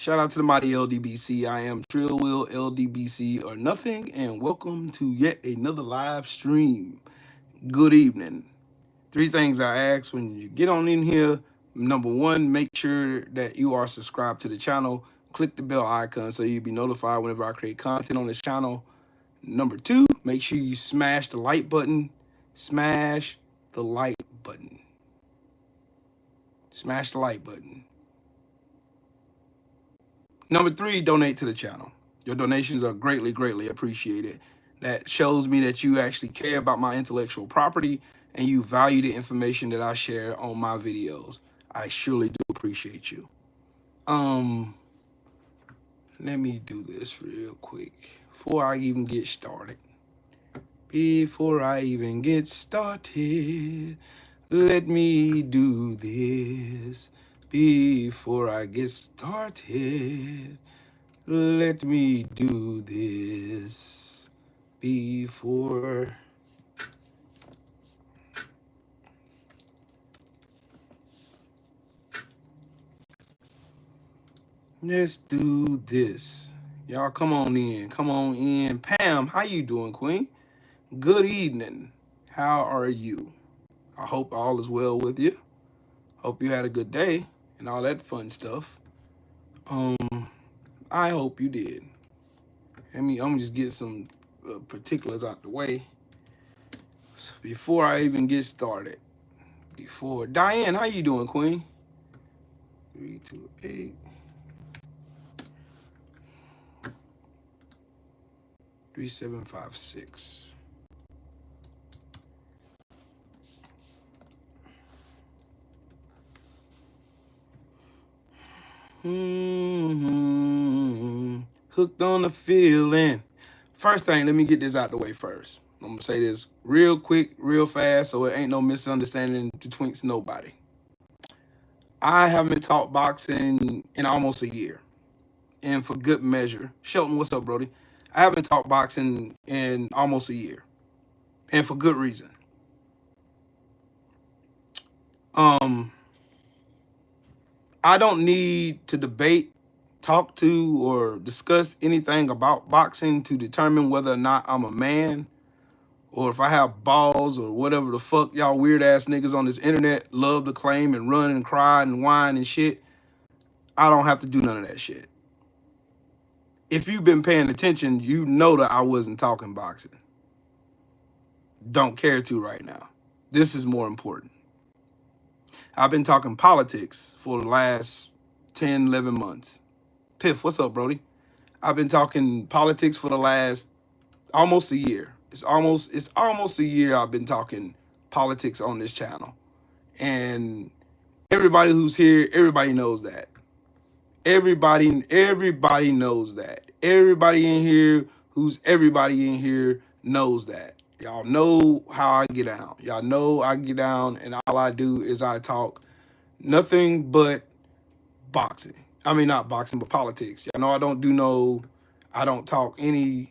Shout out to the mighty LDBC. I am Will LDBC or nothing, and welcome to yet another live stream. Good evening. Three things I ask when you get on in here. Number one, make sure that you are subscribed to the channel. Click the bell icon so you'll be notified whenever I create content on this channel. Number two, make sure you smash the like button. Smash the like button. Smash the like button. Number three, donate to the channel. Your donations are greatly appreciated. That shows me that you actually care about my intellectual property and you value the information that I share on my videos. I surely do appreciate you. Let me do this real quick before I even get started. Before I even get started, let me do this. Before I get started, let me do this. Before let's do this. Y'all come on in. Come on in. Pam, how you doing, Queen? Good evening. How are you? I hope all is well with you. Hope you had a good day and all that fun stuff. I hope you did. I'm gonna just get some particulars out the way before I even get started. Before Diane, how you doing, Queen? 328 3756. Hooked on the feeling. First thing, let me get this out the way first. I'm gonna say this real quick, real fast, so it ain't no misunderstanding between nobody. I haven't taught boxing in almost a year, and for good measure. Shelton, what's up, Brody? I haven't taught boxing in almost a year, and for good reason. I don't need to debate, talk to, or discuss anything about boxing to determine whether or not I'm a man or if I have balls or whatever the fuck y'all weird ass niggas on this internet love to claim and run and cry and whine and shit. I don't have to do none of that shit. If you've been paying attention, you know that I wasn't talking boxing. Don't care to right now. This is more important. I've been talking politics for the last 10, 11 months. Piff, what's up, Brody? I've been talking politics for the last almost a year. It's almost a year I've been talking politics on this channel. And everybody who's here, everybody knows that. Everybody knows that. Everybody in here who's everybody in here knows that. Y'all know how I get down. Y'all know I get down and all I do is I talk nothing but boxing. I mean, not boxing, but politics. Y'all know I don't talk none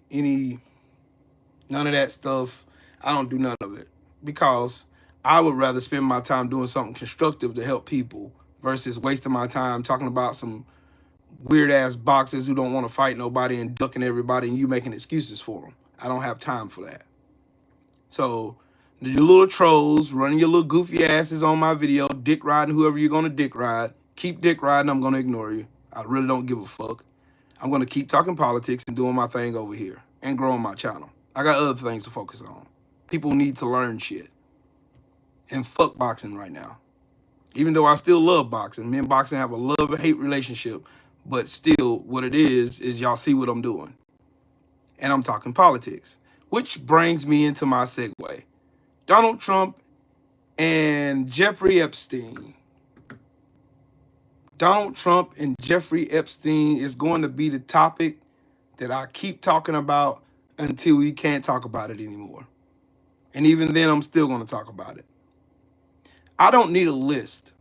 of that stuff. I don't do none of it because I would rather spend my time doing something constructive to help people versus wasting my time talking about some weird ass boxers who don't want to fight nobody and ducking everybody and you making excuses for them. I don't have time for that. So your little trolls running your little goofy asses on my video, dick riding whoever you're going to dick ride. Keep dick riding, I'm going to ignore you. I really don't give a fuck. I'm going to keep talking politics and doing my thing over here and growing my channel. I got other things to focus on. People need to learn shit. And fuck boxing right now. Even though I still love boxing. Me and boxing have a love-hate relationship. But still, what it is y'all see what I'm doing. And I'm talking politics. Which brings me into my segue. Donald Trump and Jeffrey Epstein. Donald Trump and Jeffrey Epstein is going to be the topic that I keep talking about until we can't talk about it anymore. And even then, I'm still going to talk about it. I don't need a list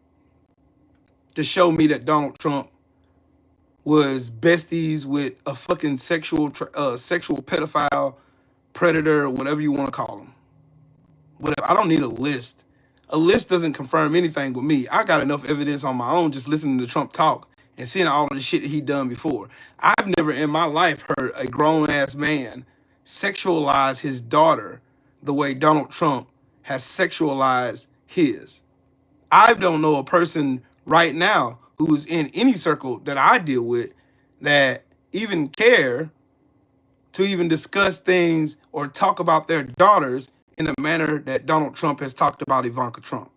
to show me that Donald Trump was besties with a fucking sexual pedophile, predator, or whatever you want to call him. Whatever. I don't need a list. A list doesn't confirm anything with me. I got enough evidence on my own just listening to Trump talk and seeing all of the shit that he done before. I've never in my life heard a grown ass man sexualize his daughter the way Donald Trump has sexualized his. I don't know a person right now who's in any circle that I deal with that even care to even discuss things or talk about their daughters in a manner that Donald Trump has talked about Ivanka Trump.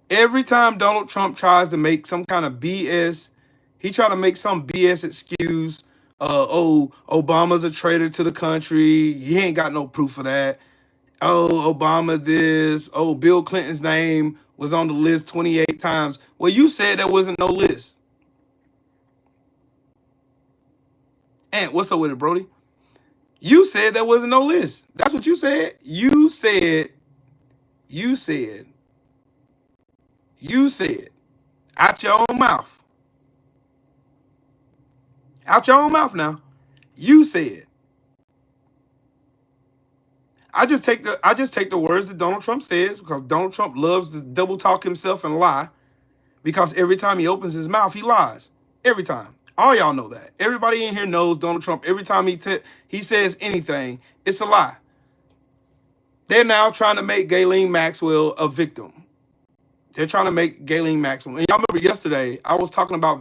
Every time Donald Trump tries to make some kind of BS, he try to make some BS excuse. Oh, Obama's a traitor to the country. He ain't got no proof of that. Oh, Obama this. Oh, Bill Clinton's name was on the list 28 times. Well, you said there wasn't no list. And what's up with it, Brody? You said there wasn't no list. That's what you said. You said out your own mouth. Out your own mouth now. You said. I just take the words that Donald Trump says because Donald Trump loves to double talk himself and lie because every time he opens his mouth, he lies. Every time. All y'all know that. Everybody in here knows Donald Trump. Every time he says anything, it's a lie. They're now trying to make Ghislaine Maxwell a victim. They're trying to make Ghislaine Maxwell. And y'all remember yesterday, I was talking about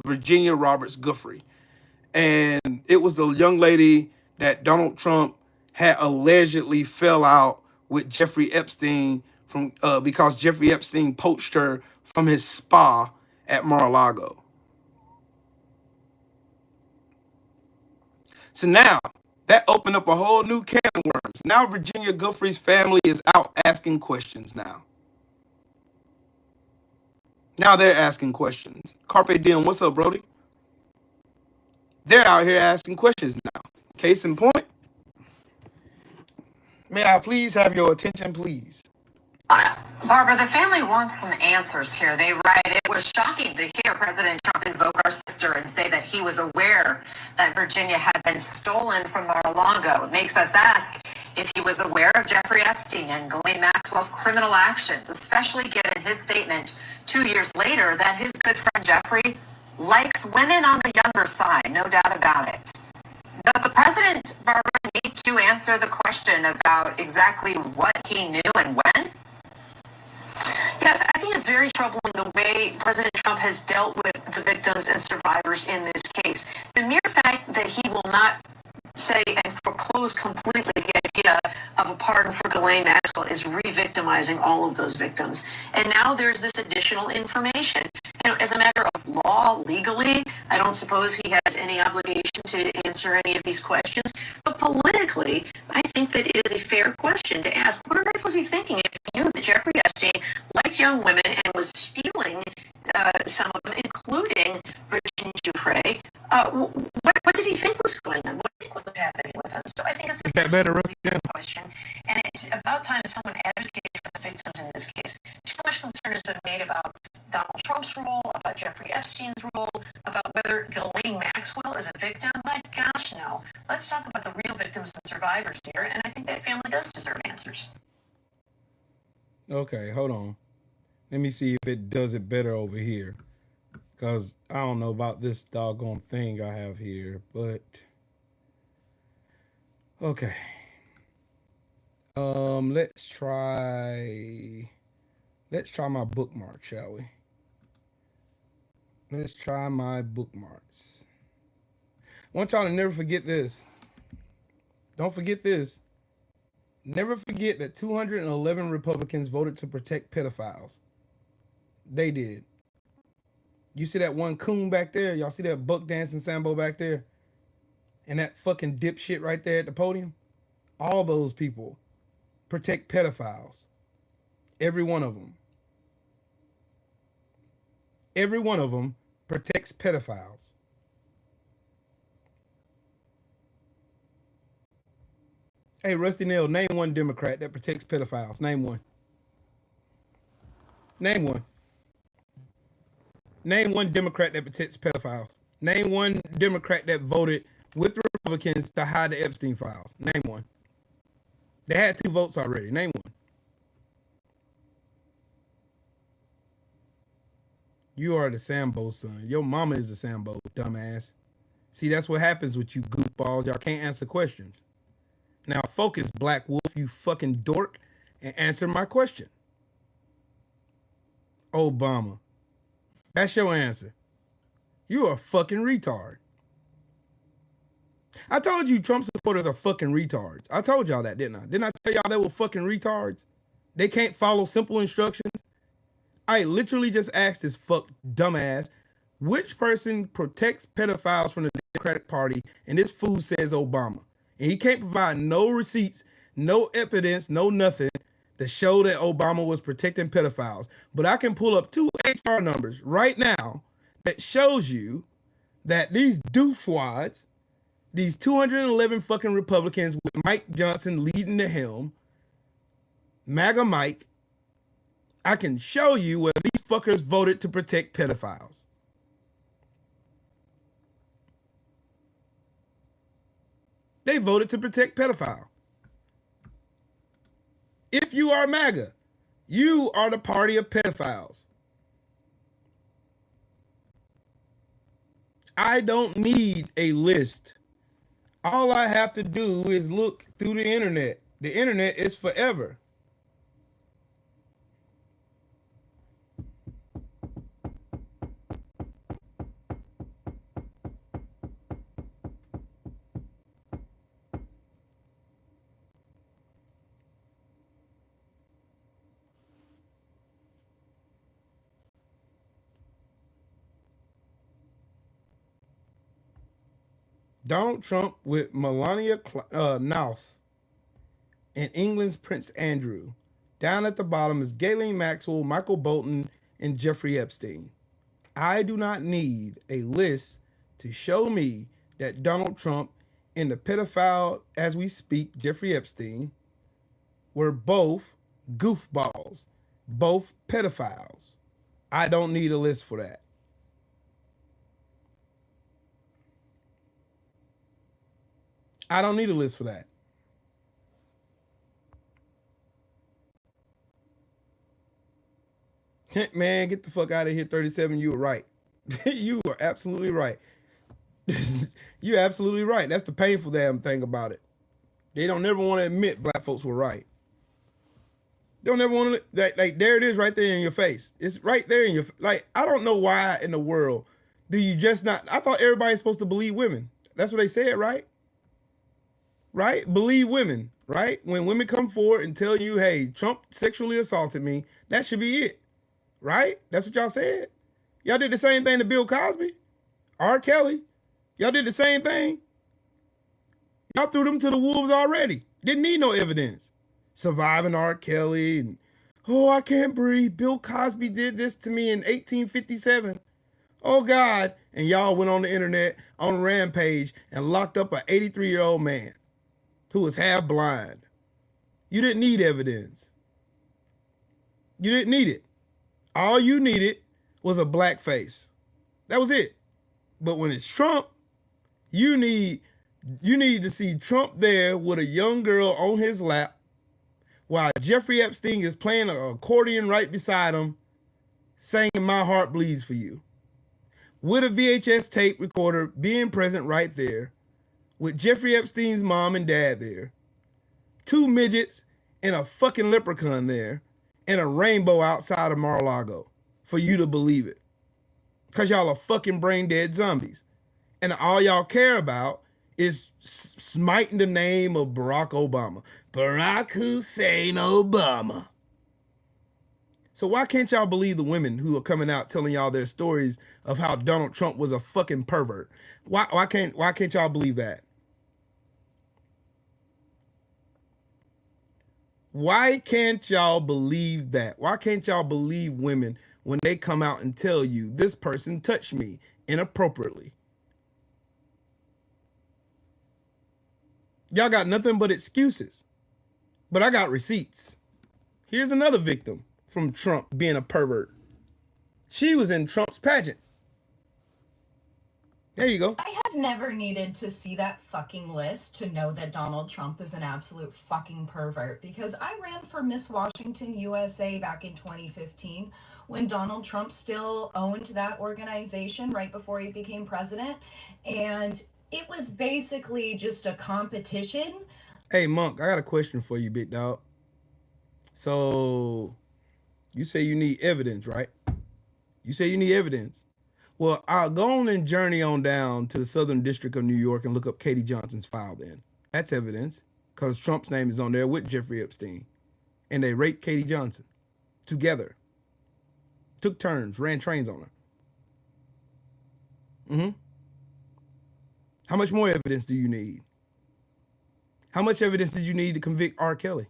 Virginia Roberts Giuffre. And it was the young lady that Donald Trump had allegedly fell out with Jeffrey Epstein from because Jeffrey Epstein poached her from his spa at Mar-a-Lago. So now, that opened up a whole new can of worms. Now Virginia Giuffre's family is out asking questions now. Now they're asking questions. Carpe Diem, what's up, Brody? They're out here asking questions now. Case in point. May I please have your attention, please? Barbara, the family wants some answers here. They write, it was shocking to hear President Trump invoke our sister and say that he was aware that Virginia had been stolen from Mar-a-Lago. It makes us ask if he was aware of Jeffrey Epstein and Ghislaine Maxwell's criminal actions, especially given his statement 2 years later that his good friend Jeffrey likes women on the younger side, no doubt about it. Does the president, Barbara, need to answer the question about exactly what he knew and when? Yes, I think it's very troubling the way President Trump has dealt with the victims and survivors in this case. The mere fact that he will not say and foreclose completely the idea of a pardon for Ghislaine Maxwell is re-victimizing all of those victims. And now there's this additional information. And as a matter of law, legally, I don't suppose he has any obligation to answer any of these questions. But politically, I think that it is a fair question to ask, what on earth was he thinking if he knew that Jeffrey Epstein liked young women and was stealing some of them, including Virginia Giuffre? What did he think was going on? What did he think was happening with them? So I think it's a better question, and it's about time someone advocated for the victims in this case. Too much concern has been made about Donald Trump's role, about Jeffrey Epstein's role, about whether Ghislaine Maxwell is a victim. My gosh, no. Let's talk about the real victims and survivors here, and I think that family does deserve answers. Okay, hold on. Let me see if it does it better over here. Because I don't know about this doggone thing I have here, but okay. Let's try my bookmark, shall we? Let's try my bookmarks. I want y'all to never forget this. Don't forget this. Never forget that 211 Republicans voted to protect pedophiles. They did. You see that one coon back there? Y'all see that buck dancing Sambo back there? And that fucking dipshit right there at the podium? All those people protect pedophiles. Every one of them. Every one of them protects pedophiles. Hey, Rusty Nail, name one Democrat that protects pedophiles. Name one. Name one. Name one Democrat that protects pedophiles. Name one Democrat that voted with Republicans to hide the Epstein files. Name one. They had 2 votes already. Name one. You are the Sambo son. Your mama is a Sambo, dumbass. See, that's what happens with you goofballs. Y'all can't answer questions. Now focus, Black Wolf, you fucking dork, and answer my question. Obama. That's your answer. You are a fucking retard. I told you Trump supporters are fucking retards. I told y'all that, didn't I? Didn't I tell y'all they were fucking retards? They can't follow simple instructions. I literally just asked this fuck dumbass, which person protects pedophiles from the Democratic Party? And this fool says Obama. And he can't provide no receipts, no evidence, no nothing to show that Obama was protecting pedophiles. But I can pull up 2 HR numbers right now that shows you that these doofwads, these 211 fucking Republicans with Mike Johnson leading the helm, MAGA Mike, I can show you where these fuckers voted to protect pedophiles. They voted to protect pedophiles. If you are MAGA, you are the party of pedophiles. I don't need a list. All I have to do is look through the internet. The internet is forever. Donald Trump with Melania Knauss and England's Prince Andrew. Down at the bottom is Ghislaine Maxwell, Michael Bolton, and Jeffrey Epstein. I do not need a list to show me that Donald Trump and the pedophile, as we speak, Jeffrey Epstein, were both goofballs, both pedophiles. I don't need a list for that. I don't need a list for that. Man, get the fuck out of here, 37. You were right. You were absolutely right. You're absolutely right. That's the painful damn thing about it. They don't never want to admit black folks were right. They don't ever want to, like, there it is right there in your face. It's right there in your, like, I don't know why in the world do you just not, I thought everybody's supposed to believe women. That's what they said, right? Right? Believe women, right? When women come forward and tell you, hey, Trump sexually assaulted me, that should be it. Right? That's what y'all said. Y'all did the same thing to Bill Cosby, R. Kelly. Y'all did the same thing. Y'all threw them to the wolves already. Didn't need no evidence. Surviving R. Kelly and, oh, I can't breathe. Bill Cosby did this to me in 1857. Oh, God. And y'all went on the internet on Rampage and locked up an 83-year-old man who was half blind. You didn't need evidence. You didn't need it. All you needed was a black face. That was it. But when it's Trump, you need to see Trump there with a young girl on his lap while Jeffrey Epstein is playing an accordion right beside him, singing My Heart Bleeds for You. With a VHS tape recorder being present right there, with Jeffrey Epstein's mom and dad there, 2 midgets and a fucking leprechaun there, and a rainbow outside of Mar-a-Lago for you to believe it. Because y'all are fucking brain dead zombies. And all y'all care about is smiting the name of Barack Obama. Barack Hussein Obama. So why can't y'all believe the women who are coming out telling y'all their stories of how Donald Trump was a fucking pervert? Why can't y'all believe that? Why can't y'all believe that? Why can't y'all believe women when they come out and tell you this person touched me inappropriately? Y'all got nothing but excuses. But I got receipts. Here's another victim from Trump being a pervert. She was in Trump's pageant. There you go. I have I've never needed to see that fucking list to know that Donald Trump is an absolute fucking pervert, because I ran for Miss Washington USA back in 2015 when Donald Trump still owned that organization right before he became president. And it was basically just a competition. Hey, Monk, I got a question for you, big dog. So, you say you need evidence, right? You say you need evidence. Well, I'll go on and journey on down to the Southern District of New York and look up Katie Johnson's file then. That's evidence, because Trump's name is on there with Jeffrey Epstein. And they raped Katie Johnson together. Took turns, ran trains on her. How much more evidence do you need? How much evidence did you need to convict R. Kelly?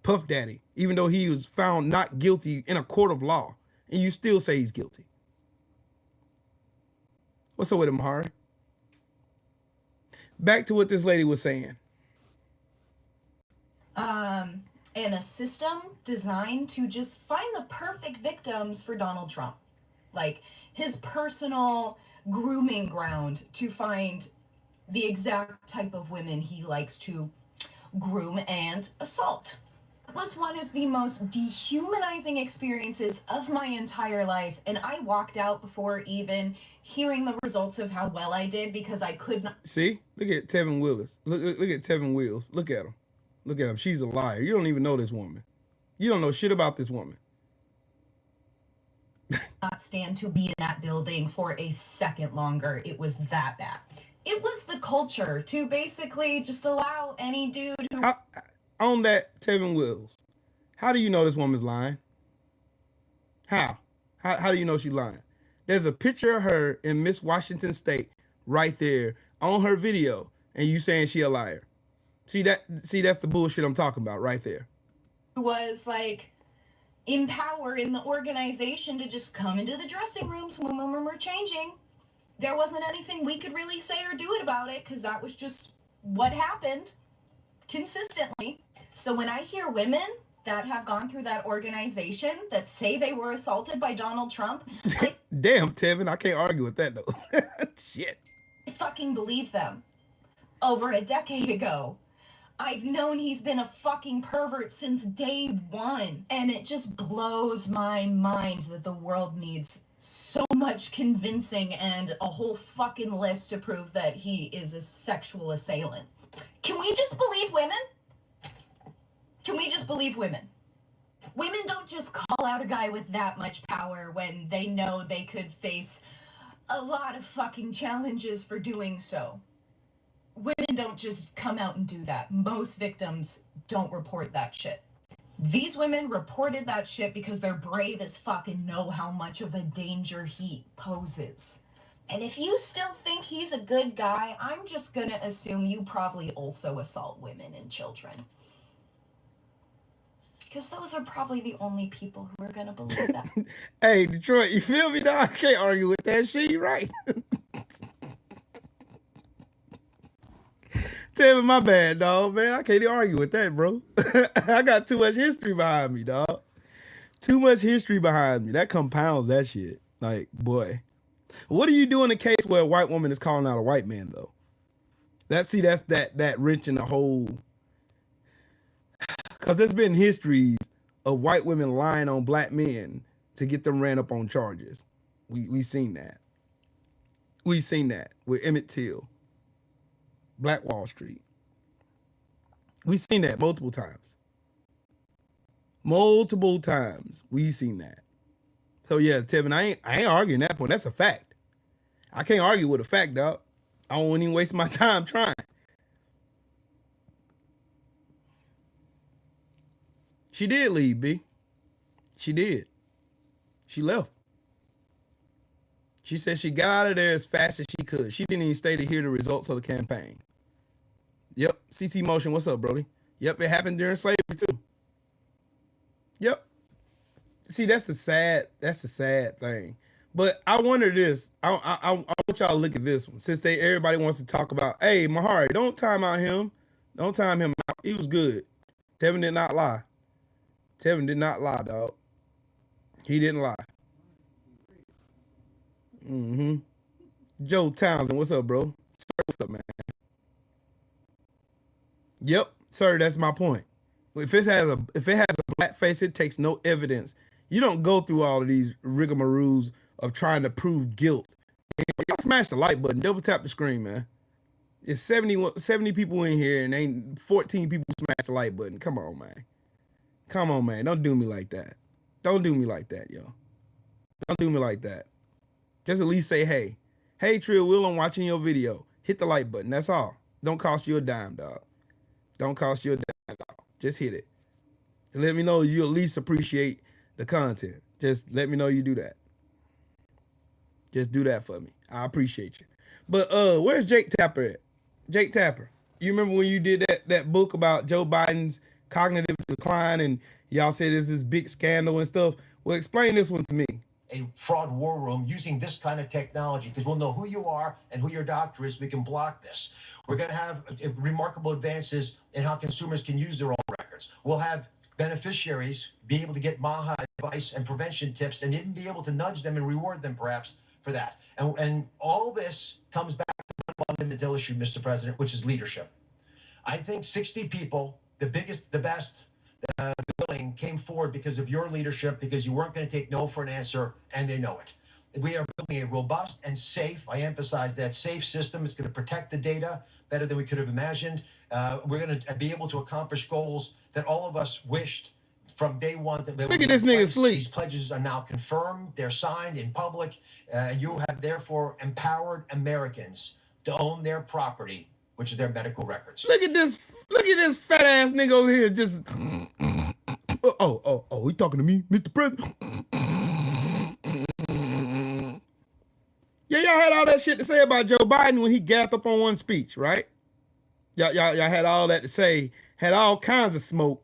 Puff Daddy, even though he was found not guilty in a court of law, and you still say he's guilty. What's up with him, Hari? Back to what this lady was saying. And a system designed to just find the perfect victims for Donald Trump. Like his personal grooming ground to find the exact type of women he likes to groom and assault. It was one of the most dehumanizing experiences of my entire life, and I walked out before even hearing the results of how well I did, because I could not. See? Look at Tevin Willis. Look at Tevin Wills. Look at him. Look at him. She's a liar. You don't even know this woman. You don't know shit about this woman. Not stand to be in that building for a second longer. It was that bad. It was the culture to basically just allow any dude who... On that, Tevin Wills, how do you know this woman's lying? How do you know she's lying? There's a picture of her in Miss Washington State right there on her video, and you saying she a liar. See, that's the bullshit I'm talking about right there. Was like in power in the organization to just come into the dressing rooms when women were changing. There wasn't anything we could really say or do about it, because that was just what happened consistently. So when I hear women that have gone through that organization that say they were assaulted by Donald Trump, damn, Tevin, I can't argue with that though. Shit. I fucking believe them. Over a decade ago, I've known he's been a fucking pervert since day one. And it just blows my mind that the world needs so much convincing and a whole fucking list to prove that he is a sexual assailant. Can we just believe women? Can we just believe women? Women don't just call out a guy with that much power when they know they could face a lot of fucking challenges for doing so. Women don't just come out and do that. Most victims don't report that shit. These women reported that shit because they're brave as fuck and know how much of a danger he poses. And if you still think he's a good guy, I'm just gonna assume you probably also assault women and children. Because those are probably the only people who are gonna believe that. Hey, Detroit, you feel me, dog? I can't argue with that shit. You right. Tell me, my bad, dog, man. I can't argue with that, bro. I got too much history behind me, dog. Too much history behind me. That compounds that shit. Like, boy. What do you do in a case where a white woman is calling out a white man, though? That's that wrench in the whole. Because there's been histories of white women lying on black men to get them ran up on charges. We seen that. We seen that with Emmett Till. Black Wall Street. We've seen that multiple times. Multiple times. We've seen that. So yeah, Tevin, I ain't arguing that point. That's a fact. I can't argue with a fact, dog. I won't even waste my time trying. She did leave, B. She did. She left. She said she got out of there as fast as she could. She didn't even stay to hear the results of the campaign. Yep. CC Motion, what's up, Brody? Yep, it happened during slavery too. Yep. See, that's the sad thing. But I wonder this. I want y'all to look at this one. Since everybody wants to talk about, hey, Mahari, don't time out him. Don't time him out. He was good. Tevin did not lie. Tevin did not lie, dog. He didn't lie. Joe Townsend, what's up, bro? What's up, man? Yep, sir. That's my point. If it has a black face, it takes no evidence. You don't go through all of these rigmaroles of trying to prove guilt. Y'all smash the like button, double tap the screen, man. It's 70 people in here and ain't 14 people smash the like button. Come on, man. Come on, man. Don't do me like that. Don't do me like that, yo. Don't do me like that. Just at least say, hey. Hey, Trill Will, I'm watching your video. Hit the like button. That's all. Don't cost you a dime, dog. Don't cost you a dime, dog. Just hit it. And let me know you at least appreciate the content. Just let me know you do that. Just do that for me. I appreciate you. But where's Jake Tapper at? Jake Tapper. You remember when you did that book about Joe Biden's cognitive decline and y'all said there's this big scandal and stuff? Well, explain this one to me. A fraud war room using this kind of technology, because we'll know who you are and who your doctor is. We can block this. We're going to have remarkable advances in how consumers can use their own records. We'll have beneficiaries be able to get MAHA advice and prevention tips and even be able to nudge them and reward them perhaps for that. And all this comes back to the fundamental issue, Mr. President, which is leadership. I think 60 people, the biggest, the best, the willing, came forward because of your leadership, because you weren't going to take no for an answer, and they know it. We are building a robust and safe, I emphasize that, safe system. It's going to protect the data better than we could have imagined. We're going to be able to accomplish goals that all of us wished from day one. Look at this nigga sleep. These pledges are now confirmed. They're signed in public. You have therefore empowered Americans to own their property, which is their medical records. Look at this fat ass nigga over here just. He talking to me, Mr. President. Yeah, y'all had all that shit to say about Joe Biden when he gaffed up on one speech, right? Y'all had all that to say, had all kinds of smoke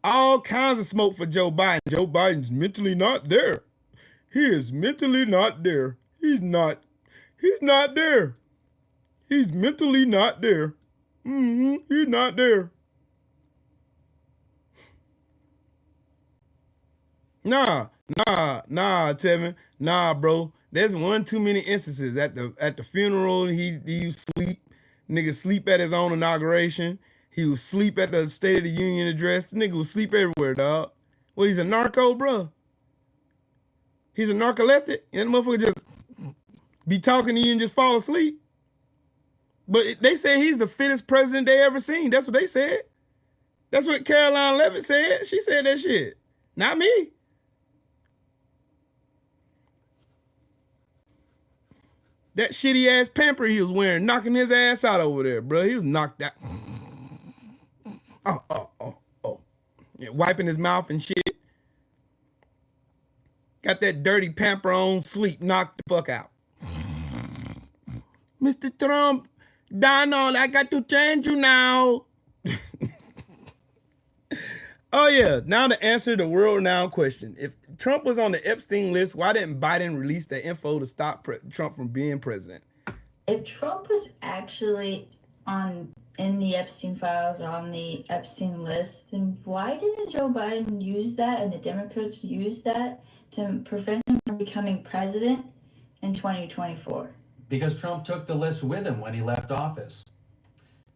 for Joe Biden. Joe Biden's mentally not there. He is mentally not there. He's not there. He's mentally not there. He's not there. Nah, Tevin. Nah, bro. There's one too many instances at the funeral. He used to sleep. Nigga sleep at his own inauguration. He would sleep at the State of the Union address. The nigga would sleep everywhere, dog. Well, he's a narco, bro. He's a narcoleptic. And the motherfucker just be talking to you and just fall asleep. But they say he's the fittest president they ever seen. That's what they said. That's what Caroline Levitt said. She said that shit. Not me. That shitty ass pamper he was wearing, knocking his ass out over there, bro. He was knocked out. Oh. Yeah, wiping his mouth and shit. Got that dirty pamper on, sleep, knocked the fuck out. Mr. Trump, Donald, I got to change you now. Oh yeah, now to answer the world-renowned question. If Trump was on the Epstein list, why didn't Biden release the info to stop Trump from being president? If Trump was actually in the Epstein files or on the Epstein list, then why didn't Joe Biden use that and the Democrats use that to prevent him from becoming president in 2024? Because Trump took the list with him when he left office.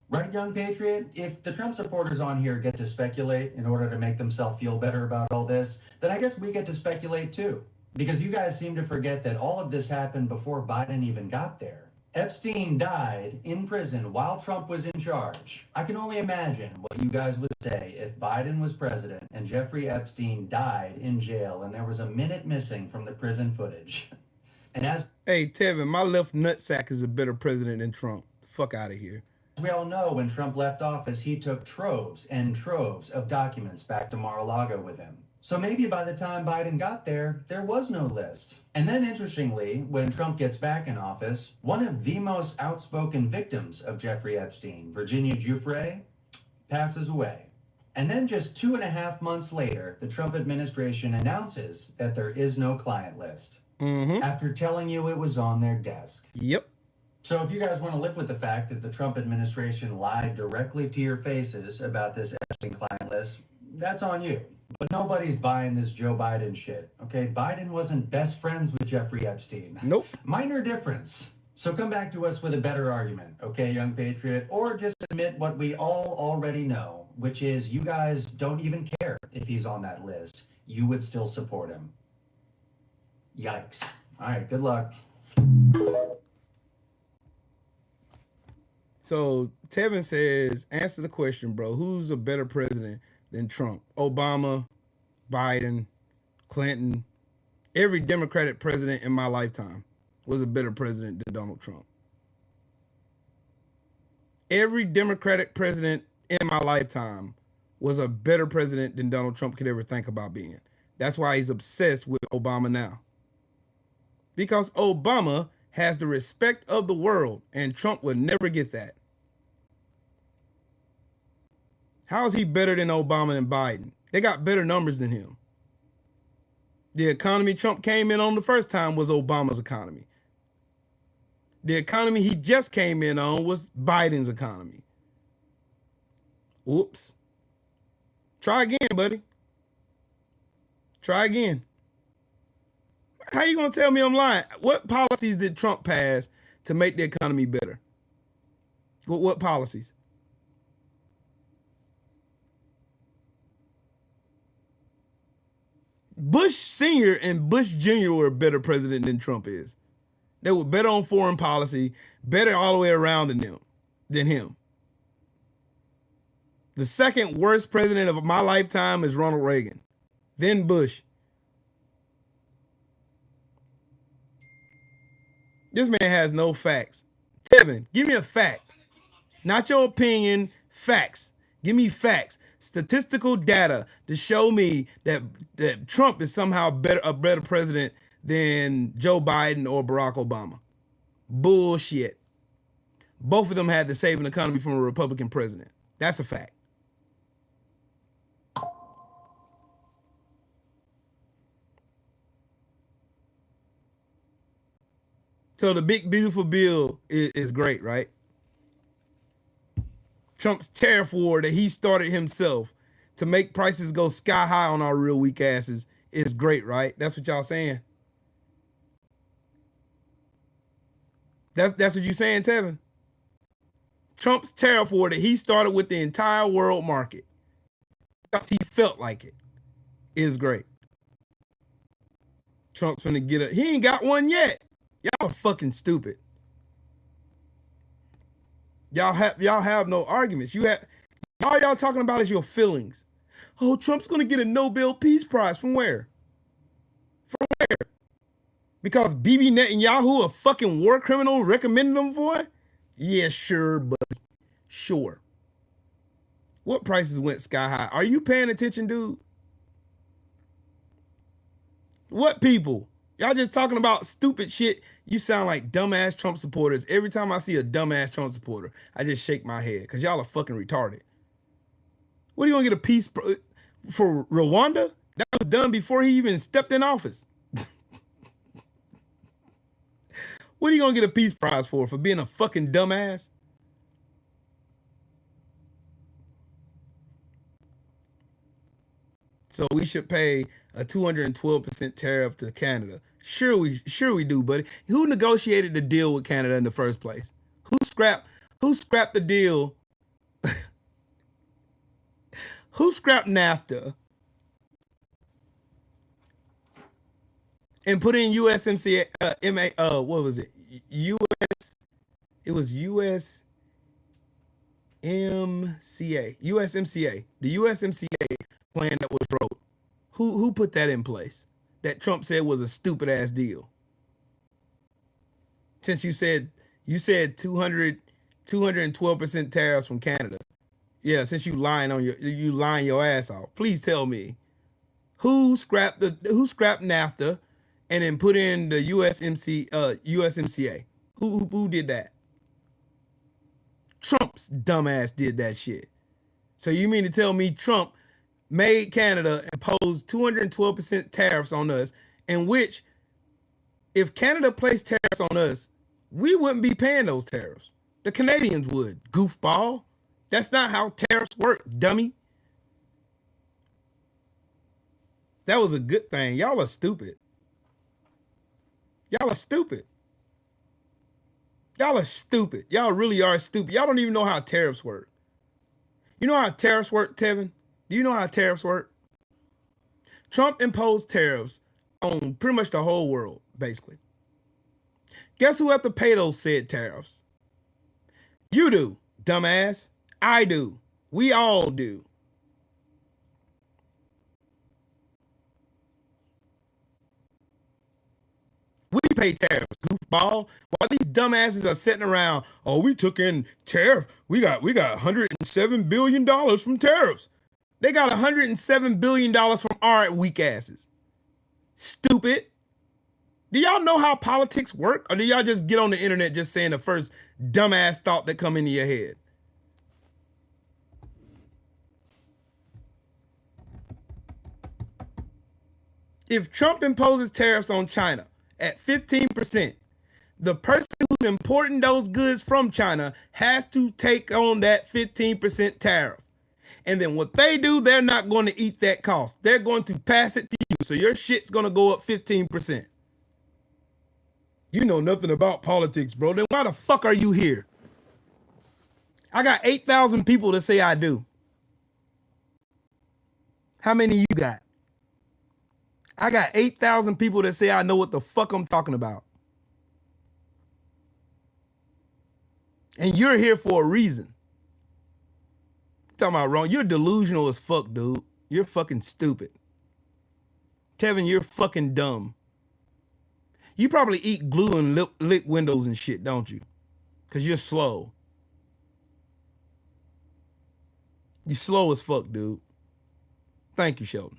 Right, young patriot? If the Trump supporters on here get to speculate in order to make themselves feel better about all this, then I guess we get to speculate too. Because you guys seem to forget that all of this happened before Biden even got there. Epstein died in prison while Trump was in charge. I can only imagine what you guys would say if Biden was president and Jeffrey Epstein died in jail and there was a minute missing from the prison footage. And as Hey, Tevin, my left nutsack is a better president than Trump. Fuck out of here. we all know, when Trump left office, he took troves and troves of documents back to Mar-a-Lago with him. So maybe by the time Biden got there, there was no list. And then interestingly, when Trump gets back in office, one of the most outspoken victims of Jeffrey Epstein, Virginia Giuffre, passes away. And then just 2.5 months later, the Trump administration announces that there is no client list. After telling you it was on their desk. Yep. So if you guys want to live with the fact that the Trump administration lied directly to your faces about this Epstein client list, that's on you. But nobody's buying this Joe Biden shit, okay? Biden wasn't best friends with Jeffrey Epstein. Nope. Minor difference. So come back to us with a better argument, okay, young patriot, or just admit what we all already know, which is you guys don't even care if he's on that list. You would still support him. Yikes. All right, good luck. So Tevin says, answer the question, bro. Who's a better president than Trump? Obama, Biden, Clinton. Every Democratic president in my lifetime was a better president than Donald Trump. Every Democratic president in my lifetime was a better president than Donald Trump could ever think about being. That's why he's obsessed with Obama now. Because Obama has the respect of the world, and Trump would never get that. How is he better than Obama and Biden? They got better numbers than him. The economy Trump came in on the first time was Obama's economy. The economy he just came in on was Biden's economy. Oops. Try again, buddy. Try again. How you gonna tell me I'm lying? What policies did Trump pass to make the economy better? What policies? Bush Sr. and Bush Jr. were a better president than Trump is. They were better on foreign policy, better all the way around than him. The second worst president of my lifetime is Ronald Reagan, then Bush. This man has no facts. Tevin, give me a fact. Not your opinion, facts. Give me facts. Statistical data to show me that Trump is somehow a better president than Joe Biden or Barack Obama. Bullshit. Both of them had to save an economy from a Republican president. That's a fact. So the big beautiful bill is great, right? Trump's tariff war that he started himself to make prices go sky high on our real weak asses is great, right? That's what y'all saying. That's what you saying, Tevin. Trump's tariff war that he started with the entire world market because he felt like it is great. Trump's finna get it. He ain't got one yet. Y'all are fucking stupid. Y'all have no arguments. All y'all talking about is your feelings. Oh, Trump's gonna get a Nobel Peace Prize. From where? From where? Because Bibi Netanyahu, a fucking war criminal, recommended him for it? Yeah, sure, buddy. Sure. What prices went sky high? Are you paying attention, dude? What people? Y'all just talking about stupid shit. You sound like dumbass Trump supporters. Every time I see a dumbass Trump supporter, I just shake my head because y'all are fucking retarded. What are you gonna get a peace for Rwanda? That was done before he even stepped in office. What are you gonna get a peace prize for being a fucking dumbass? So we should pay a 212% tariff to Canada. Sure we do, buddy. Who negotiated the deal with Canada in the first place? Who scrapped the deal? Who scrapped NAFTA and put in USMCA? What was it? It was USMCA. USMCA. The USMCA plan that was wrote. Who put that in place? That Trump said was a stupid ass deal. Since you said 212% tariffs from Canada. Yeah, since you lying your ass off. Please tell me who scrapped NAFTA and then put in the USMCA. Who did that? Trump's dumbass did that shit. So you mean to tell me Trump made Canada impose 212% tariffs on us, in which if Canada placed tariffs on us, we wouldn't be paying those tariffs. The Canadians would, goofball. That's not how tariffs work, dummy. That was a good thing. Y'all are stupid. Y'all are stupid. Y'all are stupid. Y'all really are stupid. Y'all don't even know how tariffs work. You know how tariffs work, Tevin? Do you know how tariffs work? Trump imposed tariffs on pretty much the whole world, basically. Guess who have to pay those said tariffs? You do, dumbass. I do. We all do. We pay tariffs, goofball. While these dumbasses are sitting around, oh, we took in tariff. We got $107 billion from tariffs. They got $107 billion from our weak asses. Stupid. Do y'all know how politics work? Or do y'all just get on the internet just saying the first dumbass thought that come into your head? If Trump imposes tariffs on China at 15%, the person who's importing those goods from China has to take on that 15% tariff. And then what they do, they're not going to eat that cost. They're going to pass it to you. So your shit's going to go up 15%. You know nothing about politics, bro. Then why the fuck are you here? I got 8,000 people that say I do. How many you got? I got 8,000 people that say I know what the fuck I'm talking about. And you're here for a reason. Talking about wrong. You're delusional as fuck, dude. You're fucking stupid. Tevin, you're fucking dumb. You probably eat glue and lick windows and shit, don't you? Because you're slow. You slow as fuck, dude. Thank you, Sheldon.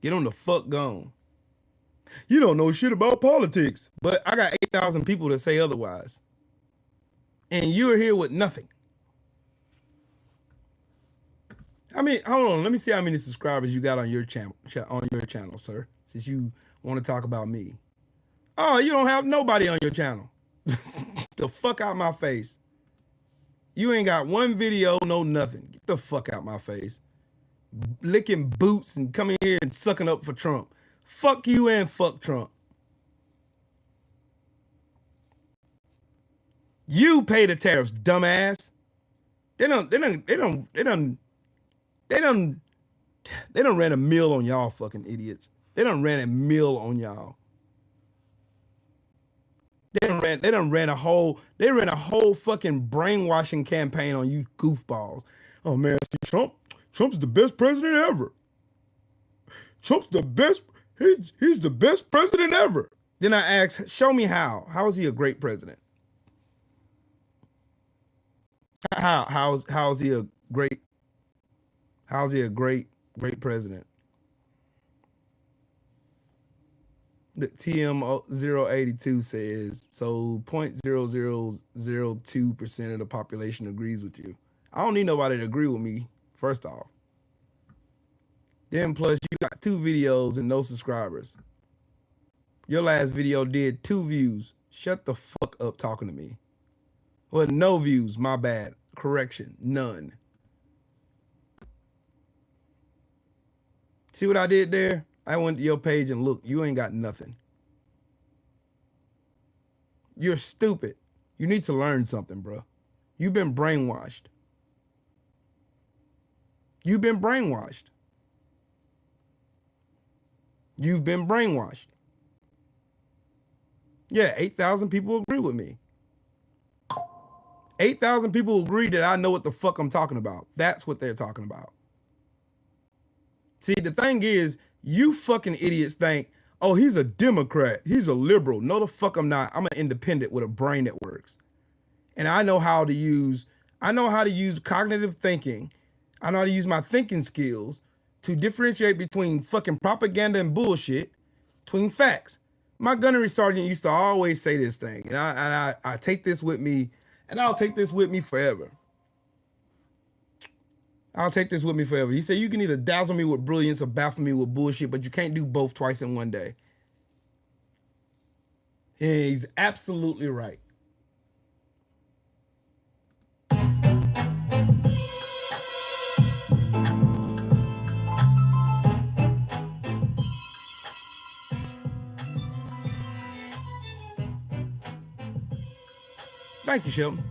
Get on the fuck gone. You don't know shit about politics. But I got 8,000 people that say otherwise. And you're here with nothing. I mean, hold on. Let me see how many subscribers you got on your channel, sir. Since you want to talk about me. Oh, you don't have nobody on your channel. The fuck out my face. You ain't got one video, no nothing. Get the fuck out my face. Licking boots and coming here and sucking up for Trump. Fuck you and fuck Trump. You pay the tariffs, dumbass. They done ran a mill on y'all fucking idiots. They done ran a mill on y'all. They ran a whole fucking brainwashing campaign on you goofballs. Oh man, see, Trump's the best president ever. Trump's the best, he's the best president ever. Then I asked, show me how. How is he a great president? How is he a great president? The TM082 says, so 0.0002% of the population agrees with you. I don't need nobody to agree with me, first off. Then plus you got 2 videos and no subscribers. Your last video did 2 views. Shut the fuck up talking to me. Well, no views, my bad. Correction, none. See what I did there? I went to your page and look, you ain't got nothing. You're stupid. You need to learn something, bro. You've been brainwashed. You've been brainwashed. You've been brainwashed. Yeah, 8,000 people agree with me. 8,000 people agree that I know what the fuck I'm talking about. That's what they're talking about. See, the thing is, you fucking idiots think, oh, he's a Democrat. He's a liberal. No, the fuck I'm not. I'm an independent with a brain that works. And I know how to use cognitive thinking. I know how to use my thinking skills to differentiate between fucking propaganda and bullshit, between facts. My gunnery sergeant used to always say this thing, and I take this with me, and I'll take this with me forever. I'll take this with me forever. He said, you can either dazzle me with brilliance or baffle me with bullshit, but you can't do both twice in one day. He's absolutely right. Thank you, Shelton.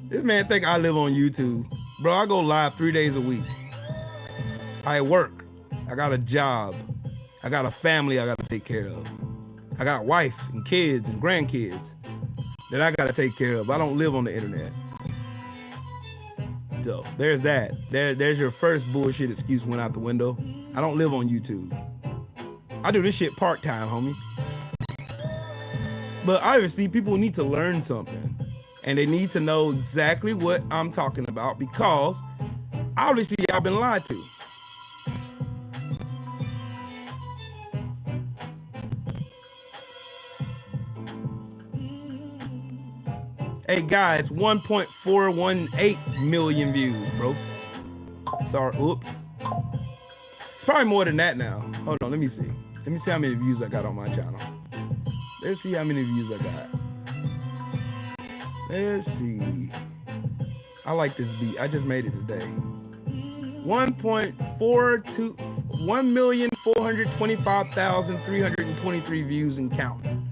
This man think I live on YouTube. Bro, I go live 3 days a week. I work. I got a job. I got a family I gotta take care of. I got a wife and kids and grandkids that I gotta take care of. I don't live on the internet. So there's that. There's your first bullshit excuse went out the window. I don't live on YouTube. I do this shit part-time, homie. But obviously people need to learn something. And they need to know exactly what I'm talking about because obviously y'all been lied to. Hey guys, 1.418 million views, bro. Sorry, oops. It's probably more than that now. Hold on, let me see. Let me see how many views I got on my channel. Let's see how many views I got. Let's see. I like this beat. I just made it today. 1,425,323 views and counting.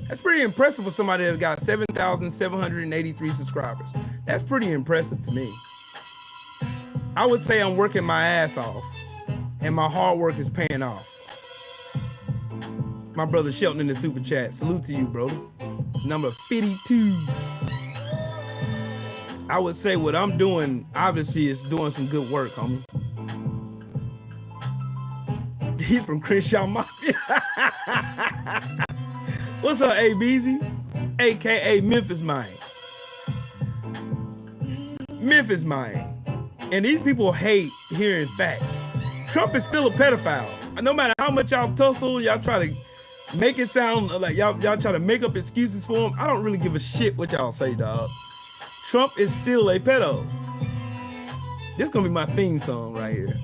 That's pretty impressive for somebody that's got 7,783 subscribers. That's pretty impressive to me. I would say I'm working my ass off and my hard work is paying off. My brother Shelton in the super chat. Salute to you, bro. Number 52. I would say what I'm doing, obviously, is doing some good work, homie. He's from Crenshaw Mafia. What's up, ABZ? AKA Memphis Mine. Memphis Mine. And these people hate hearing facts. Trump is still a pedophile. No matter how much y'all tussle, y'all try to make it sound like y'all try to make up excuses for him. I don't really give a shit what y'all say, dog. Trump is still a pedo. This is gonna be my theme song right here.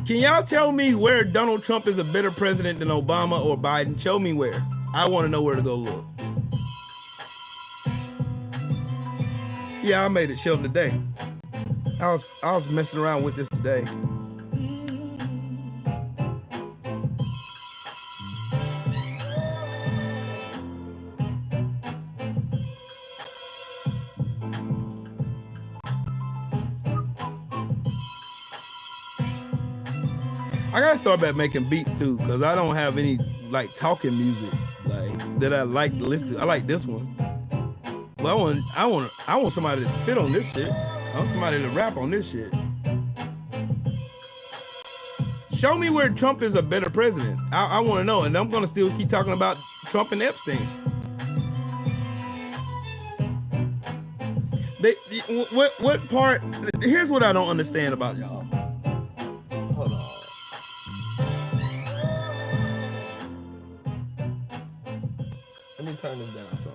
Can y'all tell me where Donald Trump is a better president than Obama or Biden? Show me where. I want to know where to go look. Yeah, I made it, Shelton, today. I was messing around with this today. I gotta start back making beats too, cause I don't have any like talking music like that I like to listen to. I like this one, but I want somebody to spit on this shit. I want somebody to rap on this shit. Show me where Trump is a better president. I want to know, and I'm gonna still keep talking about Trump and Epstein. What part? Here's what I don't understand about y'all. Hold on. Let me turn this down some.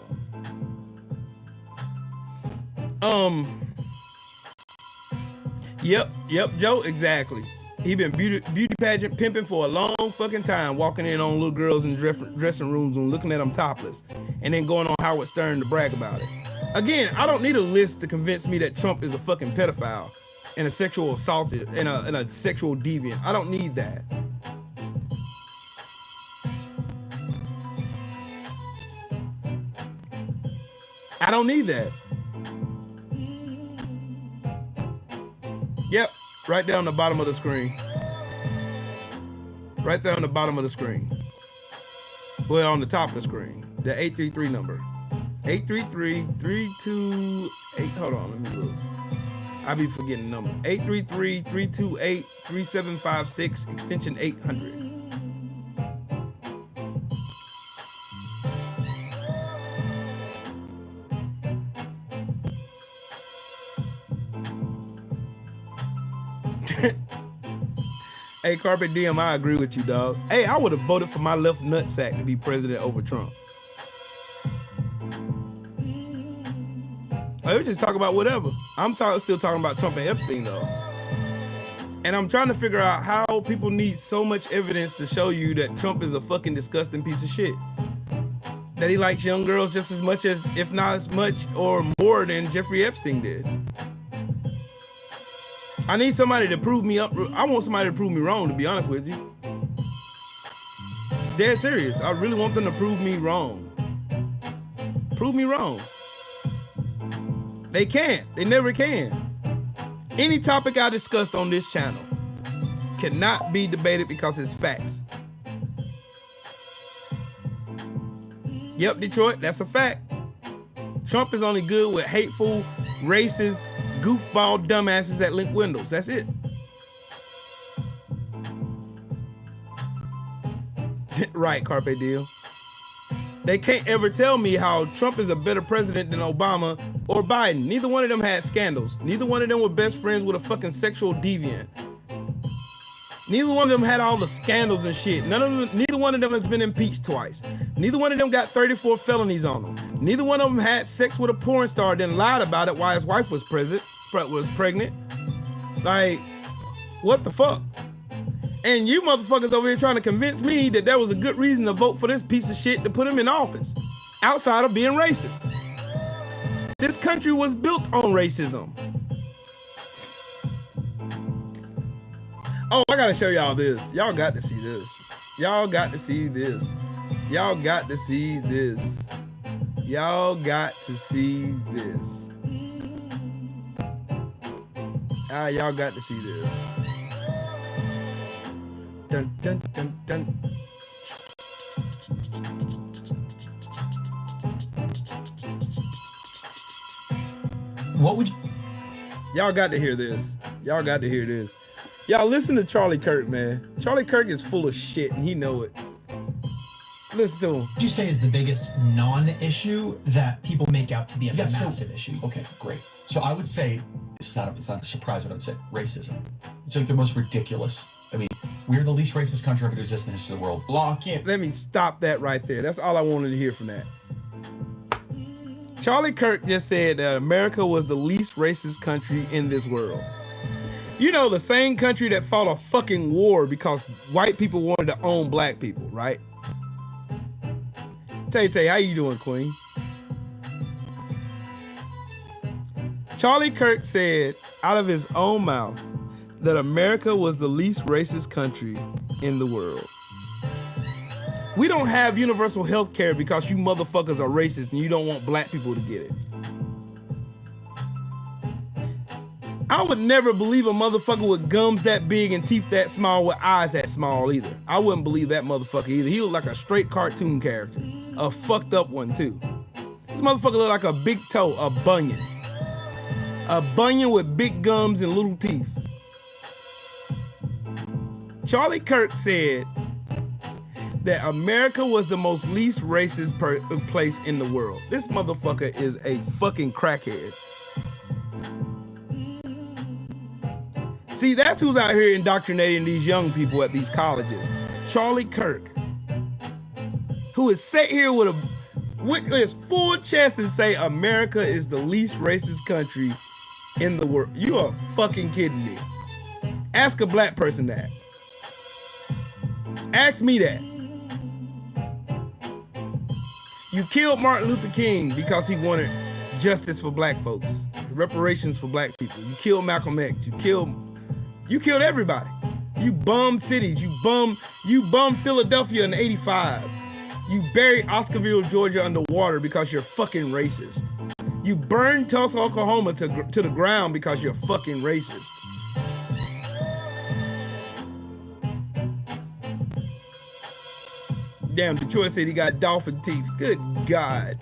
Yep, Joe, exactly. He been beauty pageant pimping for a long fucking time, walking in on little girls in dressing rooms and looking at them topless, and then going on Howard Stern to brag about it. Again, I don't need a list to convince me that Trump is a fucking pedophile and a sexual assaulted and a sexual deviant. I don't need that. I don't need that. Yep, right there on the bottom of the screen. Right there on the bottom of the screen. Well, on the top of the screen. The 833 number. 833-328. Hold on, let me look. I be forgetting the number. 833-328-3756, extension 800. Hey, Carpet Diem, I agree with you, dog. Hey, I would have voted for my left nutsack to be president over Trump. I was just talking about whatever. I'm still talking about Trump and Epstein, though. And I'm trying to figure out how people need so much evidence to show you that Trump is a fucking disgusting piece of shit. That he likes young girls just as much as, if not as much or more than Jeffrey Epstein did. I need somebody to prove me up. I want somebody to prove me wrong, to be honest with you. Dead serious. I really want them to prove me wrong. Prove me wrong. They can't. They never can. Any topic I discussed on this channel cannot be debated because it's facts. Yep, Detroit, that's a fact. Trump is only good with hateful, racist, goofball dumbasses that link windows. That's it. Right, Carpe Diem. They can't ever tell me how Trump is a better president than Obama or Biden. Neither one of them had scandals. Neither one of them were best friends with a fucking sexual deviant. Neither one of them had all the scandals and shit. Neither one of them has been impeached twice. Neither one of them got 34 felonies on them. Neither one of them had sex with a porn star, then lied about it while his wife was pregnant. Like, what the fuck? And you motherfuckers over here trying to convince me that there was a good reason to vote for this piece of shit to put him in office, outside of being racist. This country was built on racism. Oh, I gotta show y'all this. Y'all got to see this. Y'all got to see this. Y'all got to see this. Y'all got to see this. Y'all got to see this. Dun, dun, dun, dun. What would you... Y'all got to hear this. Y'all got to hear this. Y'all listen to Charlie Kirk, man. Charlie Kirk is full of shit and he know it. Listen to him. What would you say is the biggest non-issue that people make out to be a massive issue? Okay, great. So I would say, it's not a surprise what I would say, racism. It's like the most ridiculous. I mean, we're the least racist country ever to exist in the history of the world. Law can't. Let me stop that right there. That's all I wanted to hear from that. Charlie Kirk just said that America was the least racist country in this world. You know, the same country that fought a fucking war because white people wanted to own black people, right? Tay, how you doing, Queen? Charlie Kirk said out of his own mouth that America was the least racist country in the world. We don't have universal health care because you motherfuckers are racist and you don't want black people to get it. I would never believe a motherfucker with gums that big and teeth that small with eyes that small either. I wouldn't believe that motherfucker either. He looked like a straight cartoon character. A fucked up one too. This motherfucker looked like a big toe, a bunion. A bunion with big gums and little teeth. Charlie Kirk said that America was the most least racist place in the world. This motherfucker is a fucking crackhead. See, that's who's out here indoctrinating these young people at these colleges. Charlie Kirk, who is sat here with his full chest and say America is the least racist country in the world. You are fucking kidding me. Ask a black person that. Ask me that. You killed Martin Luther King because he wanted justice for black folks, reparations for black people. You killed Malcolm X. You killed everybody. You bummed cities. You bummed Philadelphia in '85. You buried Oscarville, Georgia underwater because you're fucking racist. You burned Tulsa, Oklahoma to the ground because you're fucking racist. Damn, Detroit said he got dolphin teeth. Good God.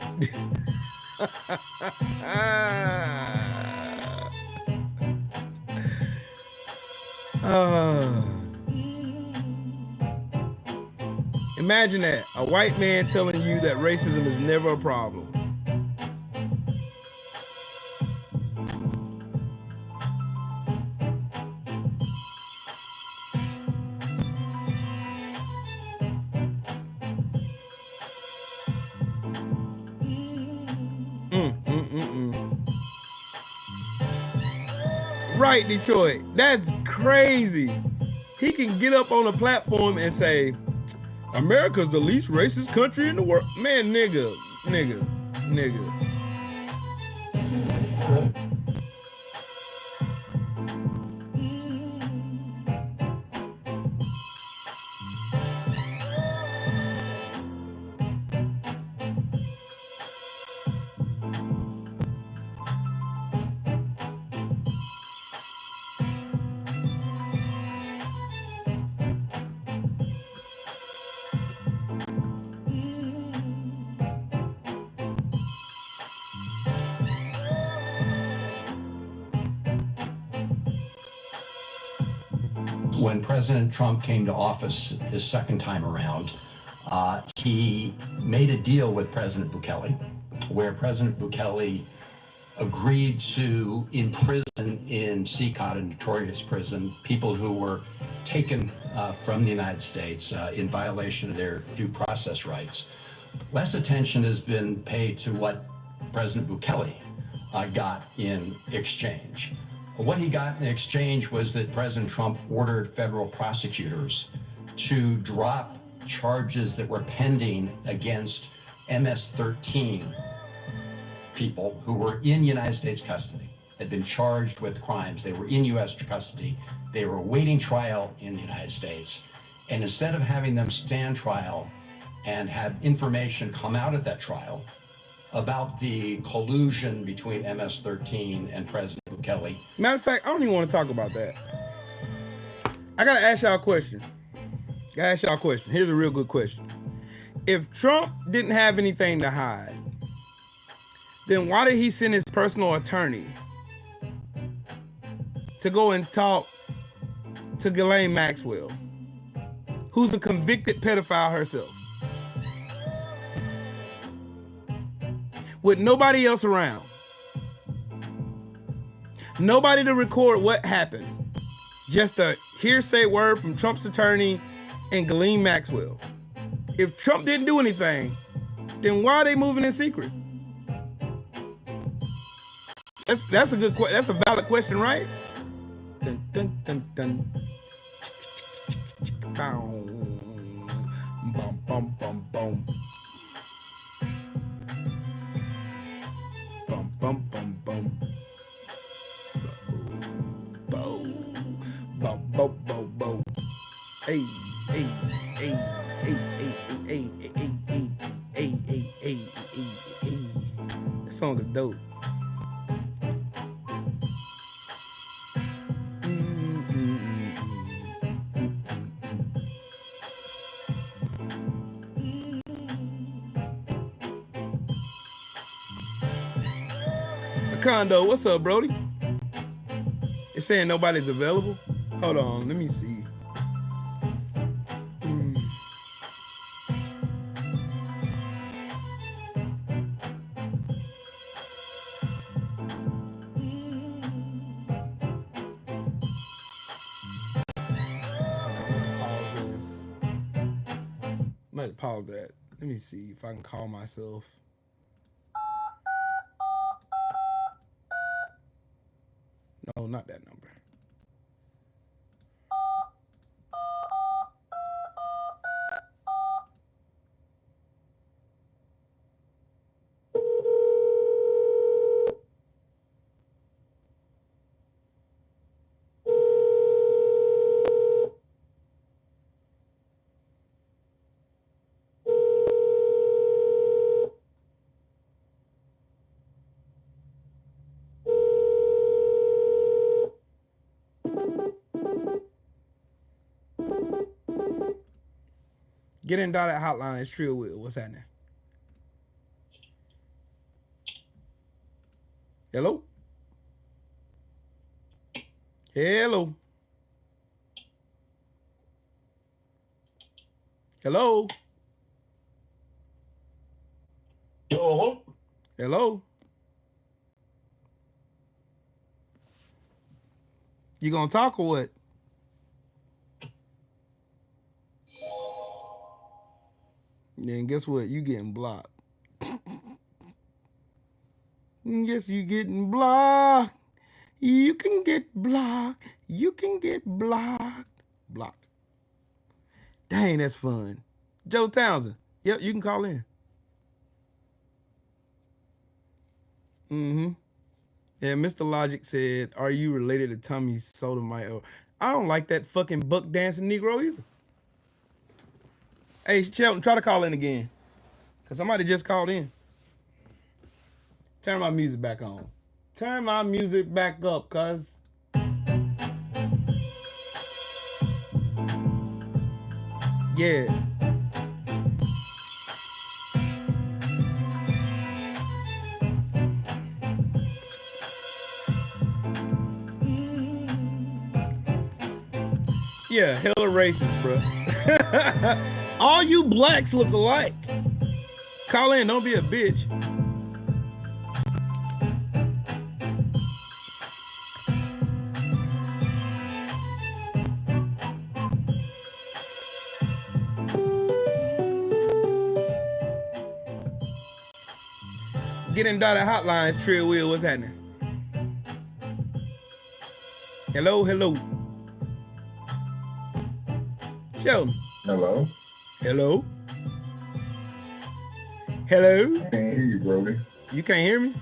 Imagine that, a white man telling you that racism is never a problem. Right, Detroit. That's crazy. He can get up on a platform and say, America's the least racist country in the world. Man, nigga. when President Trump came to office his second time around, he made a deal with President Bukele, where President Bukele agreed to imprison in CCOT, a notorious prison, people who were taken from the United States in violation of their due process rights. Less attention has been paid to what President Bukele got in exchange. What he got in exchange was that President Trump ordered federal prosecutors to drop charges that were pending against MS-13 people who were in United States custody, had been charged with crimes. They were in U.S. custody. They were awaiting trial in the United States. And instead of having them stand trial and have information come out at that trial about the collusion between MS-13 and President Bukele. Matter of fact, I don't even want to talk about that. I gotta ask y'all a question. Here's a real good question. If Trump didn't have anything to hide, then why did he send his personal attorney to go and talk to Ghislaine Maxwell, who's a convicted pedophile herself, with nobody else around? Nobody to record what happened. Just a hearsay word from Trump's attorney and Ghislaine Maxwell. If Trump didn't do anything, then why are they moving in secret? That's a good question. That's a valid question, right? Dun, dun, dun, dun. Bum, bum, bum, bum. Bum, bum, bum, bum. Bo, bo, bo, bo, bo. Hey, hey, hey, hey, hey, hey, hey, hey, hey, hey, hey, hey. That song is dope. Condo, what's up, Brody? It's saying nobody's available. Hold on, let me see. Might pause that. Let me see if I can call myself. No, not that number. Get in dot at hotline. It's Trill Will. What's happening? Hello? Hello? Hello? Hello? Hello? You gonna talk or what? Then guess what? You getting blocked. Guess you getting blocked. You can get blocked. You can get blocked. Blocked. Dang, that's fun. Joe Townsend. Yep, you can call in. Yeah, Mr. Logic said, are you related to Tommy Sotomayor? I don't like that fucking buck dancing Negro either. Hey, Shelton, try to call in again. Because somebody just called in. Turn my music back on. Turn my music back up, cuz. Yeah. Yeah, hella racist, bro. All you blacks look alike. Call in, don't be a bitch. Getting dotted hotlines, Trill Wheel, what's happening? Hello, hello. Sheldon. Hello. Hello. Hello. I can't hear you, Brody. You can't hear me?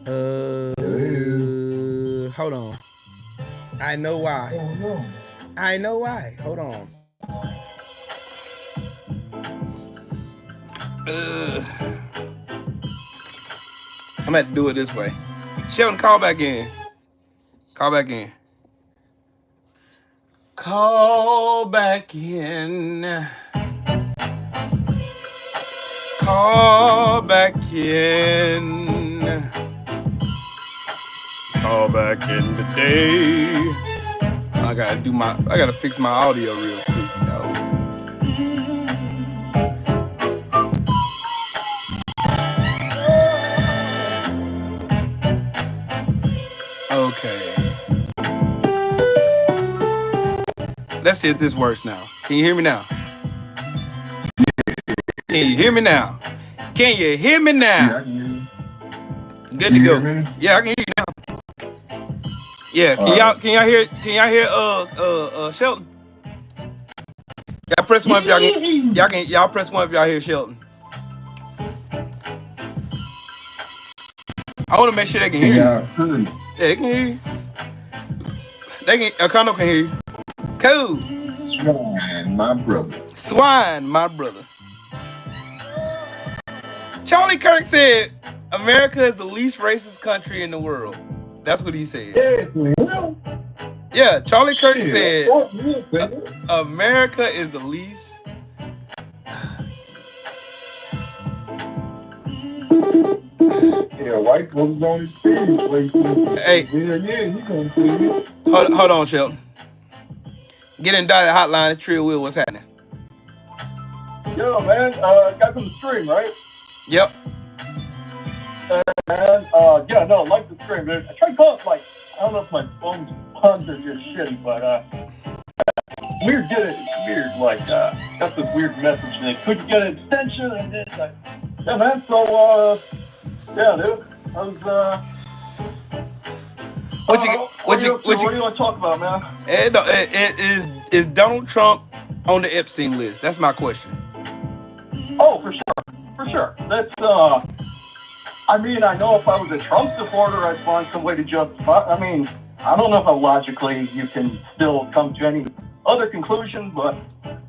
Hello. Hold on. I know why. Oh, no. I know why. Hold on. I'm gonna have to do it this way. Sheldon, call back in. Call back in. Call back in. Call back in. Call back in today. I gotta fix my audio real quick, though. Okay. Let's see if this works now. Can you hear me now? Can you hear me now? Can you hear me now? Yeah, I can hear you. Good to go. Yeah, I can hear you now. Yeah, can y'all hear Shelton? Y'all press one if y'all press one if y'all hear Shelton. I want to make sure they can hear you. Yeah, they can hear you. Kondo can hear you. Cool. Swine, my brother. Swine, my brother. Charlie Kirk said, America is the least racist country in the world. That's what he said. Yeah, Charlie Kirk said, America is the least. Yeah, white folks on his stage. Hey. Yeah, he gonna see you. Hold on, Shelton. Get in dotted hotline. It's Trill Will. What's happening? Yo, man, got from the stream, right? Yep. And, yeah, no, like the stream, dude. I tried calling, like, I don't know if my phone's puns are just shitty, but, weird, like, got this weird message, and they couldn't get an extension, and then, like, yeah, man, so, yeah, dude, I was, what do you want to talk about, man? Is Donald Trump on the Epstein list? That's my question. Oh, for sure. That's, I mean, I know if I was a Trump supporter, I'd find some way to justify. I mean, I don't know how logically you can still come to any other conclusion, but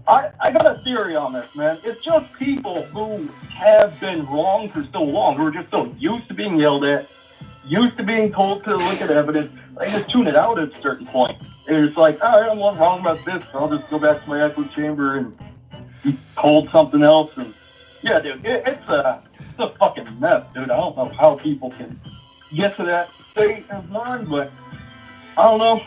I got a theory on this, man. It's just people who have been wrong for so long, who are just so used to being yelled at, used to being told to look at evidence, they just tune it out at a certain point. It's like, all right, I'm wrong about this, so I'll just go back to my echo chamber and be told something else. And yeah, dude, it's a fucking mess, dude. I don't know how people can get to that state of mind, but I don't know.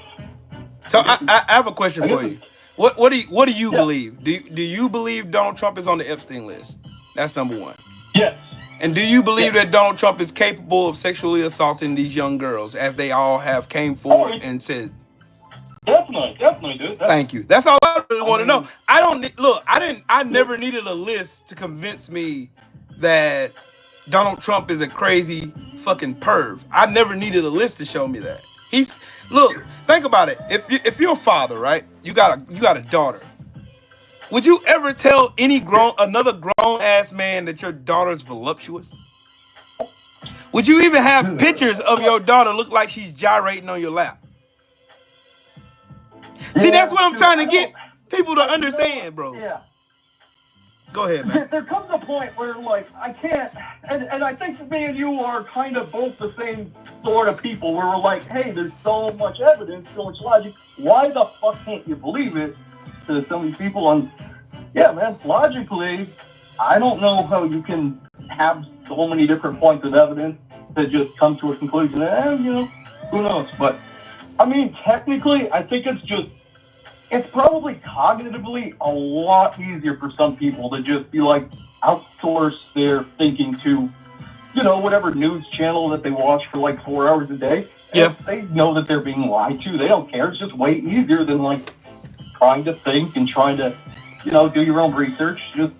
So I have a question for you. What do you believe? Do you believe Donald Trump is on the Epstein list? That's number one. Yes. And do you believe that Donald Trump is capable of sexually assaulting these young girls, as they all have came forward and said? Definitely, dude. Thank you. That's all I really want to know. I never needed a list to convince me that Donald Trump is a crazy fucking perv. I never needed a list to show me that. Think about it. If you're a father, right? You got a daughter. Would you ever tell another grown ass man that your daughter's voluptuous? Would you even have pictures of your daughter look like she's gyrating on your lap? See, that's what I'm trying to get people to understand, bro. Yeah. Go ahead, man. There comes a point where, like, I can't, and I think me and you are kind of both the same sort of people, where we're like, hey, there's so much evidence, so much logic, why the fuck can't you believe it to so many people? And yeah, man, logically, I don't know how you can have so many different points of evidence to just come to a conclusion. Who knows? But I mean, technically, I think it's just it's probably cognitively a lot easier for some people to just be like, outsource their thinking to, whatever news channel that they watch for like 4 hours a day. Yeah. If they know that they're being lied to, they don't care. It's just way easier than like trying to think and trying to, do your own research. Just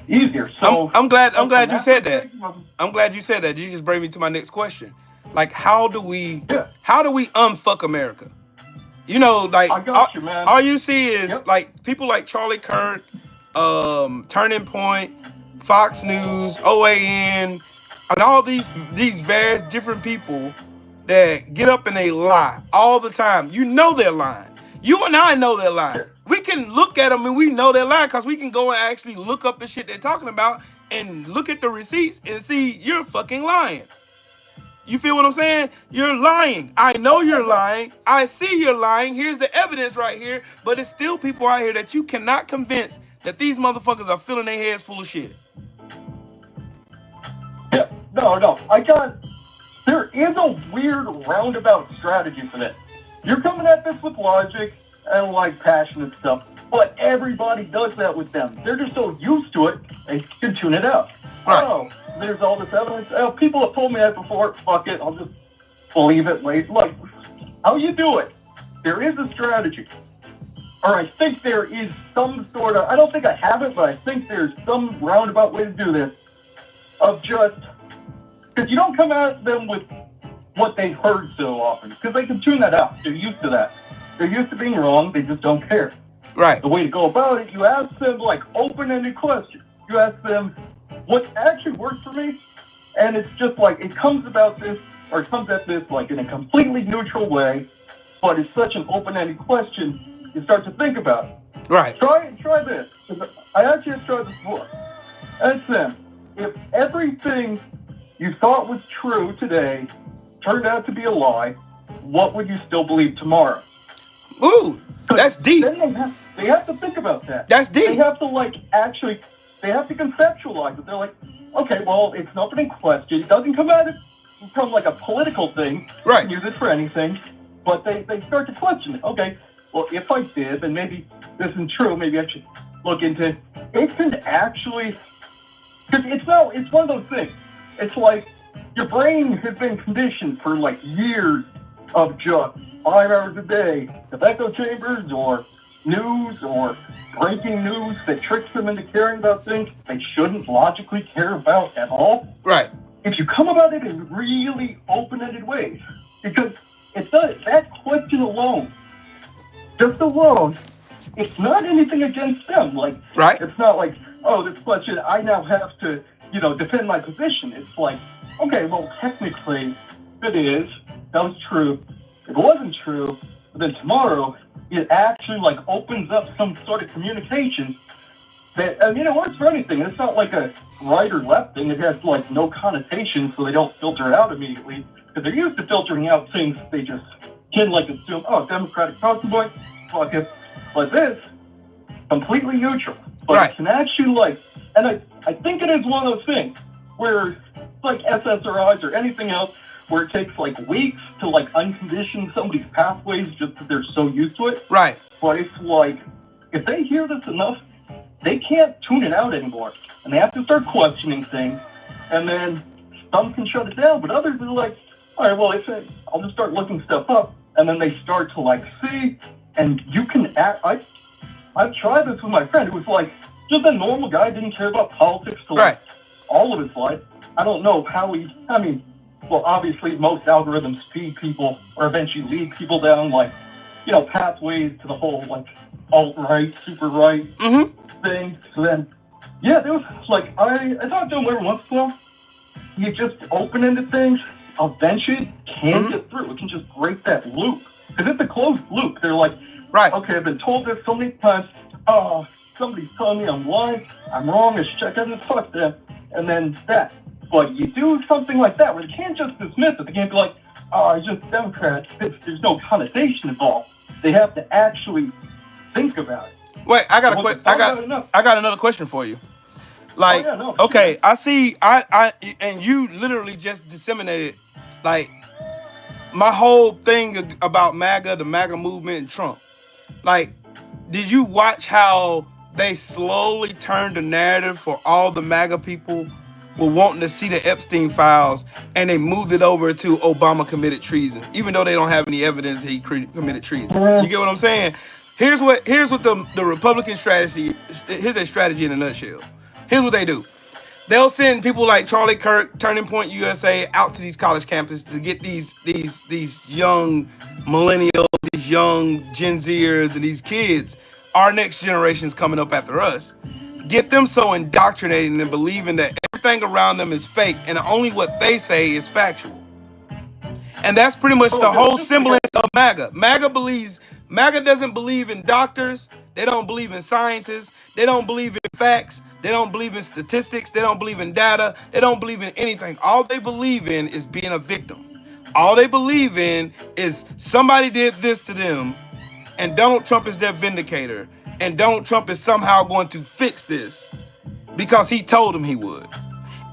easier. So I'm glad you said that. I'm glad you said that. You just bring me to my next question. Like, how do we unfuck America? Like, I got you, man. all you see is like people like Charlie Kirk, Turning Point, Fox News, OAN, and all these various different people that get up and they lie all the time. They're lying. You and I know they're lying. We can look at them and we know they're lying because we can go and actually look up the shit they're talking about and look at the receipts and see you're fucking lying. You feel what I'm saying? You're lying. I know you're lying. I see you're lying. Here's the evidence right here. But it's still people out here that you cannot convince that these motherfuckers are filling their heads full of shit. Yeah, no. There is a weird roundabout strategy for this. You're coming at this with logic and like passionate stuff, but everybody does that with them. They're just so used to it, they can tune it out. Right. Oh, there's all this evidence. People have told me that before. Fuck it, I'll just believe it later. Like, how you do it? There is a strategy. Or I think there is some sort of, I don't think I have it, but I think there's some roundabout way to do this. Of just, because you don't come at them with what they heard so often, because they can tune that out. They're used to that. They're used to being wrong. They just don't care. Right. The way to go about it, you ask them like open-ended questions. You ask them what actually works for me, and it's just like it comes at this like in a completely neutral way, but it's such an open-ended question. You start to think about it. Right. Try this. I actually have tried this before. Ask them, if everything you thought was true today turned out to be a lie, what would you still believe tomorrow? Ooh, that's deep. Then they have to think about that. That's deep. They have to they have to conceptualize it. They're like, okay, well, it's an opening question. It doesn't come at it from like a political thing. Right. You can use it for anything. But they start to question it. Okay, well, if I did, then maybe this isn't true. Maybe I should look into it. It can actually, because it's one of those things. It's like your brain has been conditioned for like years of just 5 hours a day, tobacco chambers or news or breaking news that tricks them into caring about things they shouldn't logically care about at all. Right. If you come about it in really open-ended ways, because that question alone, it's not anything against them. Like, right. It's not like, oh, this question, I now have to, defend my position. It's like, okay, well, technically, it is. That was true. If it wasn't true, then tomorrow, it actually, like, opens up some sort of communication that, it works for anything. It's not like a right or left thing. It has, like, no connotation, so they don't filter it out immediately. Because they're used to filtering out things they just can, like, assume, oh, Democratic talking point, fuck it. But this, completely neutral. But right. It can actually, like, and I think it is one of those things where, like SSRIs or anything else, where it takes, like, weeks to, like, uncondition somebody's pathways just because they're so used to it. Right. But it's like, if they hear this enough, they can't tune it out anymore. And they have to start questioning things. And then some can shut it down, but others are like, all right, well, I'll just start looking stuff up. And then they start to, like, see, and you can act. I've tried this with my friend who was, like, just a normal guy, didn't care about politics for, like, all of his life. I don't know how well, obviously, most algorithms feed people or eventually lead people down, like, pathways to the whole, like, alt-right, super-right thing. So then, yeah, there was, like, I talked to him every once in a while. You just open-ended things, eventually can get through. It can just break that loop. Because it's a closed loop. They're like, right. Okay, I've been told this so many times. Oh, somebody's telling me I'm lying. I'm wrong. I should check out and fuck them. And then that. But you do something like that where they can't just dismiss it. They can't be like, oh, it's just Democrats. There's no connotation involved. They have to actually think about it. Wait, I got another question for you. Like, okay, I see, and you literally just disseminated, like, my whole thing about MAGA, the MAGA movement, and Trump. Like, did you watch how they slowly turned the narrative for all the MAGA people were wanting to see the Epstein files, and they moved it over to Obama committed treason, even though they don't have any evidence that he committed treason. You get what I'm saying? Here's what the Republican strategy. Here's a strategy in a nutshell. Here's what they do. They'll send people like Charlie Kirk, Turning Point USA, out to these college campuses to get these young millennials, these young Gen Zers, and these kids, our next generation's coming up after us. Get them so indoctrinated and believing that everything around them is fake and only what they say is factual. And that's pretty much the whole semblance of MAGA. MAGA doesn't believe in doctors. They don't believe in scientists. They don't believe in facts. They don't believe in statistics. They don't believe in data. They don't believe in anything. All they believe in is being a victim. All they believe in is somebody did this to them, and Donald Trump is their vindicator, and Donald Trump is somehow going to fix this because he told them he would.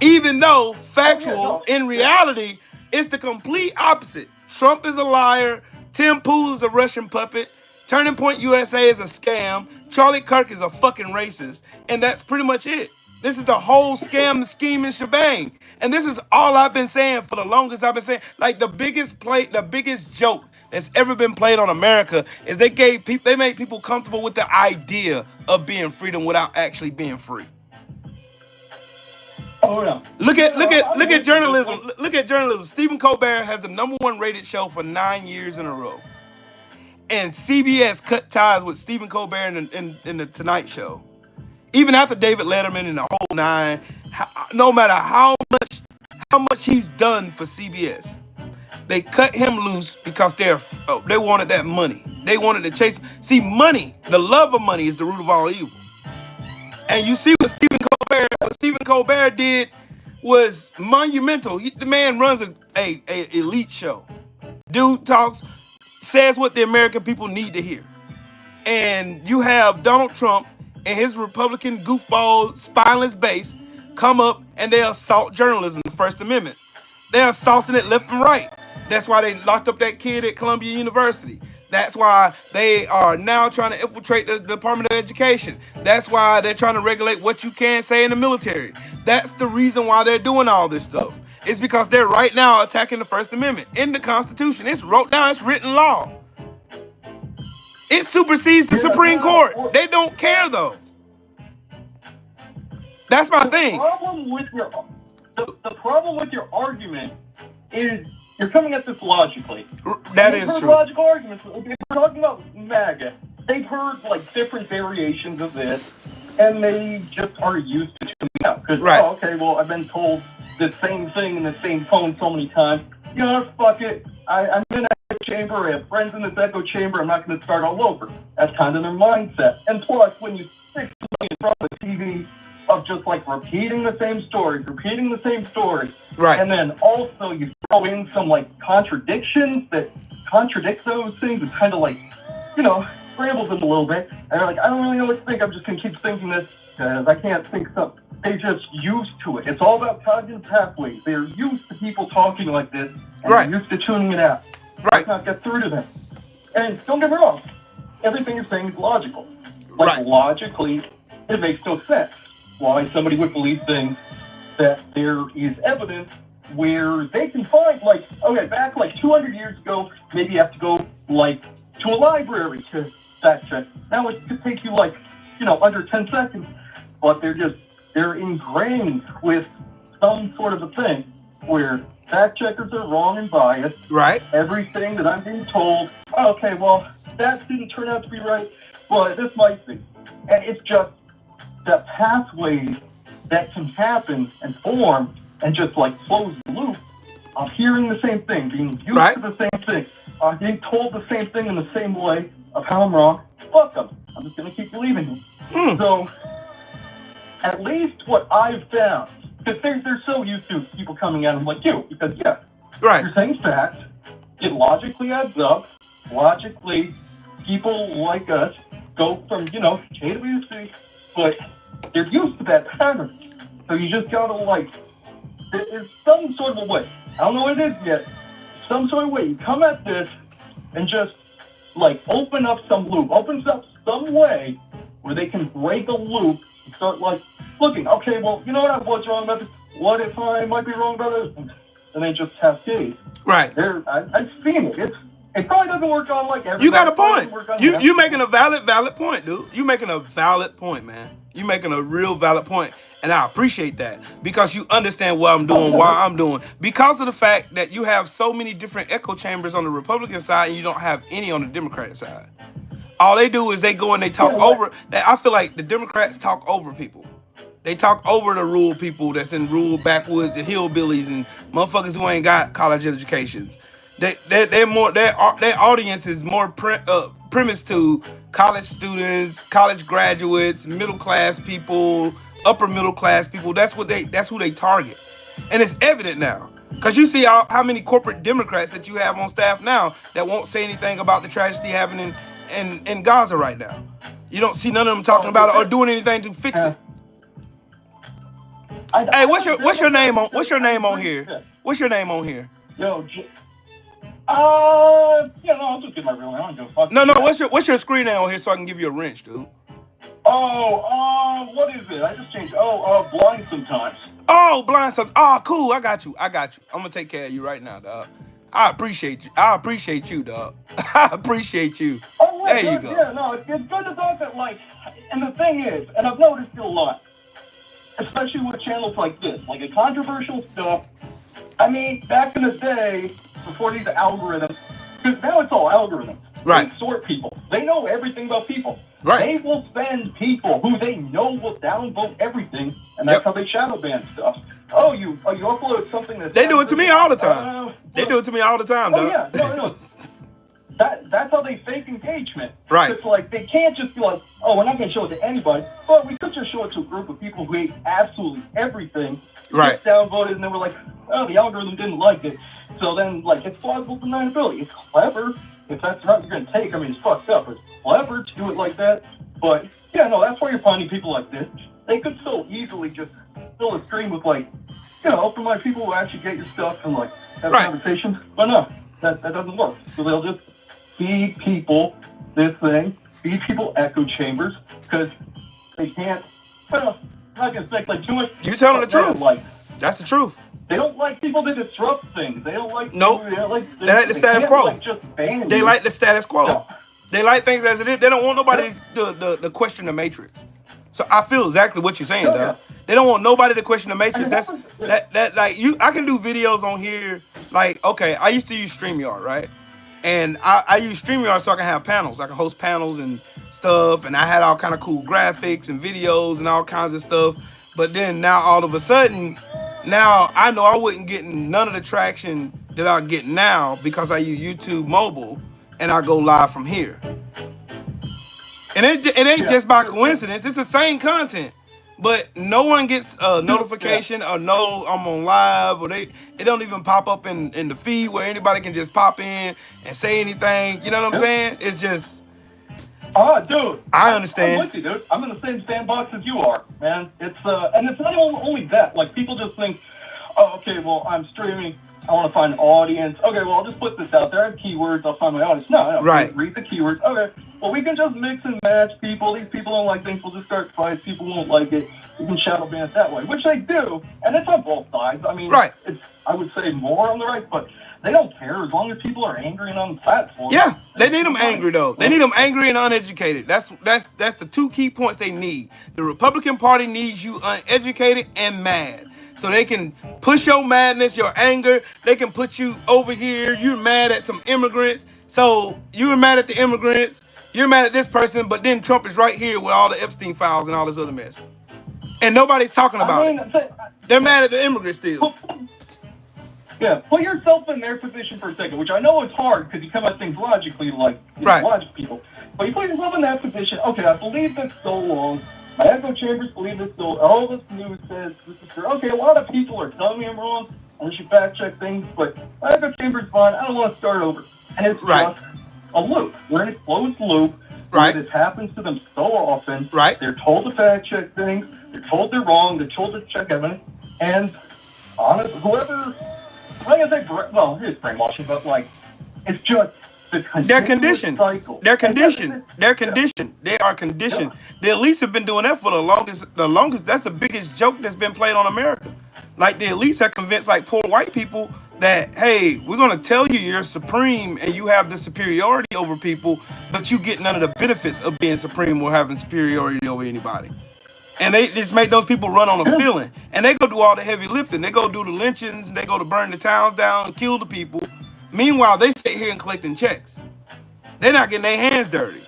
Even though factual, in reality, it's the complete opposite. Trump is a liar. Tim Pool is a Russian puppet. Turning Point USA is a scam. Charlie Kirk is a fucking racist. And that's pretty much it. This is the whole scam, scheme, and shebang. And this is all I've been saying for the longest I've been saying. Like the biggest joke that's ever been played on America is they made people comfortable with the idea of being freedom without actually being free. Oh yeah. Look at journalism. Look at journalism. Stephen Colbert has the #1 rated show for 9 years in a row. And CBS cut ties with Stephen Colbert in the Tonight Show. Even after David Letterman and the whole nine, no matter how much he's done for CBS, they cut him loose because they wanted that money. They wanted to chase. See, money, the love of money is the root of all evil. And you see what Stephen Colbert did was monumental. The man runs a elite show. Dude talks, says what the American people need to hear. And you have Donald Trump and his Republican goofball spineless base come up and they assault journalism, the First Amendment. They're assaulting it left and right. That's why they locked up that kid at Columbia University. That's why they are now trying to infiltrate the Department of Education. That's why they're trying to regulate what you can say in the military. That's the reason why they're doing all this stuff. It's because they're right now attacking the First Amendment in the Constitution. It's wrote down, it's written law. It supersedes the Supreme Court. They don't care though. That's my thing. The problem with your argument is you're coming at this logically. That is true. Logical arguments. If we're talking about MAGA, they've heard like different variations of this, and they just are used to tuning out. Because, oh, okay, well, I've been told the same thing in the same tone so many times. You know, fuck it. I'm in an echo chamber. I have friends in this echo chamber. I'm not going to start all over. That's kind of their mindset. And plus, when you stick something in front of the TV of just like repeating the same story, right? And then also you throw in some like contradictions that contradict those things. It's kind of like, you know, scrambles them a little bit. And they're like, I don't really know what to think. I'm just going to keep thinking this because I can't think something. They're just used to it. It's all about cognitive pathways. They're used to people talking like this, and they're used to tuning it out. Right. Not get through to them. And don't get me wrong, everything you're saying is logical. Like logically, it makes no sense why somebody would believe things that there is evidence where they can find, like, okay, back like 200 years ago, maybe you have to go like to a library to fact check. Now it could take you like, you know, under 10 seconds, but they're ingrained with some sort of a thing where fact checkers are wrong and biased. Right. Everything that I'm being told, okay, well, that didn't turn out to be right, but this might be. And it's just the pathways that can happen and form and just like close the loop of hearing the same thing, being used to the same thing, being told the same thing in the same way of how I'm wrong. Fuck them. I'm just going to keep believing them. So, at least what I've found, because they're so used to people coming at them like you, because you're saying facts, it logically adds up, logically people like us go from, you know, A to B to C, but they're used to that pattern. So you just gotta like, there's some sort of a way, I don't know what it is yet, some sort of way you come at this and just like open up some loop, opens up some way where they can break a loop and start like looking, okay, well, you know what, I was wrong about this. What if I might be wrong about it? And they just cascade. Right. I've seen it. It probably doesn't work on like everybody. You got a point. You making a valid point, dude. You making a valid point, man. You making a real valid point. And I appreciate that because you understand what I'm doing, why I'm doing. Because of the fact that you have so many different echo chambers on the Republican side and you don't have any on the Democratic side. All they do is they go and they talk over. I feel like the Democrats talk over people. They talk over the rural people that's in rural backwoods, the hillbillies and motherfuckers who ain't got college educations. They're more, their audience is more premised to college students, college graduates, middle class people, upper middle class people. That's who they target, and it's evident now because you see how many corporate Democrats that you have on staff now that won't say anything about the tragedy happening in Gaza right now. You don't see none of them talking about it or doing anything to fix it. Hey, what's your name on here? What's your name on here? Yo, I'll just get my real name. I don't give a fuck. No, what's your screen name on here so I can give you a wrench, dude? What is it? I just changed. Blind sometimes. Oh, blind sometimes. Oh, cool. I got you. I'm gonna take care of you right now, dog. I appreciate you. dog. I appreciate you. Oh, right, there you go. Yeah, no, it's good to talk that, like, and the thing is, and I've noticed it a lot, especially with channels like this, like a controversial stuff. I mean, back in the day, before these algorithms, because now it's all algorithms. Right. They sort people. They know everything about people. Right. They will spend people who they know will downvote everything, and that's how they shadow ban stuff. Oh, you upload something that they do it to me all the time. They do it to me all the time, though. Yeah, no. That's how they fake engagement. Right. It's like they can't just be like, oh, we're not going to show it to anybody, but we could just show it to a group of people who hate absolutely everything. Right. Just downvoted, and then we're like, oh, the algorithm didn't like it. So then, like, it's plausible deniability. It's clever. If that's the route you're going to take, I mean, it's fucked up. It's clever to do it like that. But, yeah, no, that's why you're finding people like this. They could so easily just fill a stream with, like, for my people who actually get your stuff and, like, have conversations. But no, that doesn't work. So they'll just feed people this thing, feed people echo chambers, because they can't, I'm not going to speculate too much. You're telling the truth. That's the truth. They don't like people to disrupt things. They don't like. Nope. They like the status quo. They like the status quo. No. They like things as it is. They don't want nobody to question the matrix. So I feel exactly what you're saying, dog. Yeah. They don't want nobody to question the matrix. I can do videos on here. Like, okay, I used to use StreamYard, right? And I use StreamYard so I can have panels. I can host panels and stuff. And I had all kind of cool graphics and videos and all kinds of stuff. But then now all of a sudden, now I know I wasn't getting none of the traction that I get now because I use YouTube mobile and I go live from here. And it ain't just by coincidence. It's the same content, but no one gets a notification or no I'm on live, or it don't even pop up in the feed where anybody can just pop in and say anything. You know what I'm saying? It's just. Dude. I understand. I'm with you, dude. I'm in the same sandbox as you are, man. It's and it's not only that. Like, people just think, oh, okay, well, I'm streaming. I want to find an audience. Okay, well, I'll just put this out there. I have keywords. I'll find my audience. No. Right. Read the keywords. Okay. Well, we can just mix and match people. These people don't like things. We'll just start fights. People won't like it. You can shadow ban it that way, which they do. And it's on both sides. I mean, it's, I would say, more on the right, but they don't care as long as people are angry and on the platform. Yeah, they need them angry, though. They need them angry and uneducated. That's the two key points they need. The Republican Party needs you uneducated and mad. So they can push your madness, your anger. They can put you over here. You're mad at some immigrants. So you're mad at the immigrants. You're mad at this person. But then Trump is right here with all the Epstein files and all this other mess. And nobody's talking about it. They're mad at the immigrants still. Yeah, put yourself in their position for a second, which I know is hard because you come at things logically, like logic people. But you put yourself in that position. Okay, I believe this so long. My echo chambers believe this so. All this news says this is true. Okay, a lot of people are telling me I'm wrong. I should fact check things, but my echo chamber's fine. I don't want to start over. And it's just a loop. We're in a closed loop. Right. This happens to them so often. Right. They're told to fact check things. They're told they're wrong. They're told to check evidence. And honestly, whoever. Like I say, well, it is brainwashing, but like, it's just They're conditioned. They're conditioned. They're conditioned. They are conditioned. The elites have been doing that for the longest. The longest. That's the biggest joke that's been played on America. Like the elites have convinced like poor white people that, hey, we're gonna tell you you're supreme and you have the superiority over people, but you get none of the benefits of being supreme or having superiority over anybody. And they just make those people run on a feeling. And they go do all the heavy lifting. They go do the lynchings. They go to burn the towns down, kill the people. Meanwhile, they sit here and collecting checks. They're not getting their hands dirty.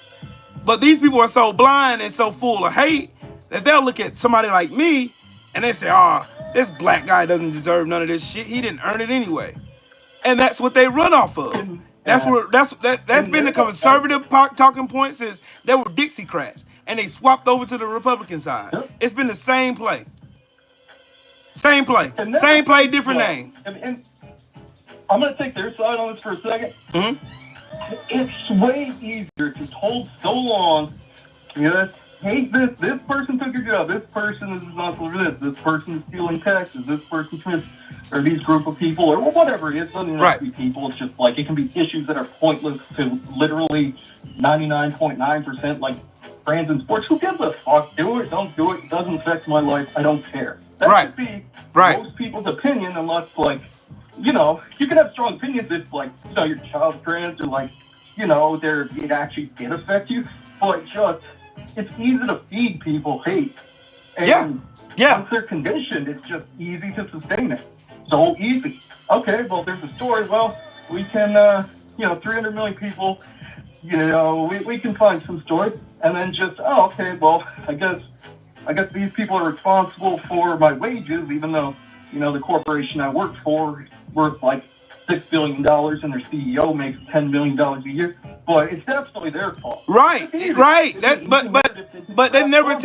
But these people are so blind and so full of hate that they'll look at somebody like me and they say, oh, this black guy doesn't deserve none of this shit. He didn't earn it anyway. And that's what they run off of. That's been the conservative talking point since they were Dixiecrats and they swapped over to the Republican side. It's been the same play. Same play. Same play, different name. And I'm going to take their side on this for a second. Mm-hmm. It's way easier to hold so long, hate this person took your job, this person is responsible for this person is stealing taxes, this person or these group of people, or whatever it is. It doesn't have to be people. It's just like it can be issues that are pointless to literally 99.9%, like brands in sports. Who gives a fuck? Do it, don't do it. It doesn't affect my life. I don't care. That should be most people's opinion, unless you can have strong opinions if your child's trans or it actually did affect you. But it's easy to feed people hate. And once they're conditioned, it's just easy to sustain it. So easy. Okay, well, there's a story. Well, we can, 300 million people, we can find some stories. And then I guess these people are responsible for my wages, even though, the corporation I work for is worth $6 billion and their CEO makes $10 million a year. But it's definitely their fault. Right. But they never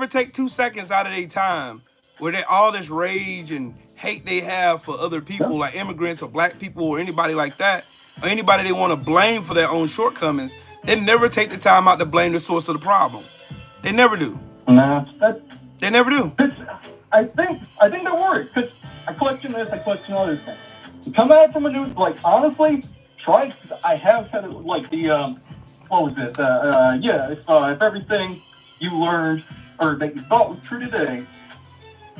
take 2 seconds out of their time where they all this rage and hate they have for other people, like immigrants or black people or anybody like that, or anybody they want to blame for their own shortcomings. They never take the time out to blame the source of the problem. They never do. Nah, they never do. I think they're worried because I question this, I question other things. You come at it from a news, honestly, I have had if everything you learned or that you thought was true today,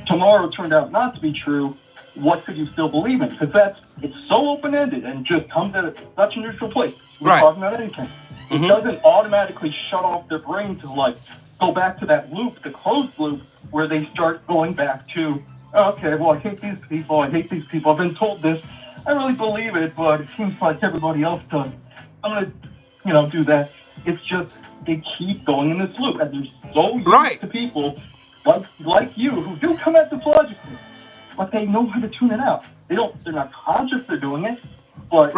tomorrow turned out not to be true, what could you still believe in? Because it's so open-ended and just comes at such a neutral place. We're talking about anything. It doesn't automatically shut off their brain to go back to that loop, the closed loop, where they start going back to, okay, well, I hate these people, I've been told this, I really believe it, but it seems like everybody else does. I'm going to, do that. It's just, they keep going in this loop, and they're so used to people like you who do come at this logically, but they know how to tune it out. They're not conscious they're doing it, but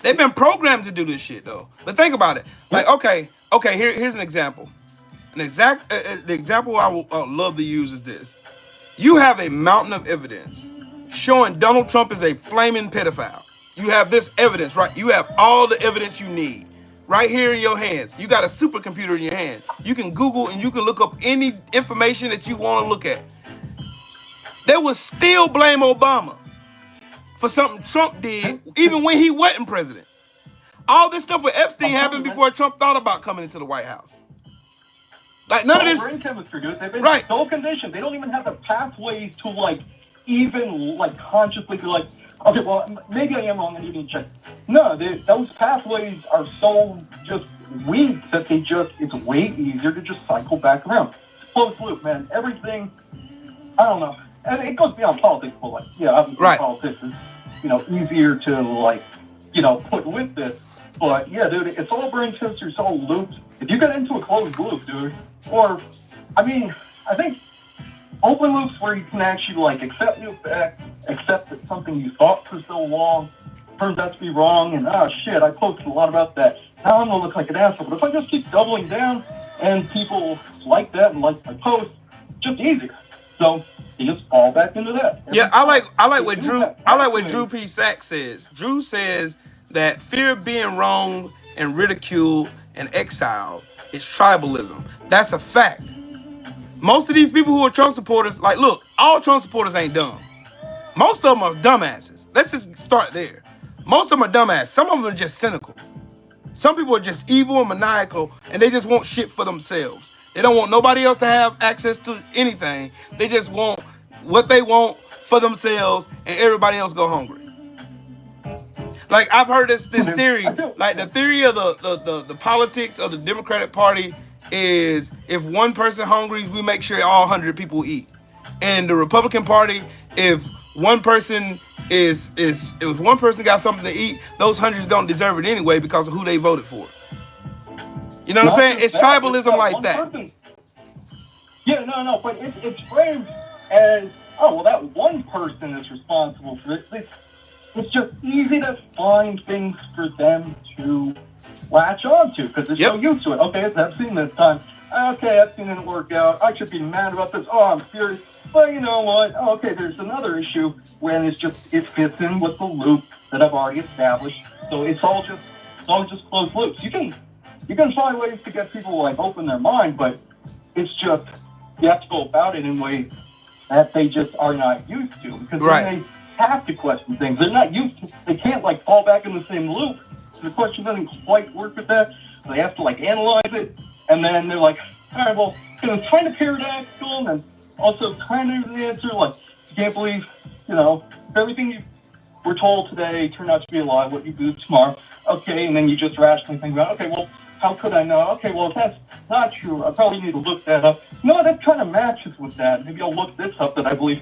they've been programmed to do this shit though. But think about it. Here's an example. The example I would love to use is this. You have a mountain of evidence showing Donald Trump is a flaming pedophile. You have this evidence, right? You have all the evidence you need right here in your hands. You got a supercomputer in your hand. You can Google and you can look up any information that you want to look at. They will still blame Obama for something Trump did, even when he wasn't president. All this stuff with Epstein happened before Trump thought about coming into the White House. None of this. Brain chemistry, dude. They've been so conditioned. They don't even have the pathways to even consciously be okay, well, maybe I am wrong. I need to check. No, those pathways are so just weak that it's way easier to just cycle back around. Closed loop, man. Everything. I don't know, and it goes beyond politics. But obviously politics is easier to put with this. But yeah, dude, it's all brain chemistry. It's all loops. If you get into a closed loop, dude, I think open loops where you can actually accept new facts, accept that something you thought for so long turns out to be wrong, and shit, I posted a lot about that. Now I'm gonna look like an asshole. But if I just keep doubling down and people like that and like my posts, just easier. So you just fall back into that. I like what Drew P. Sachs says. Drew says that fear of being wrong and ridiculed and exiled is tribalism. That's a fact. Most of these people who are Trump supporters, look, all Trump supporters ain't dumb. Most of them are dumbasses. Let's just start there. Most of them are dumbasses. Some of them are just cynical. Some people are just evil and maniacal, and they just want shit for themselves. They don't want nobody else to have access to anything. They just want what they want for themselves, and everybody else go hungry. Like, I've heard this theory, like the theory of the politics of the Democratic Party is, if one person hungry, we make sure all 100 people eat. And the Republican Party, if one person if one person got something to eat, those hundreds don't deserve it anyway because of who they voted for. You know what I'm saying? It's tribalism like that. Yeah, no, but it's framed as, oh, well, that one person is responsible for this. It's just easy to find things for them to latch on to because they're so used to it. Okay, it's Epstein this time. Okay, Epstein didn't work out. I should be mad about this. Oh, I'm furious. But you know what? Okay, there's another issue when it fits in with the loop that I've already established. So it's all just closed loops. You can find ways to get people like open their mind, but it's just you have to go about it in ways that they just are not used to because then they have to question things. They're not used to. They can't like fall back in the same loop. So the question doesn't quite work with that. So they have to like analyze it, and then they're like, all right, well, it's kind of paradoxical, and also kind of the answer. Like, you can't believe, everything you were told today turned out to be a lie. What you do tomorrow, okay, and then you just rationally think about, okay, well, how could I know? Okay, well, if that's not true, I probably need to look that up. No, that kind of matches with that. Maybe I'll look this up that I believe.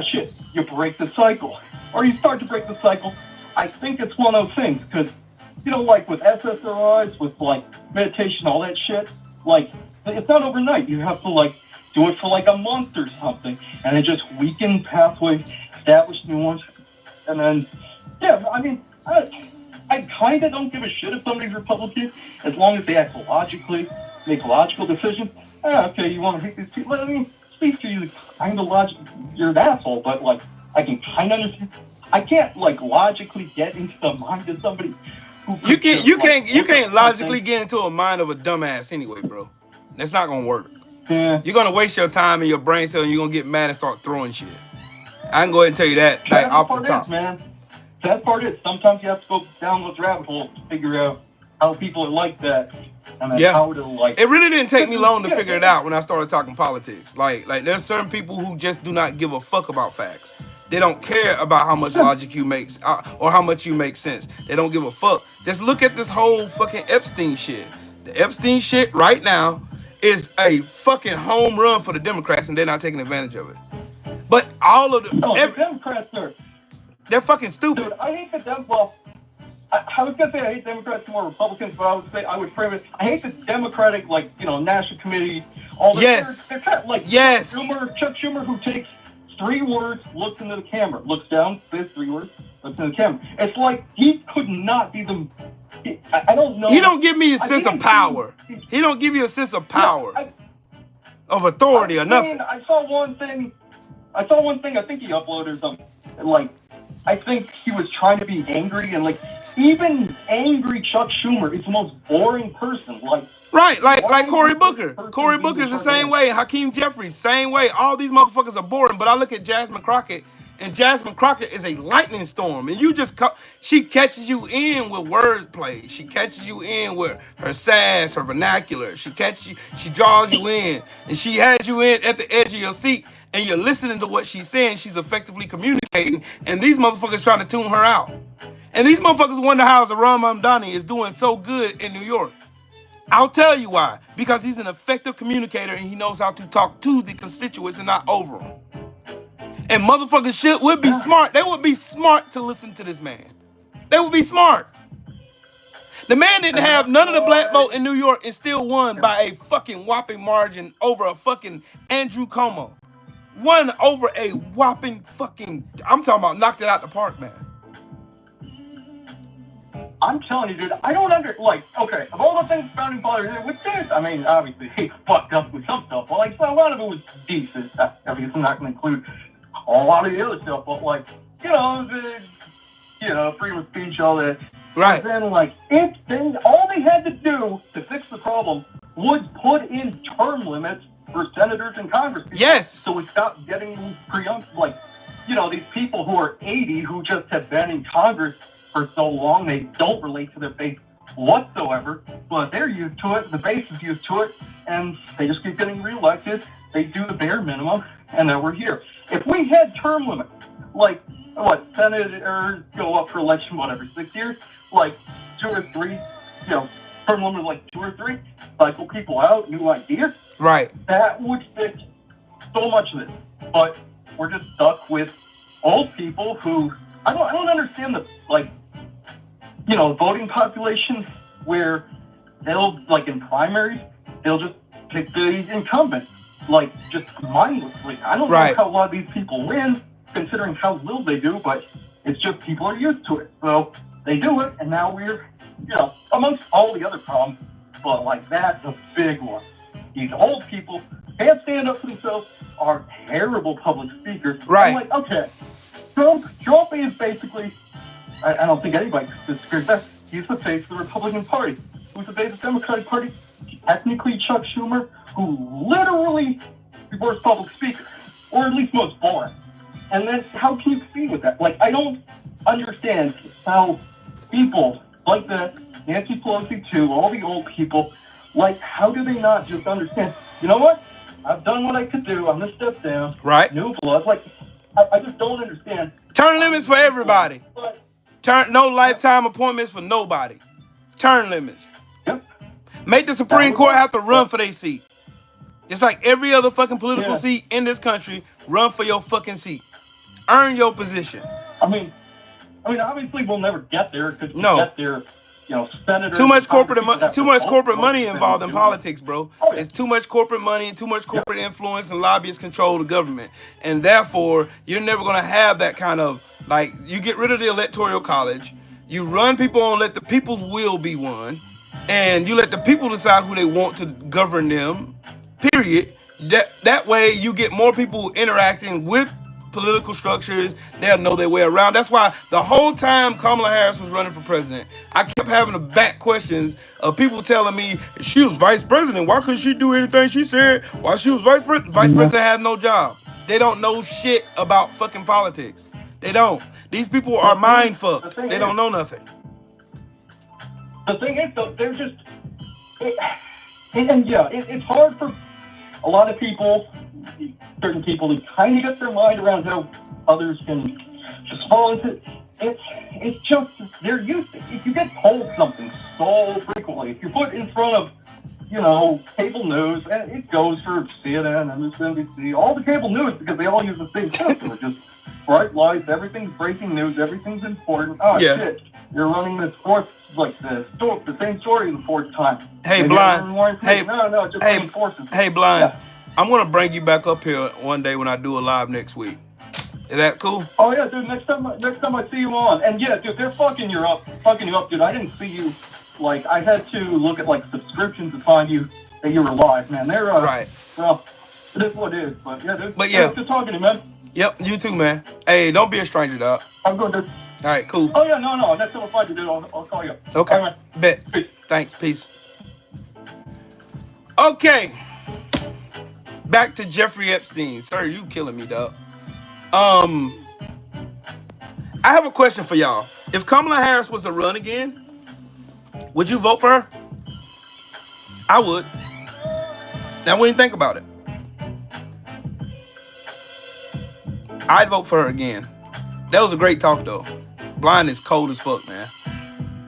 Shit, you break the cycle. Or you start to break the cycle. I think it's one of those things, because, like with SSRIs, with, like, meditation, all that shit, like, it's not overnight. You have to, like, do it for, like, a month or something, and then just weaken pathways, establish new ones, and then, yeah, I mean, I kind of don't give a shit if somebody's Republican, as long as they act logically, make logical decisions. Okay, you want to hate these people? I mean, speak to you kind of logic. You're an asshole, but like, I can kind of understand. I can't like logically get into the mind of somebody who you can't logically get into a mind of a dumbass anyway, bro. That's not gonna work. Yeah. You're gonna waste your time and your brain cell, and you're gonna get mad and start throwing shit. I can go ahead and tell you that, like off the top. That part is sometimes you have to go down those rabbit holes to figure out how people are like that. And then how to like. It really didn't take me long to figure it out when I started talking politics. Like there's certain people who just do not give a fuck about facts. They don't care about how much logic you make or how much you make sense. They don't give a fuck. Just look at this whole fucking Epstein shit. The Epstein shit right now is a fucking home run for the Democrats, and they're not taking advantage of it. But all of the Democrats are. They're fucking stupid. Dude, I hate the Democrats. Well, I was gonna say I hate Democrats more Republicans, but I would frame it. I hate the Democratic, National Committee. All this. They're kind of like Chuck Schumer, who takes 3 words, looks into the camera, looks down, says 3 words, looks into the camera. It's like he could not be the. I don't know. He don't give me a sense of power. He don't give you a sense of power, of authority or nothing. I saw one thing. I think he uploaded something. I think he was trying to be angry, and even angry Chuck Schumer is the most boring person. Right, like Cory Booker. Cory Booker's the same way. Hakeem Jeffries, same way. All these motherfuckers are boring. But I look at Jasmine Crockett, and Jasmine Crockett is a lightning storm. And she catches you in with wordplay. She catches you in with her sass, her vernacular. She draws you in, and she has you in at the edge of your seat. And you're listening to what she's saying. She's effectively communicating. And these motherfuckers trying to tune her out. And these motherfuckers wonder how Zohran Mamdani is doing so good in New York. I'll tell you why. Because he's an effective communicator and he knows how to talk to the constituents and not over them. And motherfuckers would be smart. They would be smart to listen to this man. They would be smart. The man didn't have none of the black vote in New York and still won by a fucking whopping margin over a fucking Andrew Cuomo. Won over a whopping fucking, I'm talking about knocked it out the park, man. I'm telling you, dude, I don't okay, of all the things founding fathers with this, I mean, obviously, he fucked up with some stuff, but, so a lot of it was decent. I guess I'm not going to include a lot of the other stuff, but, freedom of speech, all that. Right. And then, all they had to do to fix the problem was put in term limits for senators and Congress. Yes. So we stopped getting these people who are 80 who just have been in Congress for so long they don't relate to their base whatsoever, but they're used to it, the base is used to it, and they just keep getting reelected. They do the bare minimum, and then we're here. If we had term limits, like, what, senators go up for election, whatever, 6 years, like 2 or 3, term limit like 2 or 3, cycle people out, new ideas. Right. That would fix so much of it. But we're just stuck with old people who, I don't understand the, voting population where they'll, in primaries, they'll just pick the incumbent, just mindlessly. I don't know how a lot of these people win, considering how little they do, but it's just people are used to it. So they do it, and now we're, amongst all the other problems, but that's a big one. These old people can't stand up for themselves, are terrible public speakers. Right. I'm okay, Trump is basically, I don't think anybody disagrees that, he's the face of the Republican Party. Who's the face of the Democratic Party? Technically Chuck Schumer, who literally is the worst public speaker, or at least most boring. And then how can you compete with that? I don't understand how people like that, Nancy Pelosi too, all the old people, how do they not just understand, you know what? I've done what I could do. I'm going to step down. Right. New blood. I just don't understand. Term limits for everybody. No lifetime appointments for nobody. Term limits. Yep. Make the Supreme Court have to run for their seat. Just like every other fucking political seat in this country, run for your fucking seat. Earn your position. I mean, obviously we'll never get there because get there, senators. Too much corporate money involved in politics, bro. It's too much corporate money and too much corporate influence, and lobbyists control the government. And therefore, you're never going to have that kind of, you get rid of the electoral college, you run people on let the people's will be won, and you let the people decide who they want to govern them, period. That way you get more people interacting with political structures. They'll know their way around. That's why the whole time Kamala Harris was running for president, I kept having to back questions of people telling me she was vice president. Why couldn't she do anything she said while she was vice president? Vice president has no job. They don't know shit about fucking politics. They don't. These people are mind fucked. They don't know nothing. The thing is, though, they're just, it's hard for a lot of people, certain people, to kind of get their mind around how others can just fall into it. It's just, they're used to it. If you get told something so frequently, if you put in front of, cable news, and it goes for CNN, MSNBC, all the cable news, because they all use the same system. It's just bright lights, everything's breaking news, everything's important. Oh, shit, you're running this fourth, the same story the fourth time. Hey, Blind. Hey, Blind. Yeah. I'm going to bring you back up here one day when I do a live next week. Is that cool? Oh, yeah, dude, next time I see you on. And, yeah, dude, they're fucking you up, dude. I didn't see you. I had to look at, subscriptions to find you that you were live, man. They're, right. Well, it is what it is. But, yeah, dude. But, yeah. Good talking to you, man. Yep, you too, man. Hey, don't be a stranger, dog. I'm good, dude. All right, cool. Oh, yeah, no. Next time I find you, dude, I'll call you. Okay. Right, bet. Peace. Thanks. Peace. Okay. Back to Jeffrey Epstein. Sir, you killing me, dog. I have a question for y'all. If Kamala Harris was to run again, would you vote for her? I would. Now, what do you think about it? I'd vote for her again. That was a great talk, though. Blind is cold as fuck, man.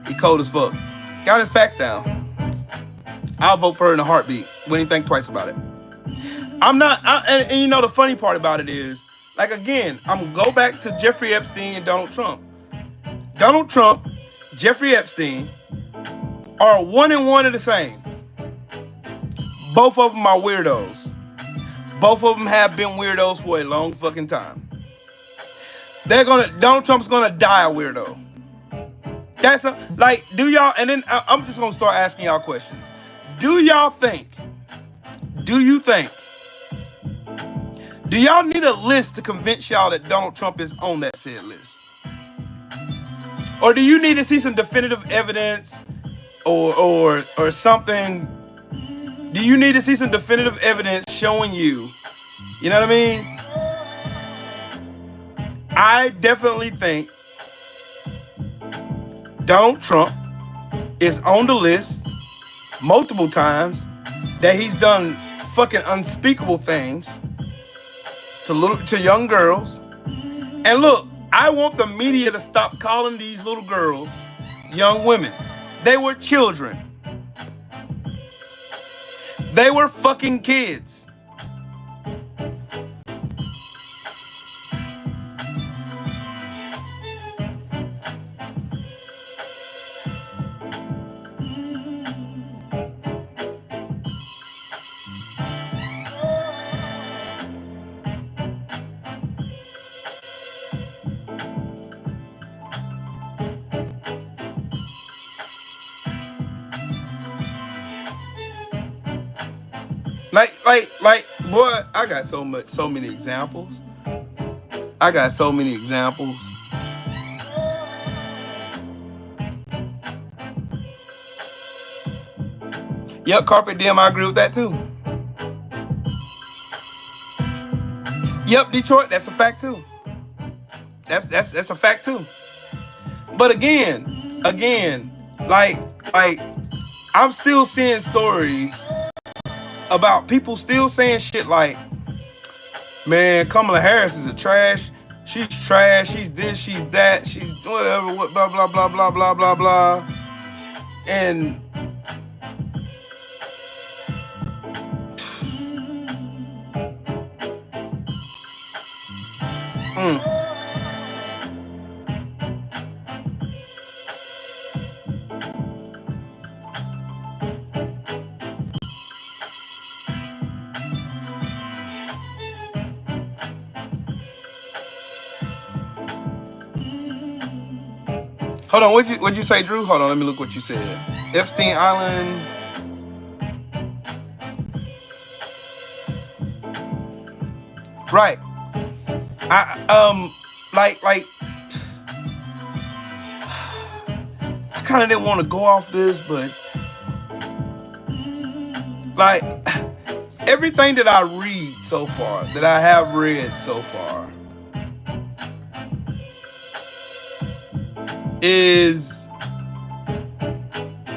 He cold as fuck. Got his facts down. I'll vote for her in a heartbeat. Wouldn't even think twice about it. I'm not, and the funny part about it is, again, I'm gonna go back to Jeffrey Epstein and Donald Trump. Donald Trump, Jeffrey Epstein are one and one of the same. Both of them are weirdos. Both of them have been weirdos for a long fucking time. Donald Trump's gonna die a weirdo. That's do y'all, and then I'm just gonna start asking y'all questions. Do y'all do y'all need a list to convince y'all that Donald Trump is on that said list? Or do you need to see some definitive evidence or something? Do you need to see some definitive evidence showing you know what I mean? I definitely think Donald Trump is on the list multiple times, that he's done fucking unspeakable things to young girls. And look, I want the media to stop calling these little girls young women. They were children. They were fucking kids. Like, boy, I got so many examples. I got so many examples. Yep, carpet diem, I agree with that too. Yep, Detroit, that's a fact too. That's a fact too. But again, like I'm still seeing stories about people still saying shit like, man, Kamala Harris is a trash. She's trash. She's this. She's that. She's whatever. What? Blah blah blah blah blah blah blah. And hold on, what'd you say, Drew? Hold on, let me look what you said. Epstein Island. Right. I kind of didn't want to go off this, but like everything that I read so far, that I have read so far, is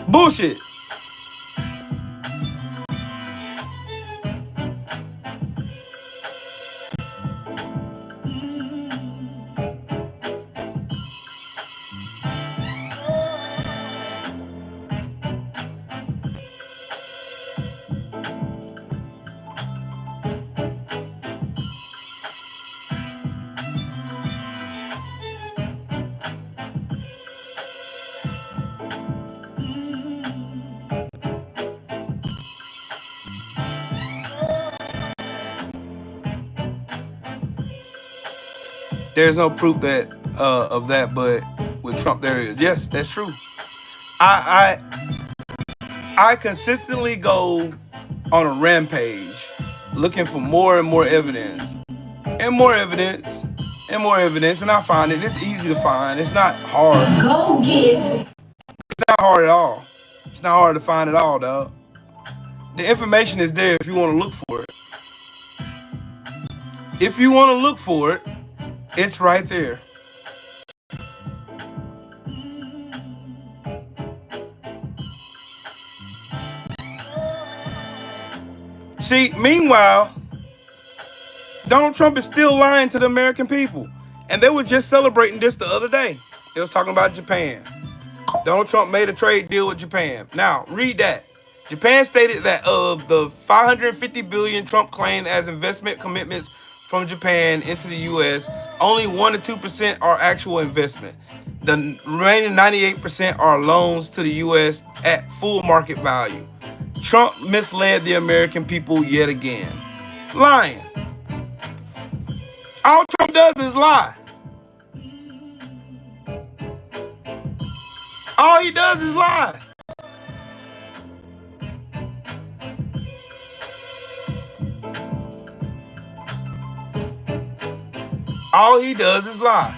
bullshit. There's no proof that of that, but with Trump there is. Yes, that's true. I consistently go on a rampage looking for more and more evidence and more evidence and more evidence, and I find it. It's easy to find. It's not hard. Go get it. It's not hard at all. It's not hard to find at all, dog. The information is there if you want to look for it. If you want to look for it, it's right there. See, meanwhile, Donald Trump is still lying to the American people. And they were just celebrating this the other day. They was talking about Japan. Donald Trump made a trade deal with Japan. Now, read that. Japan stated that of the $550 billion Trump claimed as investment commitments from Japan into the U.S., only 1 to 2% are actual investment. The remaining 98% are loans to the U.S. at full market value. Trump misled the American people yet again. Lying. All Trump does is lie. All he does is lie. All he does is lie.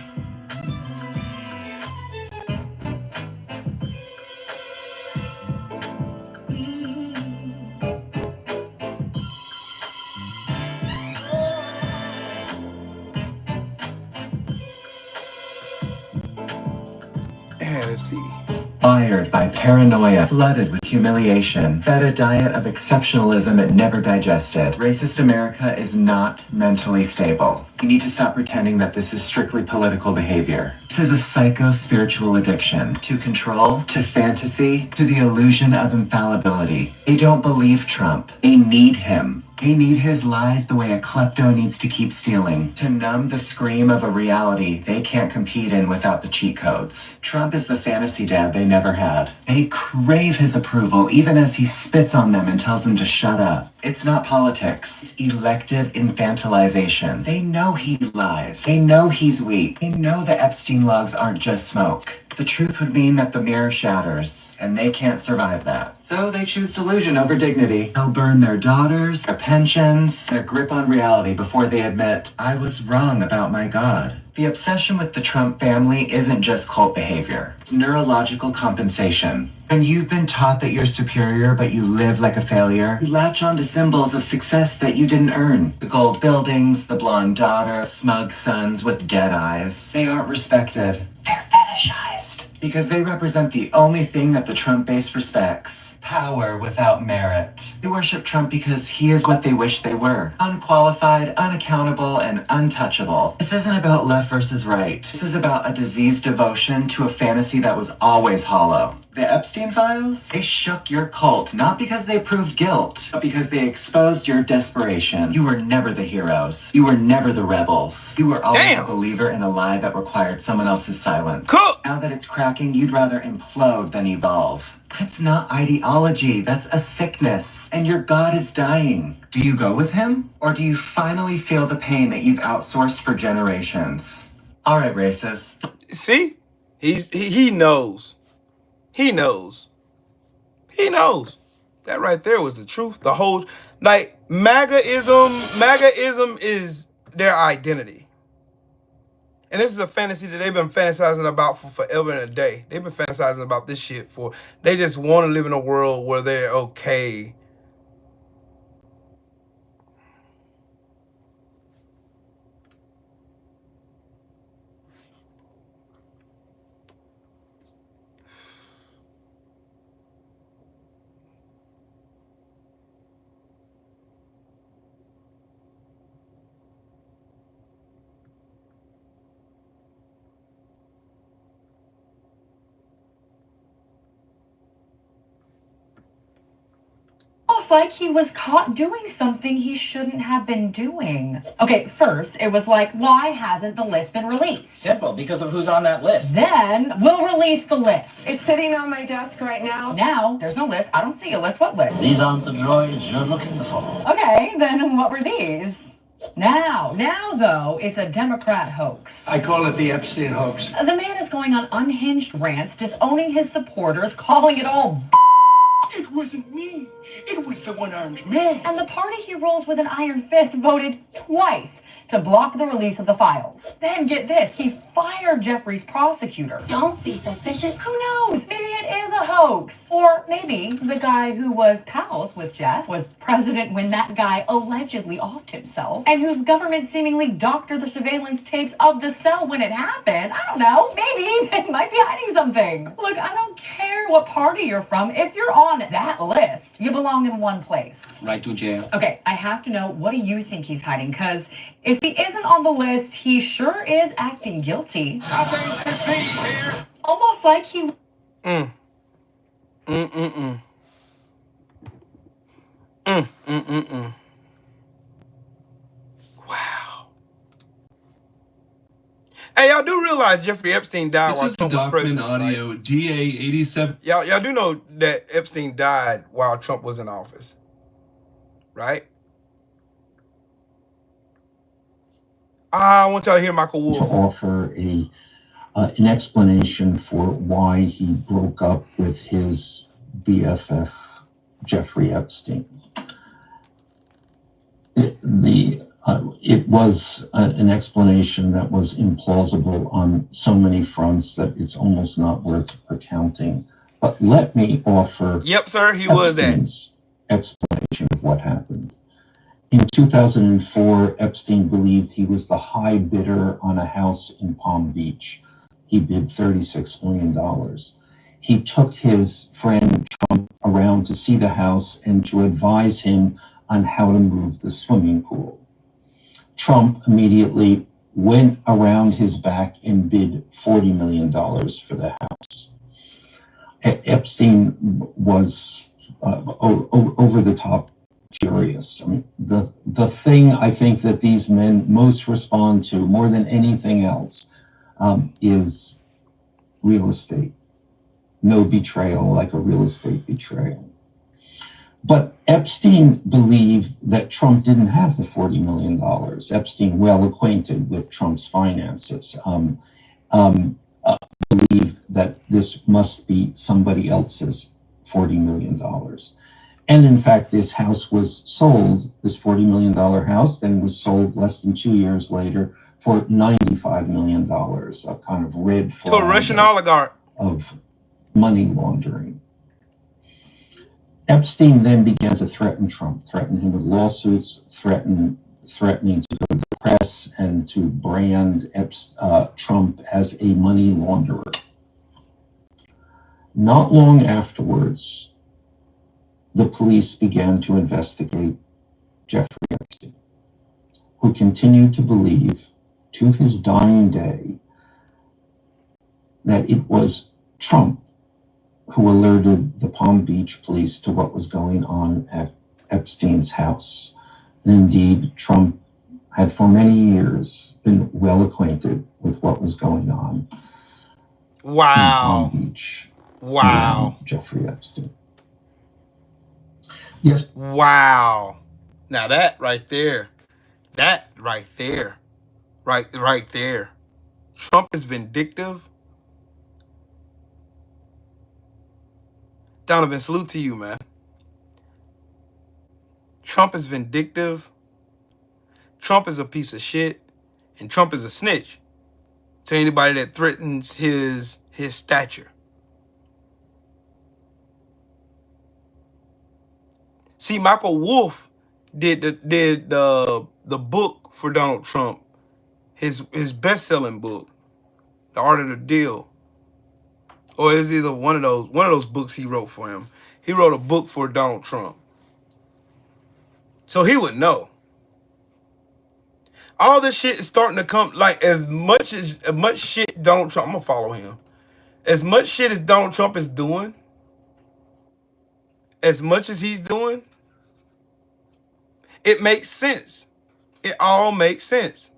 And let's see. Mired by paranoia, flooded with humiliation, fed a diet of exceptionalism it never digested. Racist America is not mentally stable. You need to stop pretending that this is strictly political behavior. This is a psycho-spiritual addiction to control, to fantasy, to the illusion of infallibility. They don't believe Trump. They need him. They need his lies the way a klepto needs to keep stealing, to numb the scream of a reality they can't compete in without the cheat codes. Trump is the fantasy dad they never had. They crave his approval even as he spits on them and tells them to shut up. It's not politics. It's elective infantilization. They know he lies. They know he's weak. They know the Epstein logs aren't just smoke. The truth would mean that the mirror shatters, and they can't survive that. So they choose delusion over dignity. They'll burn their daughters, their pensions, their grip on reality before they admit, I was wrong about my God. The obsession with the Trump family isn't just cult behavior. It's neurological compensation. When you've been taught that you're superior but you live like a failure, you latch onto symbols of success that you didn't earn. The gold buildings, the blonde daughter, smug sons with dead eyes. They aren't respected. They're fetishized. Because they represent the only thing that the Trump base respects. Power without merit. They worship Trump because he is what they wish they were. Unqualified, unaccountable, and untouchable. This isn't about left versus right. This is about a diseased devotion to a fantasy that was always hollow. The Epstein files? They shook your cult, not because they proved guilt, but because they exposed your desperation. You were never the heroes. You were never the rebels. You were always a believer in a lie that required someone else's silence. Cool. Now that it's cracking, you'd rather implode than evolve. That's not ideology, that's a sickness. And your God is dying. Do you go with him? Or do you finally feel the pain that you've outsourced for generations? All right, racists. See? He knows. He knows. He knows. That right there was the truth. The whole, like, MAGAism is their identity. And this is a fantasy that they've been fantasizing about for forever and a day. They've been fantasizing about this shit for, they just want to live in a world where they're okay. Almost like he was caught doing something he shouldn't have been doing. Okay, first, it was like, why hasn't the list been released? Simple, because of who's on that list. Then, we'll release the list. It's sitting on my desk right now. Now, there's no list. I don't see a list. What list? These aren't the droids you're looking for. Okay, then what were these? Now though, it's a Democrat hoax. I call it the Epstein hoax. The man is going on unhinged rants, disowning his supporters, calling it all It wasn't me. It was the one-armed man. And the party he rules with an iron fist voted twice to block the release of the files. Then get this, he fired Jeffrey's prosecutor. Don't be suspicious. Who knows? Maybe it is a hoax. Or maybe the guy who was pals with Jeff was president when that guy allegedly offed himself, and whose government seemingly doctored the surveillance tapes of the cell when it happened. I don't know. Maybe they might be hiding something. Look, I don't care what party you're from. If you're on that list, you belong in one place. Right to jail. Okay, I have to know, what do you think he's hiding? Because if he isn't on the list, he sure is acting guilty. Nothing to see here. Almost like he... Wow. Hey, y'all do realize Jeffrey Epstein died while Trump was president, audio, right? DA87. Y'all do know that Epstein died while Trump was in office, right? I want y'all to hear Michael Wolff. To offer an explanation for why he broke up with his BFF, Jeffrey Epstein. It was an explanation that was implausible on so many fronts that it's almost not worth recounting. But let me offer Yep, sir, he was that. Epstein's explanation of what happened. In 2004, Epstein believed he was the high bidder on a house in Palm Beach. He bid $36 million. he took his friend Trump around to see the house and to advise him on how to move the swimming pool. Trump immediately went around his back and bid $40 million for the house. Epstein was over the top furious. I mean, the thing I think that these men most respond to more than anything else is real estate. No betrayal like a real estate betrayal. But Epstein believed that Trump didn't have the $40 million. Epstein, well acquainted with Trump's finances, believed that this must be somebody else's $40 million. And in fact, this house was sold, this $40 million house, then was sold less than 2 years later for $95 million, a kind of red flag to a Russian oligarch of money laundering. Epstein then began to threaten Trump, threaten him with lawsuits, threatening to go to the press and to brand Trump as a money launderer. Not long afterwards, the police began to investigate Jeffrey Epstein, who continued to believe to his dying day that it was Trump who alerted the Palm Beach police to what was going on at Epstein's house. And indeed, Trump had for many years been well acquainted with what was going on in Palm Beach around Jeffrey Epstein. Yes. Wow. Now that right there, right there. Trump is vindictive. Donovan, salute to you, man. Trump is vindictive. Trump is a piece of shit. And Trump is a snitch to anybody that threatens his stature. See, Michael Wolff did the book for Donald Trump, his best-selling book, The Art of the Deal. Or it's either one of those books he wrote for him. He wrote a book for Donald Trump. So he would know. All this shit is starting to come, like as much shit Donald Trump, I'm gonna follow him. As much shit as Donald Trump is doing, as much as he's doing, it makes sense. It all makes sense.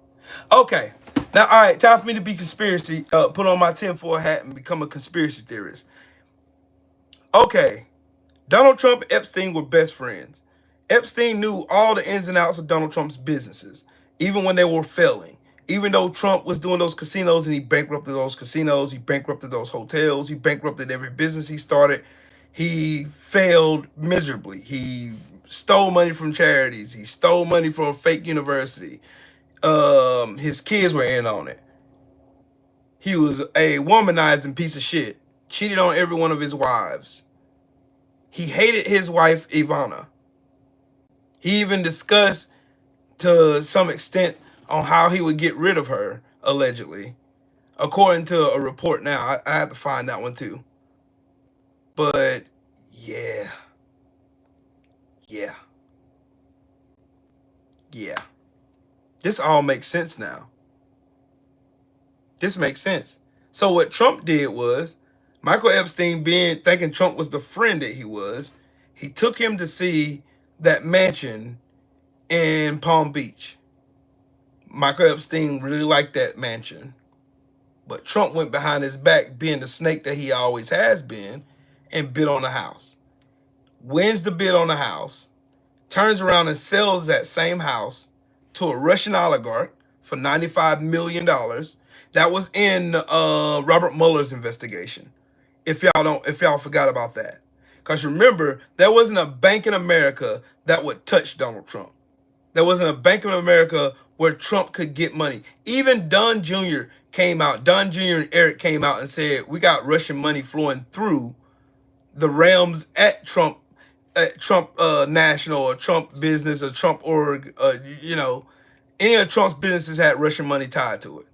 Okay. Now, all right, time for me to be put on my tinfoil hat and become a conspiracy theorist. Okay. Donald Trump and Epstein were best friends. Epstein knew all the ins and outs of Donald Trump's businesses, even when they were failing. Even though Trump was doing those casinos and he bankrupted those casinos, he bankrupted those hotels, he bankrupted every business he started, he failed miserably. He stole money from charities. He stole money from a fake university. His kids were in on it. He was a womanizing piece of shit. Cheated on every one of his wives. He hated his wife, Ivana. He even discussed to some extent on how he would get rid of her, allegedly. According to a report now. I had to find that one too. But, yeah. This all makes sense now. This makes sense. So what Trump did was, Michael Epstein thinking Trump was the friend that he was, he took him to see that mansion in Palm Beach. Michael Epstein really liked that mansion. But Trump went behind his back, being the snake that he always has been, and bid on the house. Wins the bid on the house, turns around and sells that same house to a Russian oligarch for $95 million. That was in Robert Mueller's investigation. If y'all forgot about that. Because remember, there wasn't a bank in America that would touch Donald Trump. There wasn't a bank in America where Trump could get money. Even Don Jr. came out. Don Jr. and Eric came out and said, we got Russian money flowing through the realms at Trump National or Trump Business or Trump Org, any of Trump's businesses had Russian money tied to it.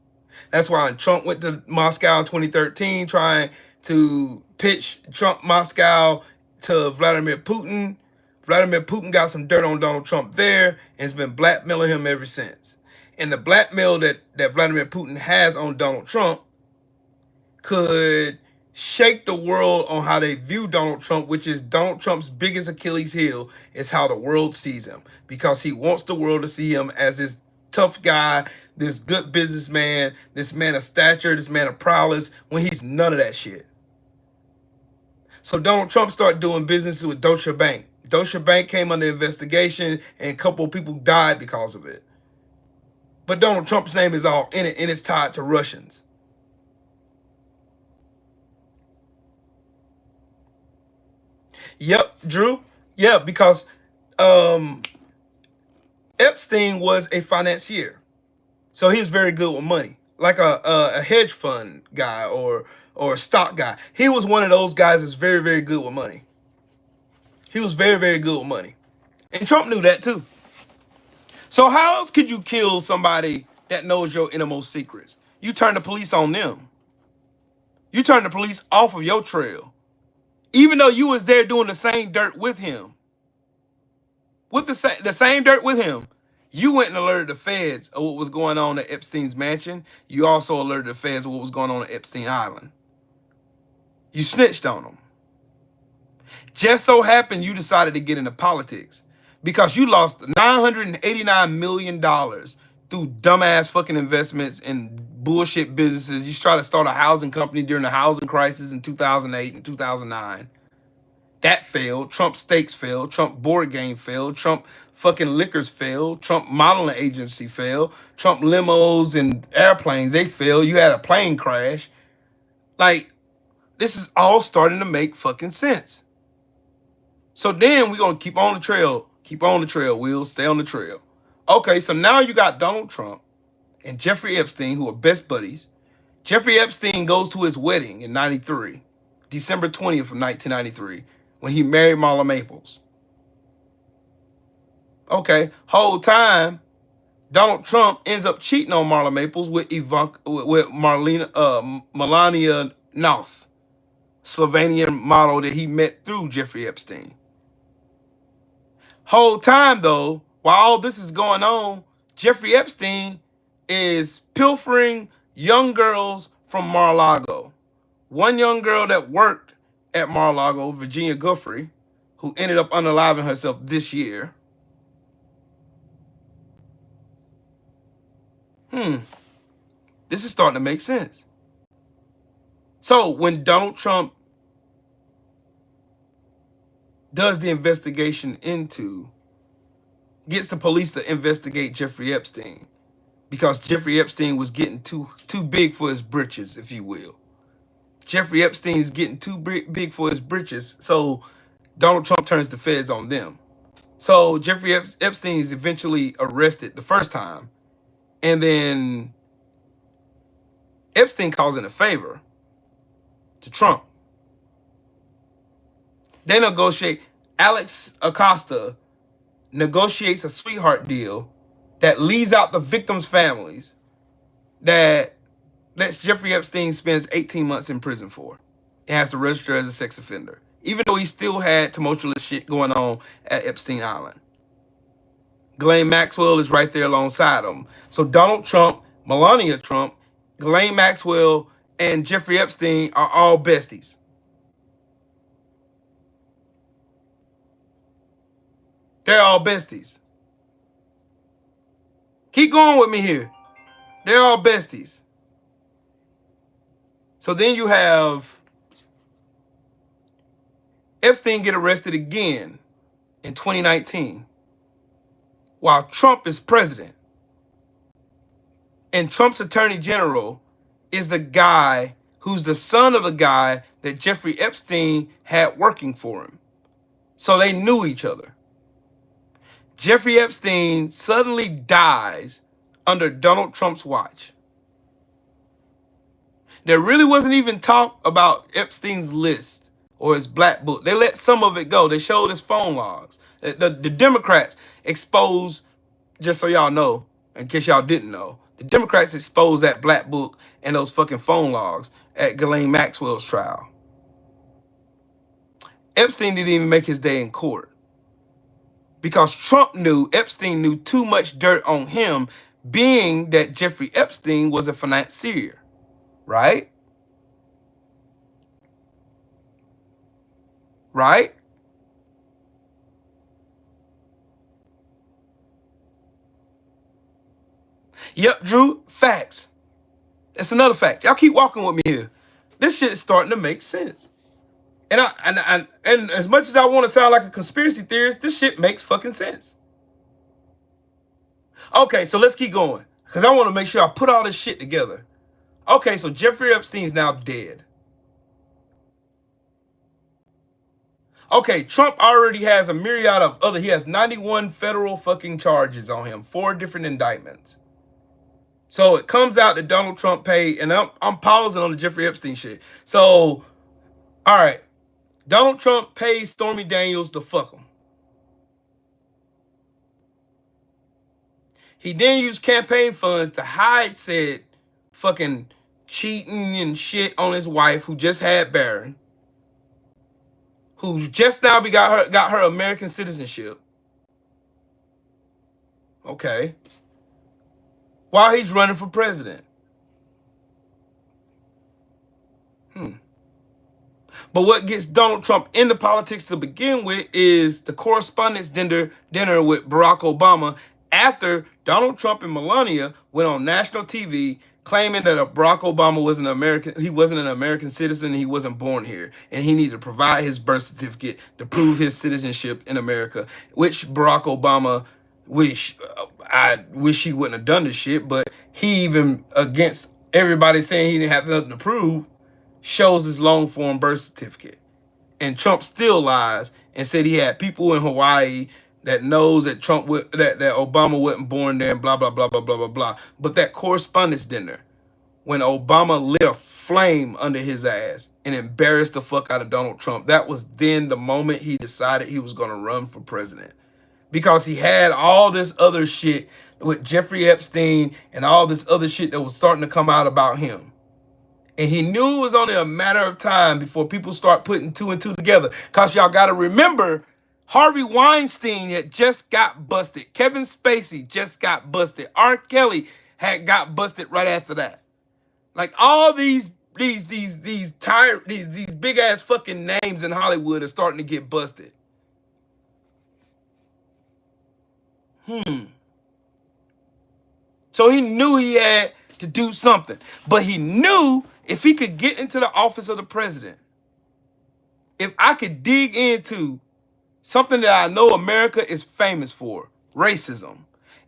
That's why when Trump went to Moscow in 2013 trying to pitch Trump Moscow to Vladimir Putin. Vladimir Putin got some dirt on Donald Trump there and has been blackmailing him ever since. And the blackmail that Vladimir Putin has on Donald Trump could shake the world on how they view Donald Trump, which is Donald Trump's biggest Achilles heel is how the world sees him, because he wants the world to see him as this tough guy, this good businessman, this man of stature, this man of prowess, when he's none of that shit. So Donald Trump started doing business with Deutsche Bank. Deutsche Bank came under investigation and a couple of people died because of it. But Donald Trump's name is all in it, and it's tied to Russians. Yep, Drew. Yeah, because Epstein was a financier. So he was very good with money. Like a hedge fund guy or a stock guy. He was one of those guys that's very, very good with money. He was very, very good with money. And Trump knew that too. So how else could you kill somebody that knows your innermost secrets? You turn the police on them. You turn the police off of your trail. Even though you was there doing the same dirt with him. With the same dirt with him. You went and alerted the feds of what was going on at Epstein's mansion. You also alerted the feds of what was going on at Epstein Island. You snitched on them. Just so happened you decided to get into politics because you lost $989 million through dumbass fucking investments in bullshit businesses. You tried to start a housing company during the housing crisis in 2008 and 2009. That failed. Trump Steaks failed. Trump Board Game failed. Trump fucking liquors failed. Trump modeling agency failed. Trump limos and airplanes, they failed. You had a plane crash. Like, this is all starting to make fucking sense. So then we're going to keep on the trail. Keep on the trail, Will. Stay on the trail. Okay, so now you got Donald Trump and Jeffrey Epstein, who are best buddies. Jeffrey Epstein goes to his wedding in 93, December 20th of 1993, when he married Marla Maples. Okay, whole time, Donald Trump ends up cheating on Marla Maples with Melania Noss, Slovenian model that he met through Jeffrey Epstein. Whole time, though, while all this is going on, Jeffrey Epstein is pilfering young girls from Mar-a-Lago. One young girl that worked at Mar-a-Lago, Virginia Guffrey, who ended up unaliving herself this year. This is starting to make sense. So when Donald Trump does the investigation gets the police to investigate Jeffrey Epstein, because Jeffrey Epstein was getting too big for his britches, if you will. Jeffrey Epstein is getting too big for his britches, so Donald Trump turns the feds on them. So Jeffrey Epstein is eventually arrested the first time, and then Epstein calls in a favor to Trump. They negotiate. Alex Acosta negotiates a sweetheart deal that leaves out the victims' families, that lets Jeffrey Epstein spend 18 months in prison for. He has to register as a sex offender, even though he still had tumultuous shit going on at Epstein Island. Ghislaine Maxwell is right there alongside him. So Donald Trump, Melania Trump, Ghislaine Maxwell, and Jeffrey Epstein are all besties. They're all besties. Keep going with me here. They're all besties. So then you have Epstein get arrested again in 2019 while Trump is president. And Trump's attorney general is the guy who's the son of the guy that Jeffrey Epstein had working for him. So they knew each other. Jeffrey Epstein suddenly dies under Donald Trump's watch. There really wasn't even talk about Epstein's list or his black book. They let some of it go. They showed his phone logs. The Democrats exposed, just so y'all know, in case y'all didn't know, The Democrats exposed that black book and those fucking phone logs at Ghislaine Maxwell's trial. Epstein didn't even make his day in court because Epstein knew too much dirt on him, being that Jeffrey Epstein was a financier, right? Right? Yep, Drew, facts. That's another fact. Y'all keep walking with me here. This shit is starting to make sense. And as much as I want to sound like a conspiracy theorist, this shit makes fucking sense. Okay, so let's keep going, because I want to make sure I put all this shit together. Okay, so Jeffrey Epstein's now dead. Okay, Trump already has a myriad of he has 91 federal fucking charges on him, 4 different indictments. So it comes out that Donald Trump paid, and I'm pausing on the Jeffrey Epstein shit. So, all right, Donald Trump paid Stormy Daniels to fuck him. He then used campaign funds to hide said fucking cheating and shit on his wife, who just had Barron, who just now got her American citizenship. Okay. While he's running for president. But what gets Donald Trump into politics to begin with is the correspondence dinner with Barack Obama after Donald Trump and Melania went on national TV claiming that Barack Obama wasn't an American citizen, and he wasn't born here, and he needed to provide his birth certificate to prove his citizenship in America, which Barack Obama I wish he wouldn't have done this shit, but he, even against everybody saying he didn't have nothing to prove, shows his long form birth certificate. And Trump still lies and said he had people in Hawaii that knows that that Obama wasn't born there, and blah blah blah blah blah blah blah. But that correspondence dinner, when Obama lit a flame under his ass and embarrassed the fuck out of Donald Trump, that was then the moment he decided he was going to run for president. Because he had all this other shit with Jeffrey Epstein and all this other shit that was starting to come out about him. And he knew it was only a matter of time before people start putting 2 and 2 together. Because y'all got to remember, Harvey Weinstein had just got busted. Kevin Spacey just got busted. R. Kelly had got busted right after that. Like, all these big ass fucking names in Hollywood are starting to get busted. So he knew he had to do something. But he knew if he could get into the office of the president, if I could dig into something that I know America is famous for, racism,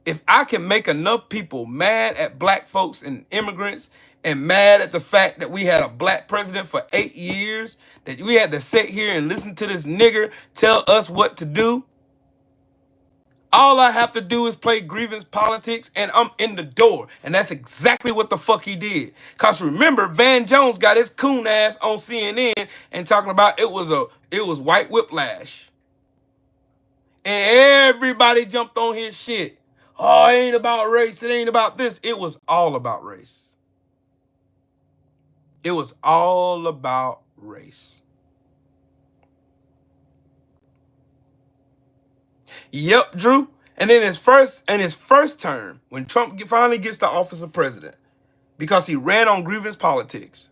if I can make enough people mad at black folks and immigrants and mad at the fact that we had a black president for 8 years, that we had to sit here and listen to this nigger tell us what to do, all I have to do is play grievance politics and I'm in the door. And that's exactly what the fuck he did. Because remember, Van Jones got his coon ass on CNN and talking about it was white whiplash. And everybody jumped on his shit. Oh, it ain't about race. It ain't about this. It was all about race. It was all about race. Yep, Drew. And then his first term, when Trump finally gets the office of president, because he ran on grievance politics.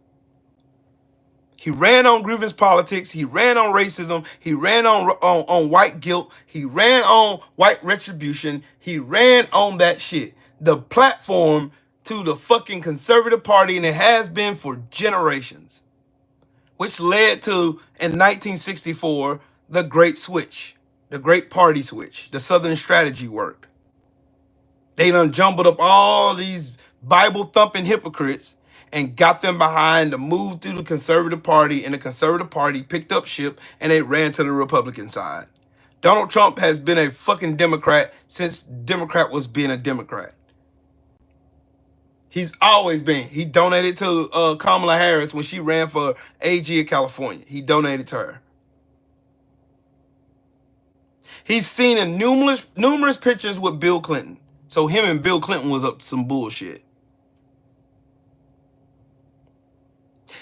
He ran on grievance politics. He ran on racism. He ran on white guilt. He ran on white retribution. He ran on that shit. The platform to the fucking conservative party, and it has been for generations, which led to, in 1964, the Great Switch. The Great Party Switch. The Southern Strategy worked. They done jumbled up all these Bible-thumping hypocrites and got them behind the move through the conservative party, and the conservative party picked up ship and they ran to the Republican side. Donald Trump has been a fucking Democrat since Democrat was being a Democrat. He's always been. He donated to Kamala Harris when she ran for AG of California. He donated to her. He's seen in numerous pictures with Bill Clinton. So him and Bill Clinton was up to some bullshit.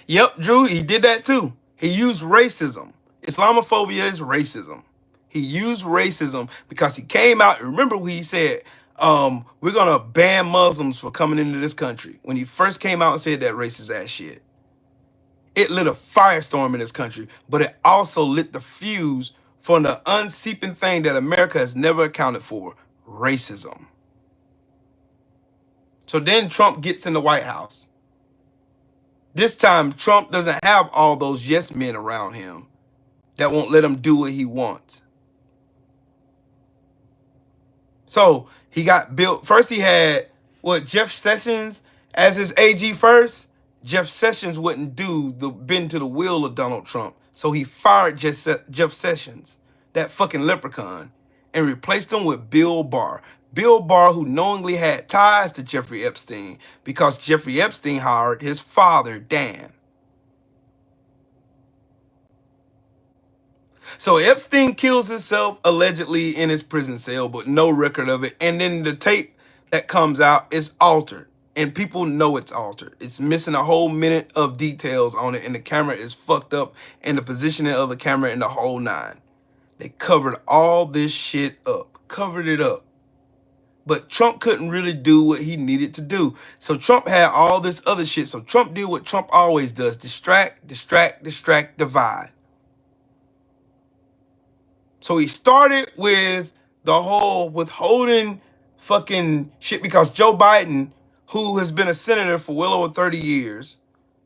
Yep, Drew, he did that too. He used racism. Islamophobia is racism. He used racism because he came out. Remember when he said, we're going to ban Muslims for coming into this country. When he first came out and said that racist ass shit. It lit a firestorm in this country, but it also lit the fuse for the unseeping thing that America has never accounted for, racism. So then Trump gets in the White House. This time, Trump doesn't have all those yes men around him that won't let him do what he wants. So he got built. First he had, Jeff Sessions as his AG first. Jeff Sessions wouldn't bend to the will of Donald Trump. So he fired Jeff Sessions, that fucking leprechaun, and replaced him with Bill Barr. Bill Barr, who knowingly had ties to Jeffrey Epstein because Jeffrey Epstein hired his father, Dan. So Epstein kills himself allegedly in his prison cell, but no record of it. And then the tape that comes out is altered. And people know it's altered. It's missing a whole minute of details on it. And the camera is fucked up. And the positioning of the camera and the whole nine. They covered all this shit up. Covered it up. But Trump couldn't really do what he needed to do. So Trump had all this other shit. So Trump did what Trump always does. Distract, distract, distract, divide. So he started with the whole withholding fucking shit because Joe Biden, who has been a senator for well over 30 years,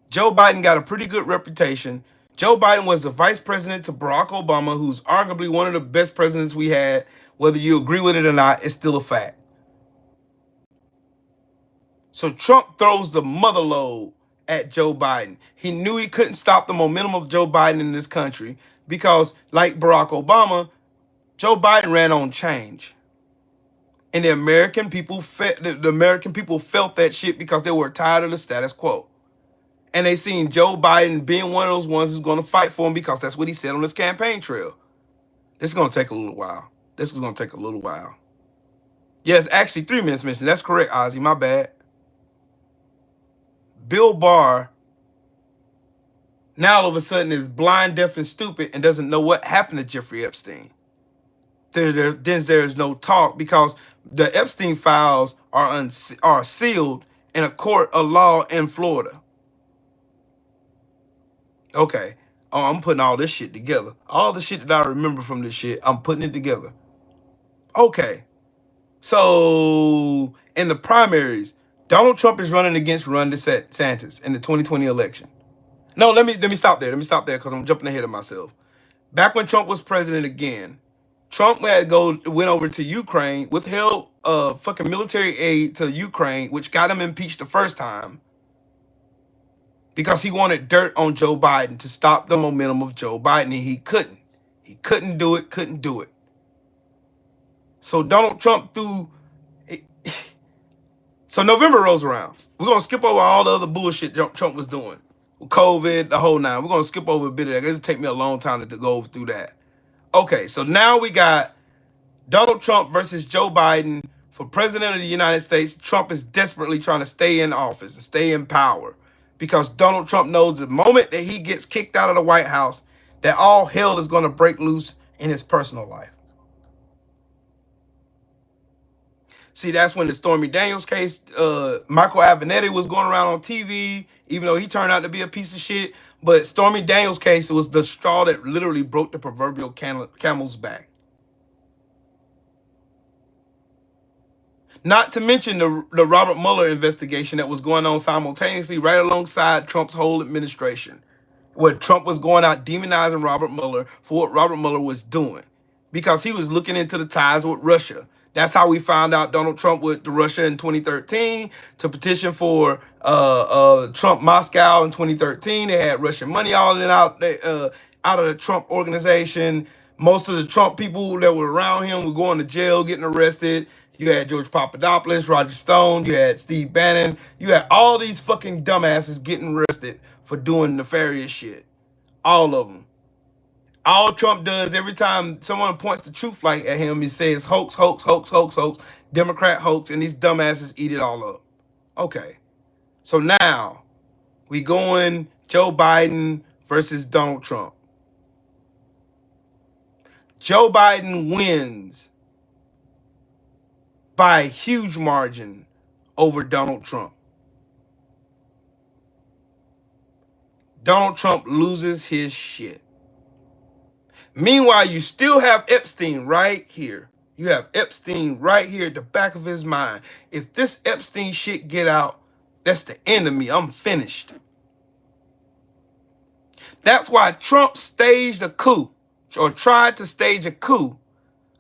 Joe Biden got a pretty good reputation. Joe Biden was the vice president to Barack Obama, who's arguably one of the best presidents we had. Whether you agree with it or not, it's still a fact. So Trump throws the mother load at Joe Biden. He knew he couldn't stop the momentum of Joe Biden in this country because, like Barack Obama, Joe Biden ran on change. And the American people felt that shit because they were tired of the status quo. And they seen Joe Biden being one of those ones who's going to fight for him because that's what he said on his campaign trail. This is going to take a little while. Yes, actually 3 minutes missing. That's correct, Ozzy. My bad. Bill Barr now all of a sudden is blind, deaf, and stupid and doesn't know what happened to Jeffrey Epstein. Then there's no talk because the Epstein files are sealed in a court of law in Florida. Okay. Oh, I'm putting all this shit together. All the shit that I remember from this shit, I'm putting it together. Okay. So in the primaries, Donald Trump is running against Ron DeSantis in the 2020 election. No, let me stop there. Let me stop there because I'm jumping ahead of myself. Back when Trump was president again, Trump went over to Ukraine, withheld fucking military aid to Ukraine, which got him impeached the first time because he wanted dirt on Joe Biden to stop the momentum of Joe Biden, and he couldn't. He couldn't do it. So Donald Trump So November rolls around. We're going to skip over all the other bullshit Trump was doing. COVID, the whole nine. We're going to skip over a bit of that. It's take me a long time to go through that. Okay, so now we got Donald Trump versus Joe Biden for president of the United States. Trump is desperately trying to stay in office and stay in power because Donald Trump knows the moment that he gets kicked out of the White House, that all hell is going to break loose in his personal life. See, that's when the Stormy Daniels case, Michael Avenatti was going around on TV, even though he turned out to be a piece of shit. But Stormy Daniels case was the straw that literally broke the proverbial camel's back. Not to mention the Robert Mueller investigation that was going on simultaneously right alongside Trump's whole administration, where Trump was going out demonizing Robert Mueller for what Robert Mueller was doing because he was looking into the ties with Russia. That's how we found out Donald Trump went to Russia in 2013 to petition for Trump Moscow in 2013. They had Russian money all in out of the Trump organization. Most of the Trump people that were around him were going to jail, getting arrested. You had George Papadopoulos, Roger Stone, you had Steve Bannon. You had all these fucking dumbasses getting arrested for doing nefarious shit. All of them. All Trump does every time someone points the truth light at him, he says hoax, hoax, hoax, hoax, hoax, Democrat hoax, and these dumbasses eat it all up. Okay. So now we going Joe Biden versus Donald Trump. Joe Biden wins by a huge margin over Donald Trump. Donald Trump loses his shit. Meanwhile, you still have Epstein right here. You have Epstein right here at the back of his mind. If this Epstein shit get out, that's the end of me. I'm finished. That's why Trump staged a coup, or tried to stage a coup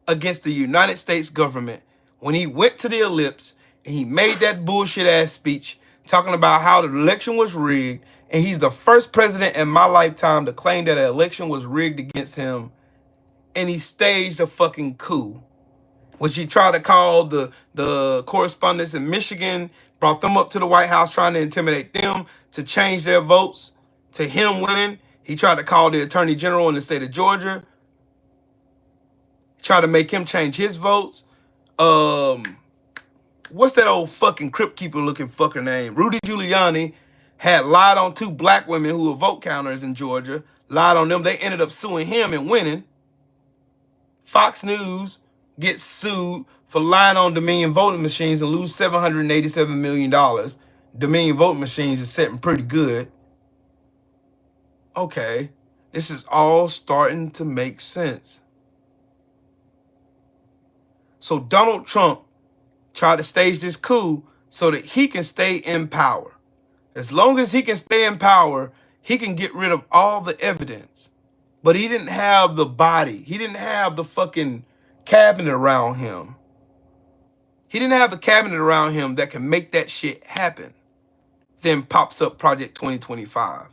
against the United States government when he went to the ellipse and he made that bullshit ass speech talking about how the election was rigged, and he's the first president in my lifetime to claim that an election was rigged against him, and he staged a fucking coup, which he tried to call the correspondents in Michigan, brought them up to the White House trying to intimidate them to change their votes to him winning. He tried to call the attorney general in the state of Georgia, tried to make him change his votes. What's that old fucking crypt keeper looking fucker name? Rudy Giuliani had lied on 2 black women who were vote counters in Georgia, lied on them. They ended up suing him and winning. Fox News gets sued for lying on Dominion voting machines and lose $787 million. Dominion voting machines is sitting pretty good. Okay, this is all starting to make sense. So Donald Trump tried to stage this coup so that he can stay in power. As long as he can stay in power, he can get rid of all the evidence. But he didn't have the body. He didn't have the fucking cabinet around him. He didn't have the cabinet around him that can make that shit happen. Then pops up Project 2025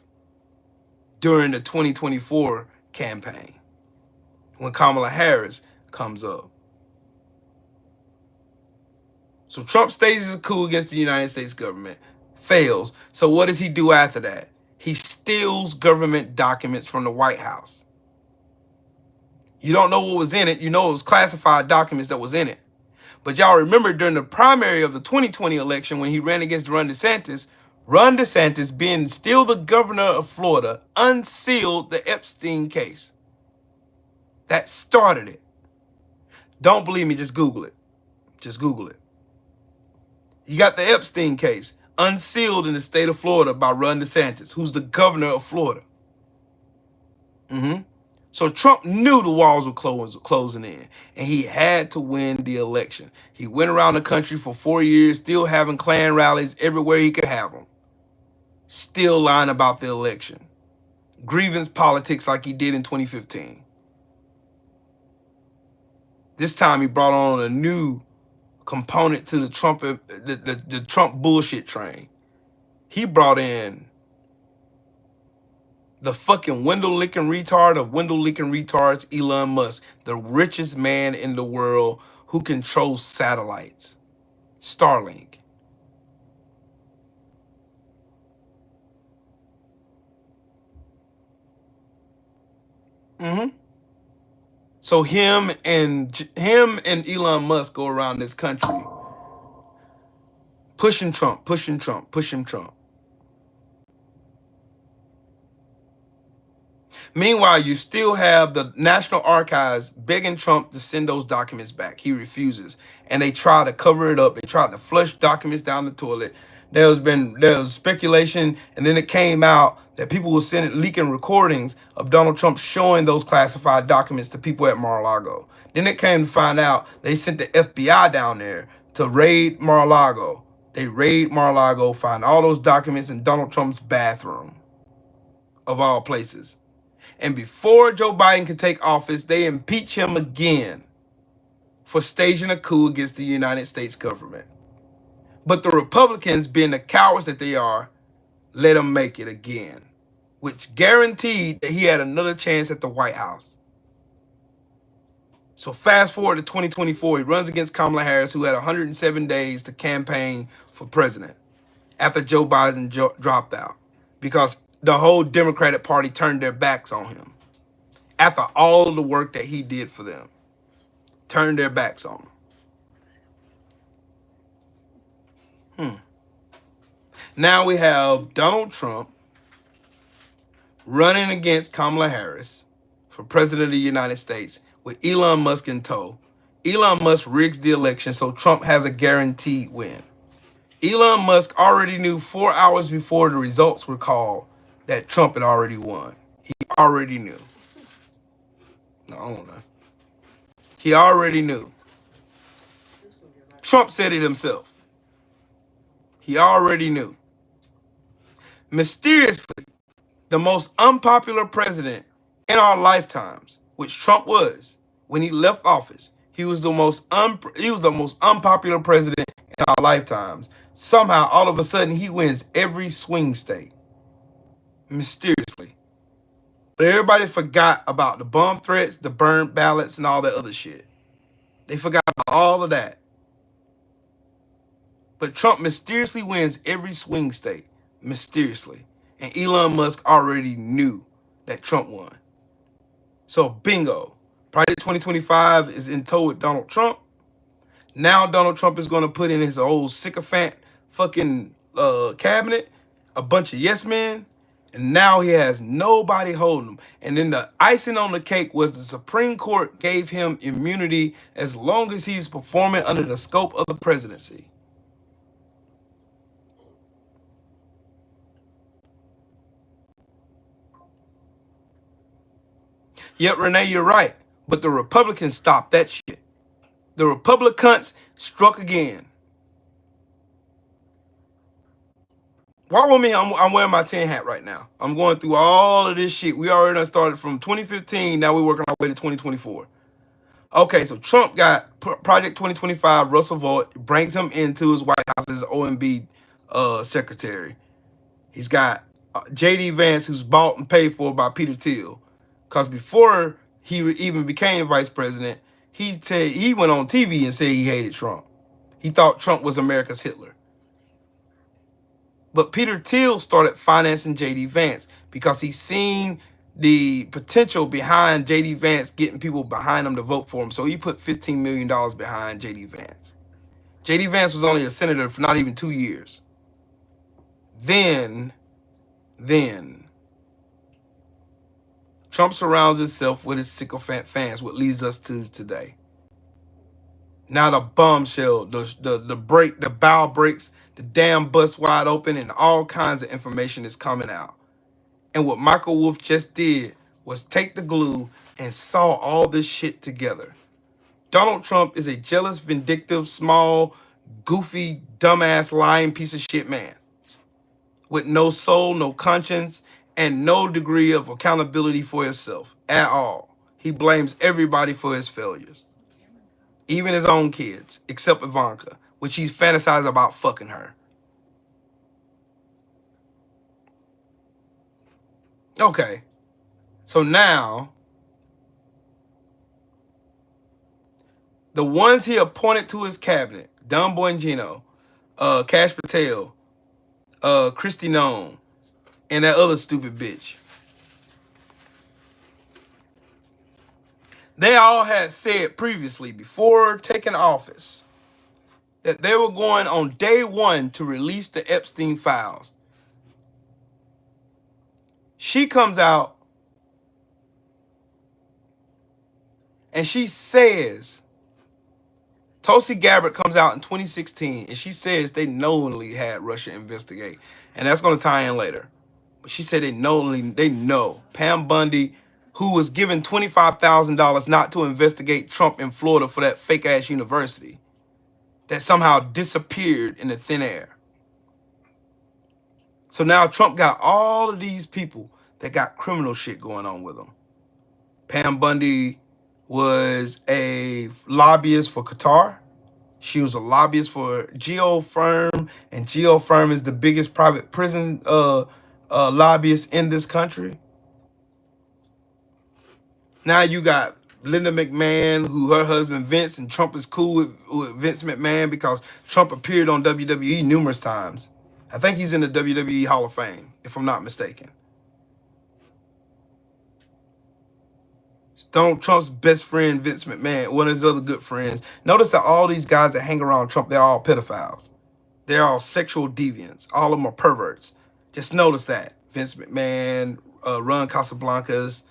during the 2024 campaign when Kamala Harris comes up. So Trump stages a coup against the United States government, fails. So what does he do after that? He steals government documents from the White House. You don't know what was in it. You know it was classified documents that was in it. But y'all remember during the primary of the 2020 election when he ran against Ron DeSantis, being still the governor of Florida, unsealed the Epstein case. That started it. Don't believe me, just Google it. Just Google it. You got the Epstein case unsealed in the state of Florida by Ron DeSantis, who's the governor of Florida. So Trump knew the walls were closing in, and he had to win the election. He went around the country for 4 years, still having Klan rallies everywhere he could have them. Still lying about the election. Grievance politics like he did in 2015. This time he brought on a new component to the Trump bullshit train. He brought in the fucking window-licking retard of window-licking retards, Elon Musk, the richest man in the world who controls satellites. Starlink. So him and Elon Musk go around this country pushing Trump. Meanwhile, you still have the National Archives begging Trump to send those documents back. He refuses. And they try to cover it up. They try to flush documents down the toilet. There was speculation, and then it came out that people were leaking recordings of Donald Trump showing those classified documents to people at Mar-a-Lago. Then it came to find out they sent the FBI down there to raid Mar-a-Lago. They raid Mar-a-Lago, find all those documents in Donald Trump's bathroom, of all places. And before Joe Biden can take office, they impeach him again for staging a coup against the United States government. But the Republicans, being the cowards that they are, let him make it again, which guaranteed that he had another chance at the White House. So fast forward to 2024, he runs against Kamala Harris, who had 107 days to campaign for president after Joe Biden dropped out, because the whole Democratic Party turned their backs on him. After all of the work that he did for them, turned their backs on him. Now we have Donald Trump running against Kamala Harris for president of the United States with Elon Musk in tow. Elon Musk rigs the election so Trump has a guaranteed win. Elon Musk already knew 4 hours before the results were called that Trump had already won. He already knew. No, I don't know. He already knew. Trump said it himself. He already knew. Mysteriously, the most unpopular president in our lifetimes, which Trump was when he left office, he was the most unpopular president in our lifetimes. Somehow, all of a sudden, he wins every swing state. Mysteriously. But everybody forgot about the bomb threats, the burned ballots, and all that other shit. They forgot about all of that. But Trump mysteriously wins every swing state. Mysteriously. And Elon Musk already knew that Trump won. So bingo. Project 2025 is in tow with Donald Trump. Now Donald Trump is going to put in his old sycophant fucking cabinet, a bunch of yes men, and now he has nobody holding him. And then the icing on the cake was the Supreme Court gave him immunity as long as he's performing under the scope of the presidency. Yep, Renee, you're right. But the Republicans stopped that shit. The Republicans struck again. Why with me? I'm wearing my 10 hat right now. I'm going through all of this shit. We already done started from 2015. Now we're working our way to 2024. Okay, so Trump got Project 2025, Russell Vought, brings him into his White House as OMB secretary. He's got J.D. Vance, who's bought and paid for by Peter Thiel. Because before he even became vice president, he went on TV and said he hated Trump. He thought Trump was America's Hitler. But Peter Thiel started financing J.D. Vance because he seen the potential behind J.D. Vance getting people behind him to vote for him. So he put $15 million behind J.D. Vance. J.D. Vance was only a senator for not even 2 years. Then Trump surrounds himself with his sycophant fans, what leads us to today. Now the bombshell, the bow breaks, the dam busts wide open, and all kinds of information is coming out. And what Michael Wolff just did was take the glue and saw all this shit together. Donald Trump is a jealous, vindictive, small, goofy, dumbass, lying piece of shit man with no soul, no conscience, and no degree of accountability for himself at all. He blames everybody for his failures, even his own kids, except Ivanka, which he fantasized about fucking her. Okay, so now the ones he appointed to his cabinet, Don Bongino, Kash Patel, Kristi Noem, and that other stupid bitch, they all had said previously, before taking office, that they were going on day one to release the Epstein files. She comes out and she says, Tulsi Gabbard comes out in 2016 and she says they knowingly had Russia investigate. And that's going to tie in later. But she said they know. Pam Bundy, who was given $25,000 not to investigate Trump in Florida for that fake ass university, that somehow disappeared in the thin air. So now Trump got all of these people that got criminal shit going on with them. Pam Bundy was a lobbyist for Qatar. She was a lobbyist for Geo Firm, and Geo Firm is the biggest private prison lobbyist in this country. Now you got Linda McMahon, who her husband Vince, and Trump is cool with Vince McMahon because Trump appeared on WWE numerous times. I think he's in the WWE Hall of Fame, if I'm not mistaken. It's Donald Trump's best friend, Vince McMahon, one of his other good friends. Notice that all these guys that hang around Trump, they're all pedophiles. They're all sexual deviants. All of them are perverts. Just notice that. Vince McMahon, Ron Casablancas,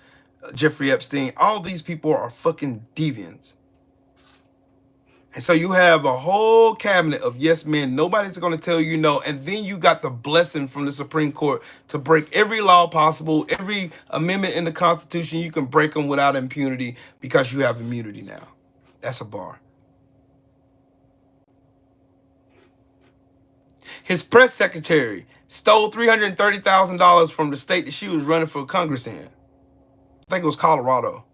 Jeffrey Epstein. All these people are fucking deviants. And so you have a whole cabinet of yes men. Nobody's going to tell you no. And then you got the blessing from the Supreme Court to break every law possible, every amendment in the Constitution. You can break them without impunity because you have immunity now. That's a bar. His press secretary stole $330,000 from the state that she was running for Congress in. I think it was Colorado.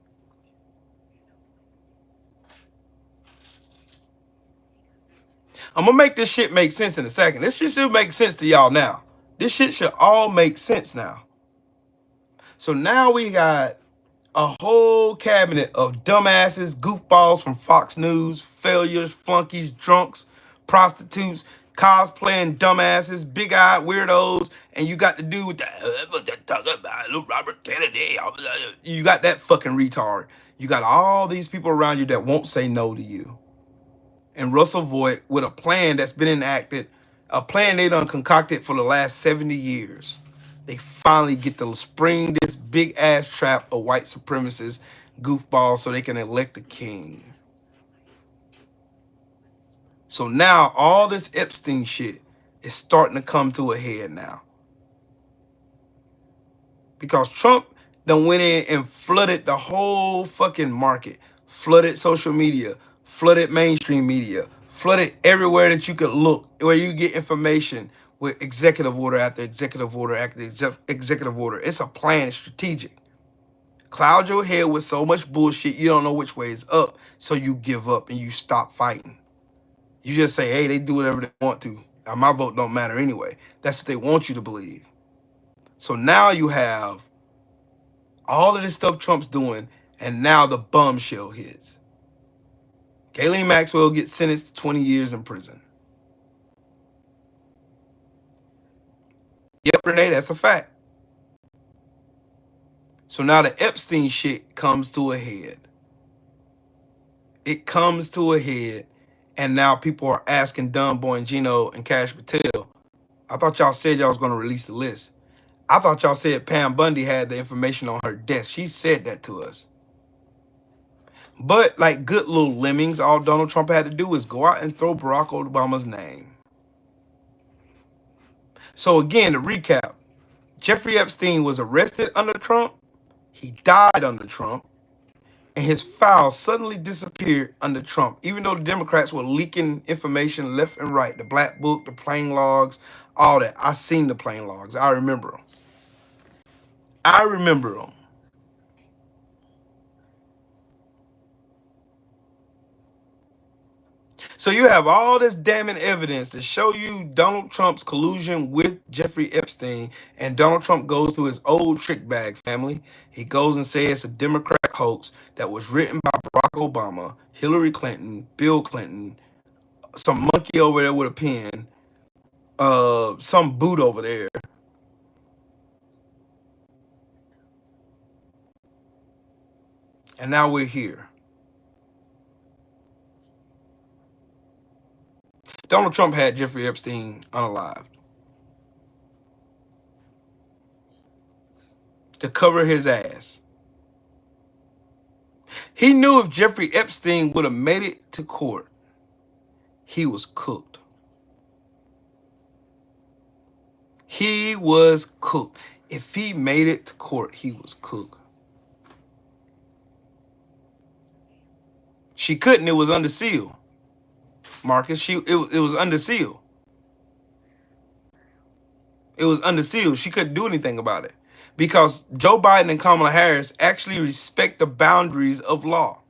I'm gonna make this shit make sense in a second. This shit should make sense to y'all now. This shit should all make sense now. So now we got a whole cabinet of dumbasses, goofballs from Fox News, failures, flunkies, drunks, prostitutes, cosplaying dumbasses, big-eyed weirdos, and you got the dude with the Robert Kennedy. You got that fucking retard. You got all these people around you that won't say no to you. And Russell Voigt with a plan that's been enacted, a plan they done concocted for the last 70 years. They finally get to spring this big ass trap of white supremacists, goofballs, so they can elect a king. So now all this Epstein shit is starting to come to a head now. Because Trump done went in and flooded the whole fucking market, flooded social media, flooded mainstream media, flooded everywhere that you could look, where you get information with executive order after executive order after executive order. It's a plan, it's strategic. Cloud your head with so much bullshit, you don't know which way is up, so you give up and you stop fighting. You just say, hey, they do whatever they want to. My vote don't matter anyway. That's what they want you to believe. So now you have all of this stuff Trump's doing, and now the bombshell hits. Ghislaine Maxwell gets sentenced to 20 years in prison. Yep, Renee, that's a fact. So now the Epstein shit comes to a head. It comes to a head, and now people are asking Don Bongino and Cash Patel, I thought y'all said y'all was going to release the list. I thought y'all said Pam Bundy had the information on her desk. She said that to us. But like good little lemmings, all Donald Trump had to do was go out and throw Barack Obama's name. So again, to recap, Jeffrey Epstein was arrested under Trump. He died under Trump. And his files suddenly disappeared under Trump, even though the Democrats were leaking information left and right. The Black Book, the plane logs, all that. I seen the plane logs. I remember them. I remember them. So you have all this damning evidence to show you Donald Trump's collusion with Jeffrey Epstein, and Donald Trump goes to his old trick bag family. He goes and says it's a Democrat hoax that was written by Barack Obama, Hillary Clinton, Bill Clinton, some monkey over there with a pen, some boot over there. And now we're here. Donald Trump had Jeffrey Epstein unalived to cover his ass. He knew if Jeffrey Epstein would have made it to court, he was cooked. He was cooked. If he made it to court, he was cooked. She couldn't. It was under seal. Marcus, it was under seal. It was under seal. She couldn't do anything about it because Joe Biden and Kamala Harris actually respect the boundaries of law.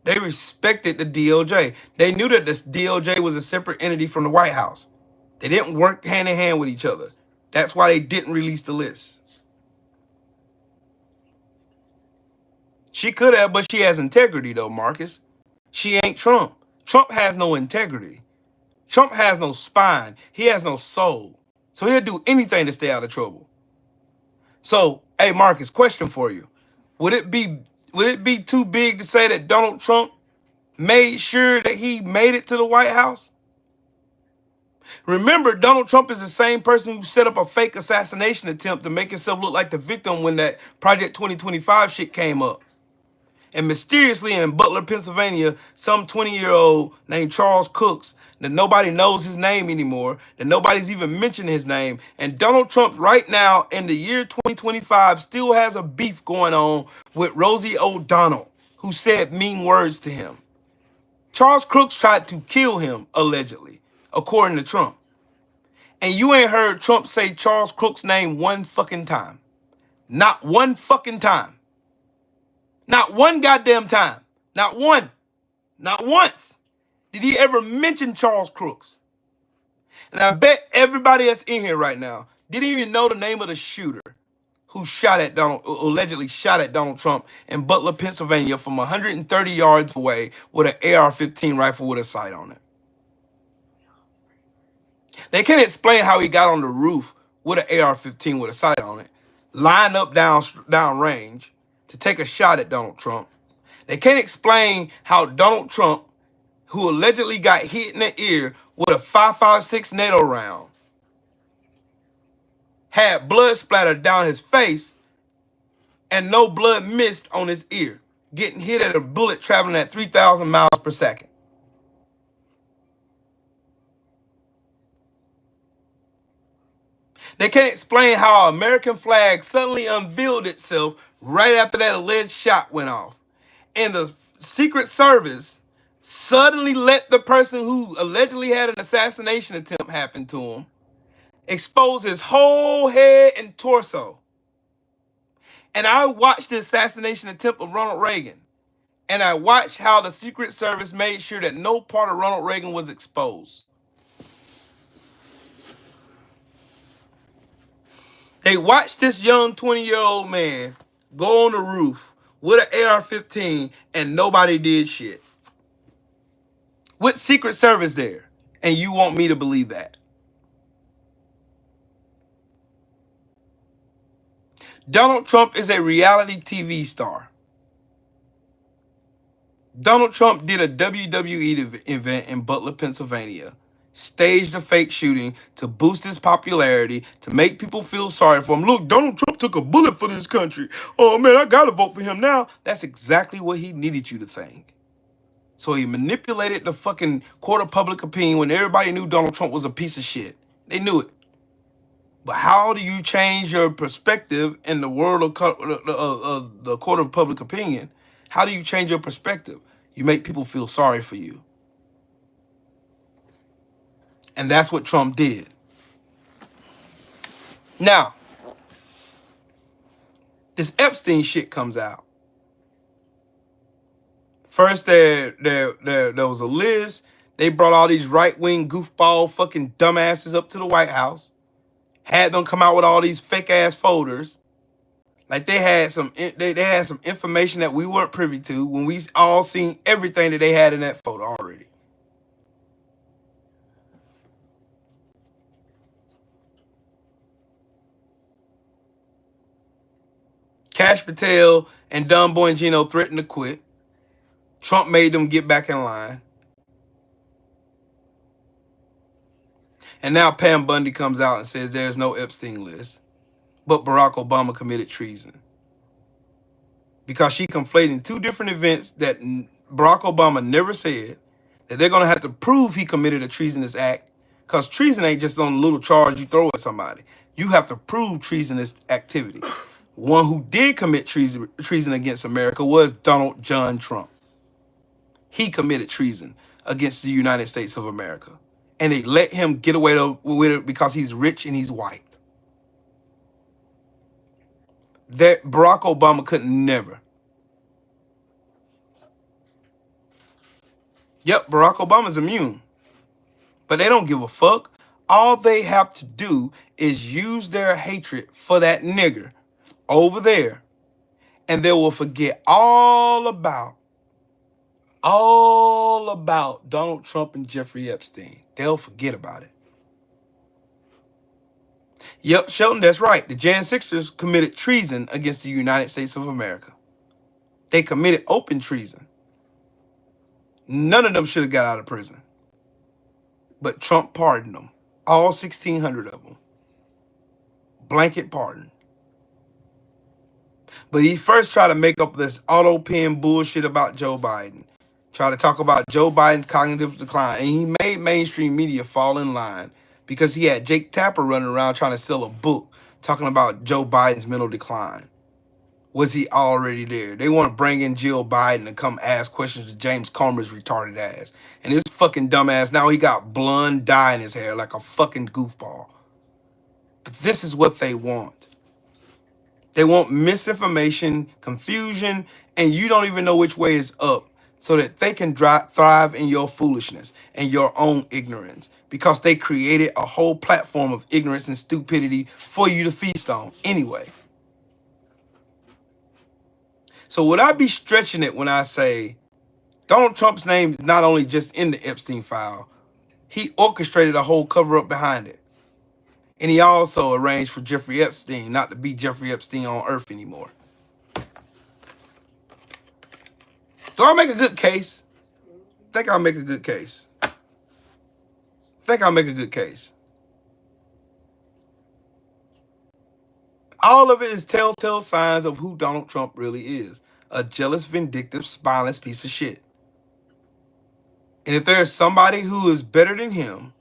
They respected the DOJ. They knew that the DOJ was a separate entity from the White House. They didn't work hand in hand with each other. That's why they didn't release the list. She could have, but she has integrity though, Marcus. She ain't Trump. Trump has no integrity. Trump has no spine. He has no soul. So he'll do anything to stay out of trouble. So, hey, Marcus, question for you. Would it be too big to say that Donald Trump made sure that he made it to the White House? Remember, Donald Trump is the same person who set up a fake assassination attempt to make himself look like the victim when that Project 2025 shit came up. And mysteriously in Butler, Pennsylvania, some 20-year-old named Charles Cooks, that nobody knows his name anymore, that nobody's even mentioned his name. And Donald Trump right now in the year 2025 still has a beef going on with Rosie O'Donnell, who said mean words to him. Charles Crooks tried to kill him, allegedly, according to Trump. And you ain't heard Trump say Charles Crooks' name one fucking time. Not one fucking time. Not one goddamn time. Not one. Not once did he ever mention Charles Crooks. And I bet everybody that's in here right now didn't even know the name of the shooter who allegedly shot at Donald Trump in Butler, Pennsylvania from 130 yards away with an AR-15 rifle with a sight on it. They can't explain how he got on the roof with an AR-15 with a sight on it, lined up down range to take a shot at Donald Trump. They can't explain how Donald Trump, who allegedly got hit in the ear with a 5.56 NATO round, had blood splattered down his face and no blood missed on his ear, getting hit at a bullet traveling at 3,000 miles per second. They can't explain how an American flag suddenly unveiled itself right after that alleged shot went off. And the Secret Service suddenly let the person who allegedly had an assassination attempt happen to him expose his whole head and torso. And I watched the assassination attempt of Ronald Reagan. And I watched how the Secret Service made sure that no part of Ronald Reagan was exposed. They watched this young 20-year-old man go on the roof with an AR-15 and nobody did shit. With Secret Service there. And you want me to believe that? Donald Trump is a reality TV star. Donald Trump did a WWE event in Butler, Pennsylvania, staged a fake shooting to boost his popularity, to make people feel sorry for him. Look, Donald Trump took a bullet for this country. Oh, man, I got to vote for him now. That's exactly what he needed you to think. So he manipulated the fucking court of public opinion when everybody knew Donald Trump was a piece of shit. They knew it. But how do you change your perspective in the world of the court of public opinion? How do you change your perspective? You make people feel sorry for you. And that's what Trump did. Now, this Epstein shit comes out. First, there was a list. They brought all these right-wing goofball fucking dumbasses up to the White House. Had them come out with all these fake-ass folders. Like they had some information that we weren't privy to when we all seen everything that they had in that photo already. Cash Patel and Don Bongino threatened to quit. Trump made them get back in line. And now Pam Bundy comes out and says there's no Epstein list, but Barack Obama committed treason. Because she conflating two different events that Barack Obama never said, that they're going to have to prove he committed a treasonous act. Because treason ain't just on a little charge you throw at somebody. You have to prove treasonous activity. One who did commit treason against America was Donald John Trump. He committed treason against the United States of America. And they let him get away with it because he's rich and he's white. That Barack Obama could never. Yep, Barack Obama's immune. But they don't give a fuck. All they have to do is use their hatred for that nigger over there. And they will forget all about Donald Trump and Jeffrey Epstein. They'll forget about it. Yep, Shelton, that's right. The Jan 6ers committed treason against the United States of America. They committed open treason. None of them should have got out of prison. But Trump pardoned them. All 1,600 of them. Blanket pardon. But he first tried to make up this auto pen bullshit about Joe Biden. Try to talk about Joe Biden's cognitive decline. And he made mainstream media fall in line because he had Jake Tapper running around trying to sell a book talking about Joe Biden's mental decline. Was he already there? They want to bring in Jill Biden to come ask questions to James Comer's retarded ass. And his fucking dumbass, now he got blonde dye in his hair like a fucking goofball. But this is what they want. They want misinformation, confusion, and you don't even know which way is up so that they can thrive in your foolishness and your own ignorance because they created a whole platform of ignorance and stupidity for you to feast on anyway. So would I be stretching it when I say Donald Trump's name is not only just in the Epstein file, he orchestrated a whole cover-up behind it. And he also arranged for Jeffrey Epstein not to be Jeffrey Epstein on Earth anymore. Do I make a good case? I think I'll make a good case. All of it is telltale signs of who Donald Trump really is. A jealous, vindictive, spineless piece of shit. And if there's somebody who is better than him,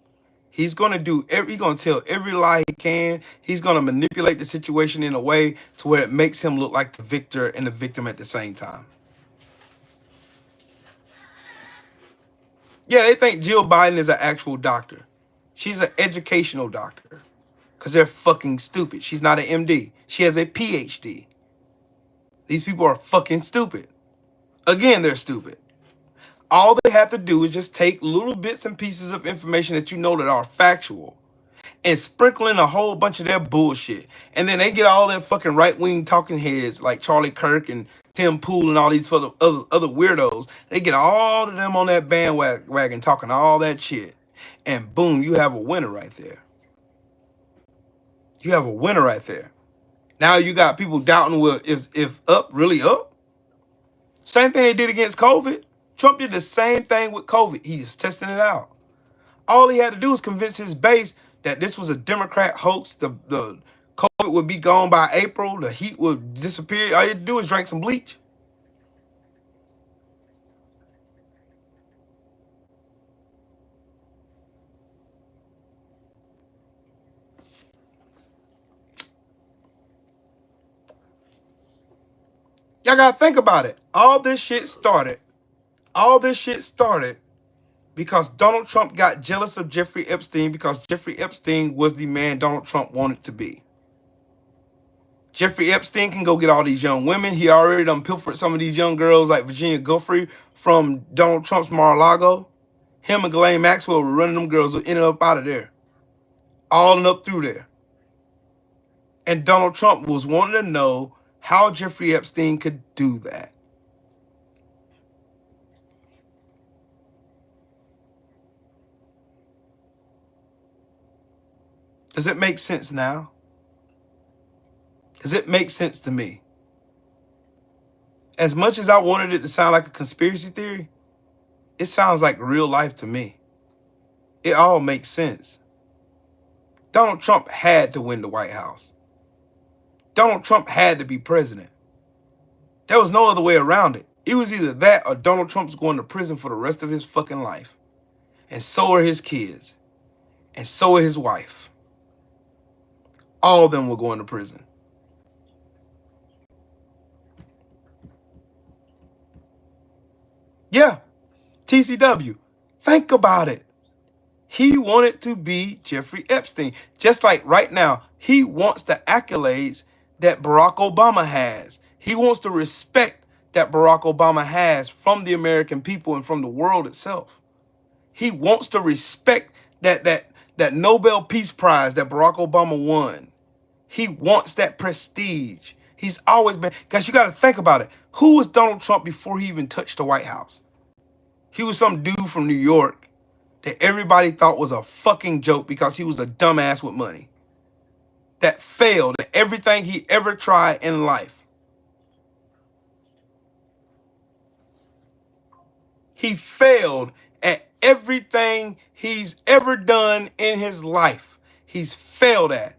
he's going to tell every lie he can. He's going to manipulate the situation in a way to where it makes him look like the victor and the victim at the same time. Yeah, they think Jill Biden is an actual doctor. She's an educational doctor. Because they're fucking stupid. She's not an MD. She has a PhD. These people are fucking stupid. Again, they're stupid. All they have to do is just take little bits and pieces of information that you know that are factual and sprinkle in a whole bunch of their bullshit. And then they get all their fucking right-wing talking heads like Charlie Kirk and Tim Pool and all these other weirdos. They get all of them on that bandwagon talking all that shit. And boom, you have a winner right there. You have a winner right there. Now you got people doubting, well, if up really up? Same thing they did against COVID. Trump did the same thing with COVID. He's testing it out. All he had to do was convince his base that this was a Democrat hoax. The COVID would be gone by April. The heat would disappear. All you had to do is drink some bleach. Y'all gotta think about it. All this shit started because Donald Trump got jealous of Jeffrey Epstein because Jeffrey Epstein was the man Donald Trump wanted to be. Jeffrey Epstein can go get all these young women. He already done pilfered some of these young girls like Virginia Giuffre from Donald Trump's Mar-a-Lago. Him and Ghislaine Maxwell were running them girls who ended up out of there. All and up through there. And Donald Trump was wanting to know how Jeffrey Epstein could do that. Does it make sense now? Does it make sense to me? As much as I wanted it to sound like a conspiracy theory, it sounds like real life to me. It all makes sense. Donald Trump had to win the White House. Donald Trump had to be president. There was no other way around it. It was either that or Donald Trump's going to prison for the rest of his fucking life. And so are his kids. And so are his wife. All of them were going to prison. Yeah, TCW. Think about it. He wanted to be Jeffrey Epstein. Just like right now, he wants the accolades that Barack Obama has. He wants the respect that Barack Obama has from the American people and from the world itself. He wants to respect that Nobel Peace Prize that Barack Obama won. He wants that prestige. He's always been, guys, you got to think about it. Who was Donald Trump before he even touched the White House? He was some dude from New York that everybody thought was a fucking joke because he was a dumbass with money. That failed at everything he ever tried in life. He failed at everything he's ever done in his life, he's failed at.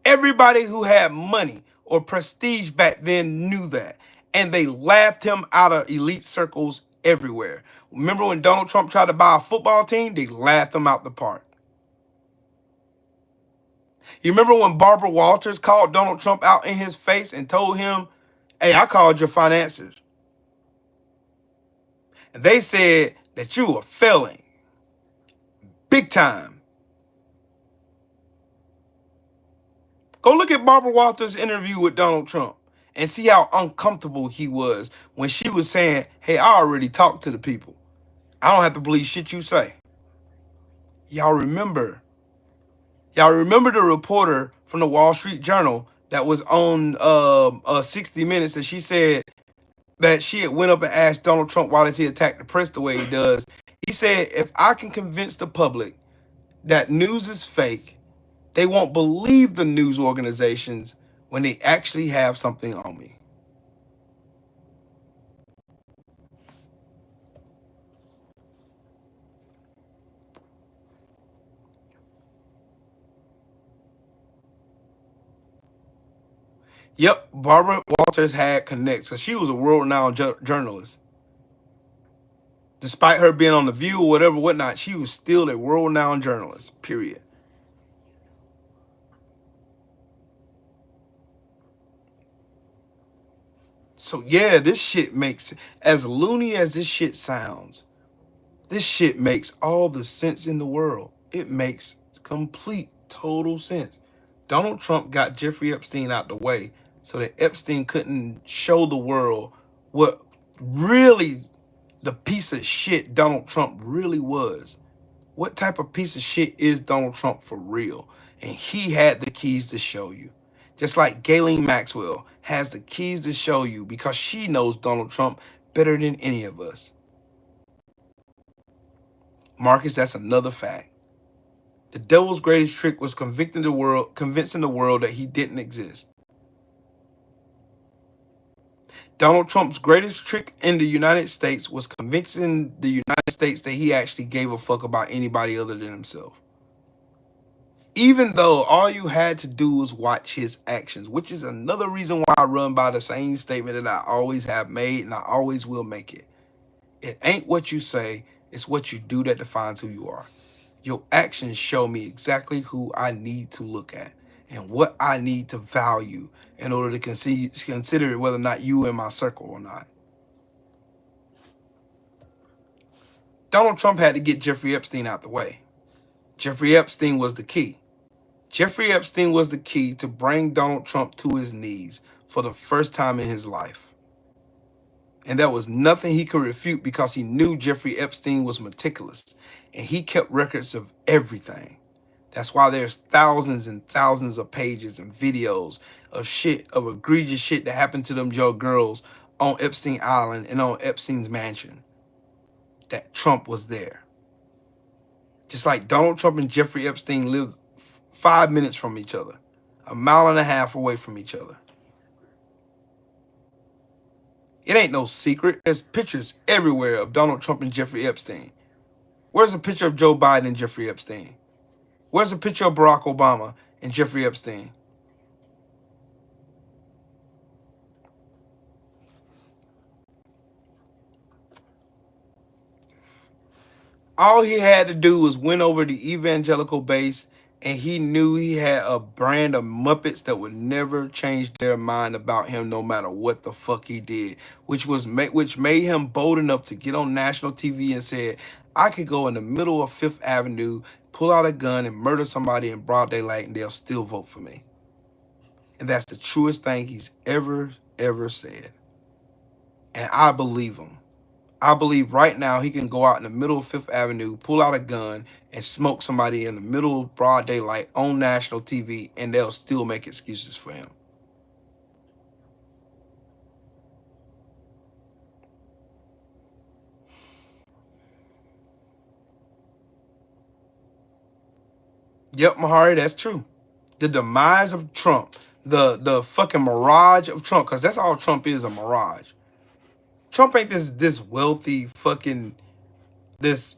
Everybody who had money or prestige back then knew that. And they laughed him out of elite circles everywhere. Remember when Donald Trump tried to buy a football team? They laughed him out the park. You remember when Barbara Walters called Donald Trump out in his face and told him, hey, I called your finances. And they said that you were failing big time. Go look at Barbara Walters' interview with Donald Trump and see how uncomfortable he was when she was saying, hey, I already talked to the people. I don't have to believe shit you say. Y'all remember the reporter from the Wall Street Journal that was on 60 Minutes, and she said that she had went up and asked Donald Trump why does he attack the press the way he does. He said, if I can convince the public that news is fake, they won't believe the news organizations when they actually have something on me. Yep, Barbara Walters had connects because she was a world-renowned journalist. Despite her being on The View or whatever, whatnot, she was still a world-renowned journalist, period. So yeah, this shit makes, as loony as this shit sounds, this shit makes all the sense in the world. It makes complete, total sense. Donald Trump got Jeffrey Epstein out the way so that Epstein couldn't show the world what really the piece of shit Donald Trump really was. What type of piece of shit is Donald Trump for real? And he had the keys to show you. Just like Ghislaine Maxwell has the keys to show you because she knows Donald Trump better than any of us. Marcus, that's another fact. The devil's greatest trick was convincing the world that he didn't exist. Donald Trump's greatest trick in the United States was convincing the United States that he actually gave a fuck about anybody other than himself. Even though all you had to do was watch his actions, which is another reason why I run by the same statement that I always have made and I always will make it. It ain't what you say, it's what you do that defines who you are. Your actions show me exactly who I need to look at and what I need to value in order to consider whether or not you in my circle or not. Donald Trump had to get Jeffrey Epstein out the way. Jeffrey Epstein was the key. Jeffrey Epstein was the key to bring Donald Trump to his knees for the first time in his life. And there was nothing he could refute because he knew Jeffrey Epstein was meticulous and he kept records of everything. That's why there's thousands and thousands of pages and videos of shit, of egregious shit that happened to them girls on Epstein Island and on Epstein's mansion. That Trump was there. Just like Donald Trump and Jeffrey Epstein lived 5 minutes from each other, 1.5 miles away from each other. It ain't no secret. There's pictures everywhere of Donald Trump and Jeffrey Epstein. Where's a picture of Joe Biden and Jeffrey Epstein? Where's a picture of Barack Obama and Jeffrey Epstein? All he had to do was win over the evangelical base, and he knew he had a brand of Muppets that would never change their mind about him no matter what the fuck he did, which made him bold enough to get on national TV and said, I could go in the middle of Fifth Avenue, pull out a gun and murder somebody in broad daylight and they'll still vote for me. And that's the truest thing he's ever said. And I believe him. I believe right now he can go out in the middle of Fifth Avenue, pull out a gun, and smoke somebody in the middle of broad daylight on national TV, and they'll still make excuses for him. Yep, Mahari, that's true. The demise of Trump, the fucking mirage of Trump, because that's all Trump is, a mirage. Trump ain't this wealthy fucking this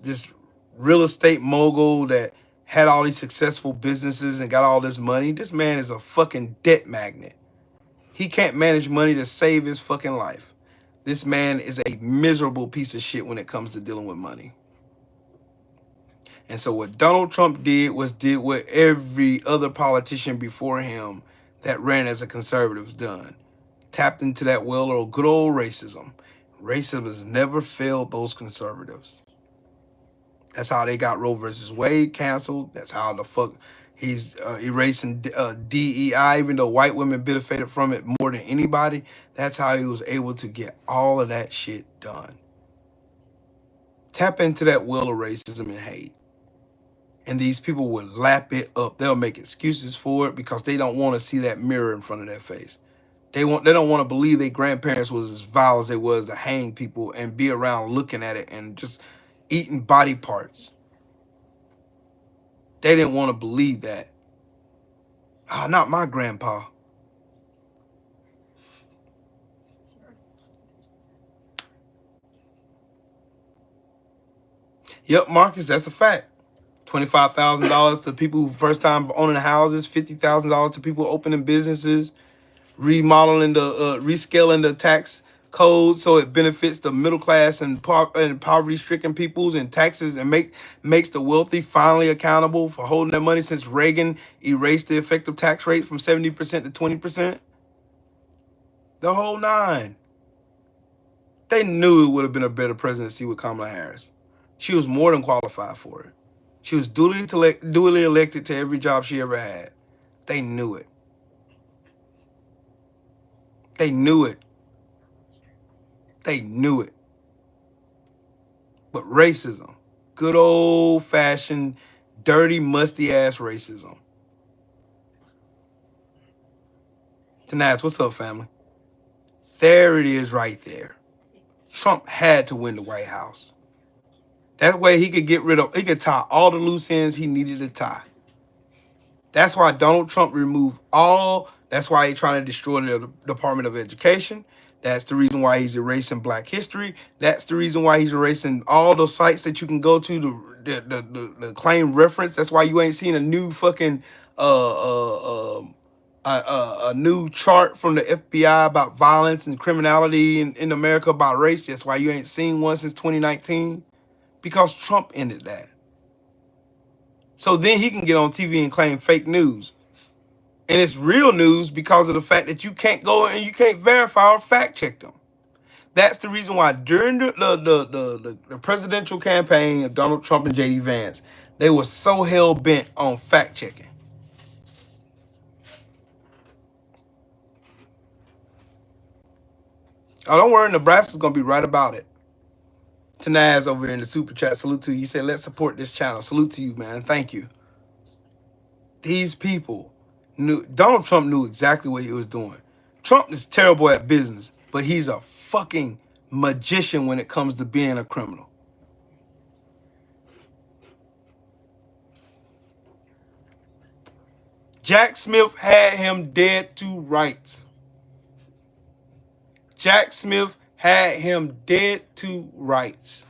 real estate mogul that had all these successful businesses and got all this money. This man is a fucking debt magnet. He can't manage money to save his fucking life. This man is a miserable piece of shit when it comes to dealing with money. And so what Donald Trump did what every other politician before him that ran as a conservative done. Tapped into that well of good old racism. Racism has never failed those conservatives. That's how they got Roe versus Wade canceled. That's how the fuck he's erasing DEI, even though white women benefited from it more than anybody. That's how he was able to get all of that shit done. Tap into that well of racism and hate. And these people would lap it up. They'll make excuses for it because they don't want to see that mirror in front of their face. They don't want to believe their grandparents was as vile as they was to hang people and be around looking at it and just eating body parts. They didn't want to believe that. Ah, not my grandpa. Yep, Marcus, that's a fact. $25,000 to people who first time owning houses, $50,000 to people opening businesses, remodeling rescaling the tax code so it benefits the middle class and poverty-stricken peoples, and taxes, and makes the wealthy finally accountable for holding their money, since Reagan erased the effective tax rate from 70% to 20%. The whole nine. They knew it would have been a better presidency with Kamala Harris. She was more than qualified for it. She was duly elected to every job she ever had. They knew it. They knew it. They knew it. But racism, good old-fashioned, dirty, musty-ass racism. Tanaz, what's up, family? There it is right there. Trump had to win the White House. That way he could tie all the loose ends he needed to tie. That's why Donald Trump removed that's why he's trying to destroy the Department of Education. That's the reason why he's erasing Black history. That's the reason why he's erasing all those sites that you can go to, the claim reference. That's why you ain't seen a new fucking a new chart from the FBI about violence and criminality in America about race. That's why you ain't seen one since 2019. Because Trump ended that. So then he can get on TV and claim fake news. And it's real news because of the fact that you can't go and you can't verify or fact check them. That's the reason why during the presidential campaign of Donald Trump and J.D. Vance, they were so hell-bent on fact checking. Oh, don't worry, Nebraska's going to be right about it. Tanaz over in the super chat, salute to you. You said, let's support this channel. Salute to you, man. Thank you. These people knew, Donald Trump knew exactly what he was doing. Trump is terrible at business, but he's a fucking magician when it comes to being a criminal. Jack Smith had him dead to rights. Jack Smith had him dead to rights.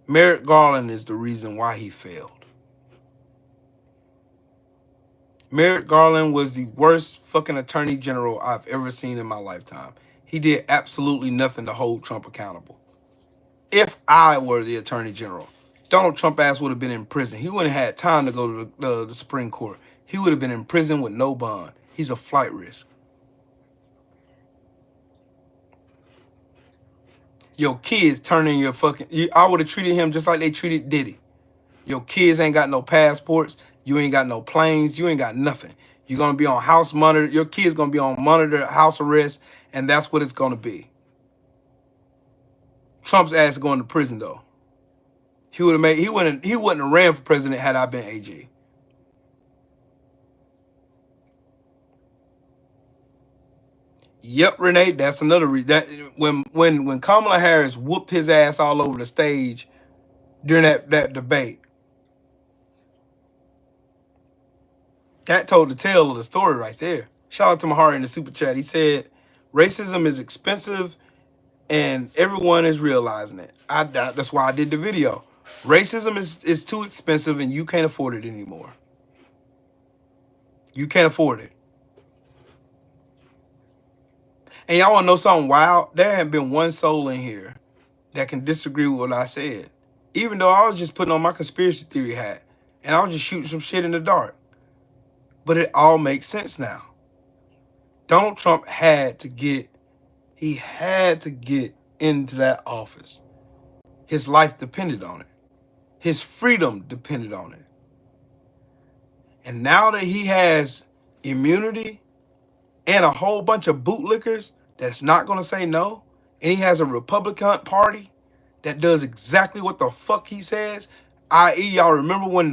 Merrick Garland is the reason why he failed. Merrick Garland was the worst fucking attorney general I've ever seen in my lifetime. He did absolutely nothing to hold Trump accountable. If I were the attorney general, Donald Trump ass would have been in prison. He wouldn't have had time to go to the Supreme Court. He would have been in prison with no bond. He's a flight risk. Your kids turning your fucking... I would have treated him just like they treated Diddy. Your kids ain't got no passports. You ain't got no planes. You ain't got nothing. You're going to be on house monitor. Your kid's going to be on monitor house arrest, and that's what it's going to be. Trump's ass is going to prison, though. He wouldn't have ran for president had I been AG. Yep, Renee, that's another reason. That when Kamala Harris whooped his ass all over the stage during that debate, that told the tale of the story right there. Shout out to Mahari in the super chat. He said, racism is expensive and everyone is realizing it. That's why I did the video. Racism is too expensive and you can't afford it anymore. You can't afford it. And y'all want to know something wild? There hasn't been one soul in here that can disagree with what I said. Even though I was just putting on my conspiracy theory hat and I was just shooting some shit in the dark. But it all makes sense now. Donald Trump had to get into that office. His life depended on it. His freedom depended on it. And now that he has immunity and a whole bunch of bootlickers that's not going to say no, and he has a Republican Party that does exactly what the fuck he says, i.e., y'all remember when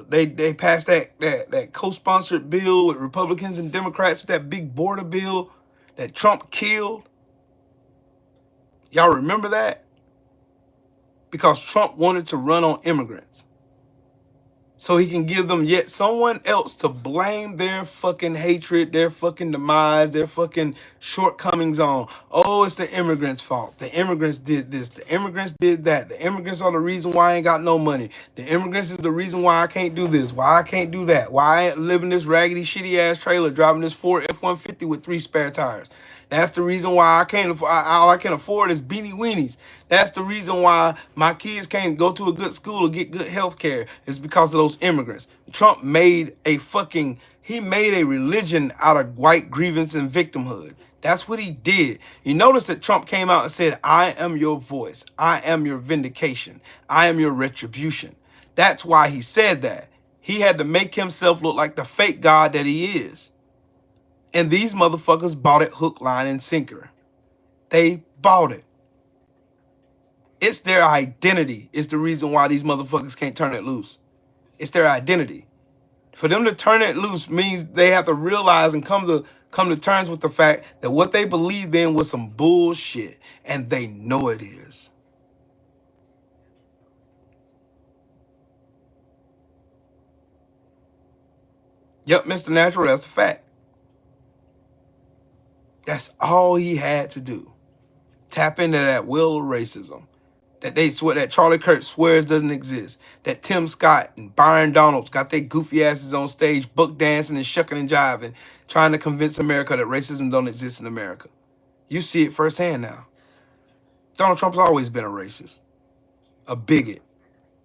they passed that co-sponsored bill with Republicans and Democrats, that big border bill that Trump killed? Y'all remember that? Because Trump wanted to run on immigrants, so he can give them yet someone else to blame their fucking hatred, their fucking demise, their fucking shortcomings on. Oh, it's the immigrants' fault. The immigrants did this. The immigrants did that. The immigrants are the reason why I ain't got no money. The immigrants is the reason why I can't do this, why I can't do that, why I ain't living this raggedy, shitty-ass trailer, driving this Ford F-150 with 3 spare tires. That's the reason why I can't afford, all I can afford is beanie weenies. That's the reason why my kids can't go to a good school or get good health care. It's because of those immigrants. Trump made a religion out of white grievance and victimhood. That's what he did. You notice that Trump came out and said, I am your voice. I am your vindication. I am your retribution. That's why he said that. He had to make himself look like the fake God that he is. And these motherfuckers bought it hook, line, and sinker. They bought it. It's their identity. It's the reason why these motherfuckers can't turn it loose. It's their identity. For them to turn it loose means they have to realize and come to terms with the fact that what they believed in was some bullshit. And they know it is. Yep, Mr. Natural, that's a fact. That's all he had to do. Tap into that will of racism. That Charlie Kirk swears doesn't exist. That Tim Scott and Byron Donalds got their goofy asses on stage, book dancing and shucking and jiving, trying to convince America that racism don't exist in America. You see it firsthand now. Donald Trump's always been a racist, a bigot,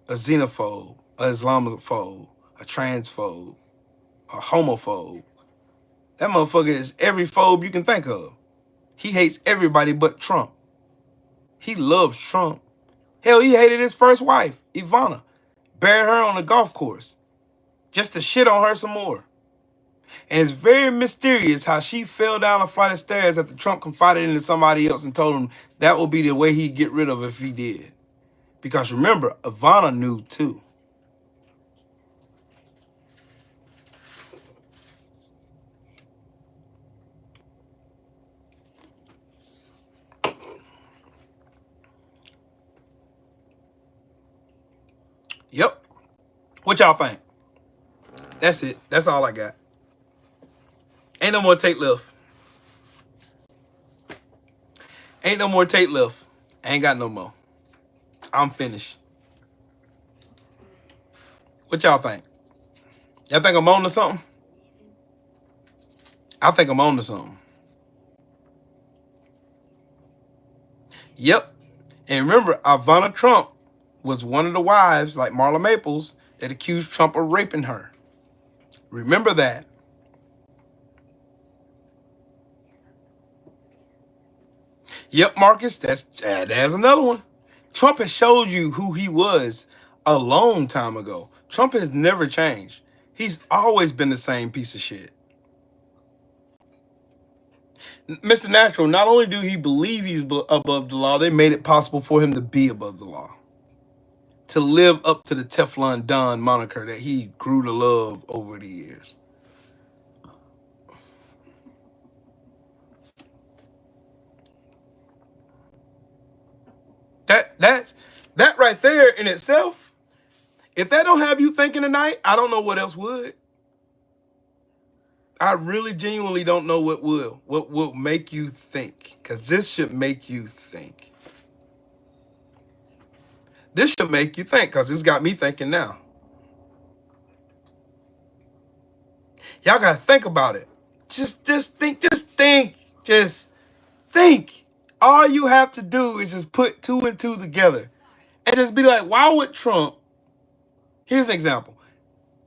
a xenophobe, a Islamophobe, a transphobe, a homophobe. That motherfucker is every phobe you can think of. He hates everybody but Trump. He loves Trump. Hell, he hated his first wife, Ivana. Buried her on a golf course just to shit on her some more. And it's very mysterious how she fell down a flight of stairs after Trump confided into somebody else and told him that would be the way he'd get rid of if he did. Because remember, Ivana knew too. Yep. What y'all think? That's it. That's all I got. Ain't no more tape left. Ain't no more tape left. Ain't got no more. I'm finished. What y'all think? Y'all think I'm on to something? I think I'm on to something. Yep. And remember, Ivana Trump was one of the wives, like Marla Maples, that accused Trump of raping her. Remember that. Yep, Marcus, that's another one. Trump has showed you who he was a long time ago. Trump has never changed. He's always been the same piece of shit. Mr. Natural, not only do he believe he's above the law, they made it possible for him to be above the law. To live up to the Teflon Don moniker that he grew to love over the years. That right there in itself, if that don't have you thinking tonight, I don't know what else would. I really genuinely don't know what will make you think, because this should make you think. This should make you think, because it's got me thinking now. Y'all got to think about it. Just think. All you have to do is just put 2 and 2 together and just be like, why would Trump, here's an example.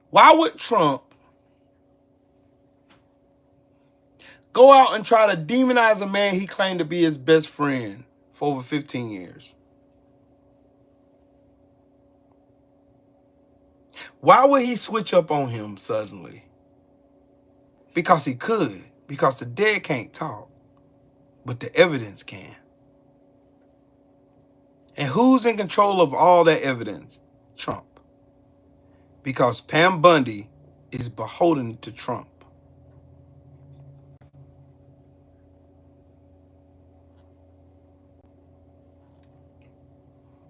Why would Trump go out and try to demonize a man he claimed to be his best friend for over 15 years? Why would he switch up on him suddenly? Because he could. Because the dead can't talk, but the evidence can. And who's in control of all that evidence? Trump. Because Pam Bundy is beholden to Trump.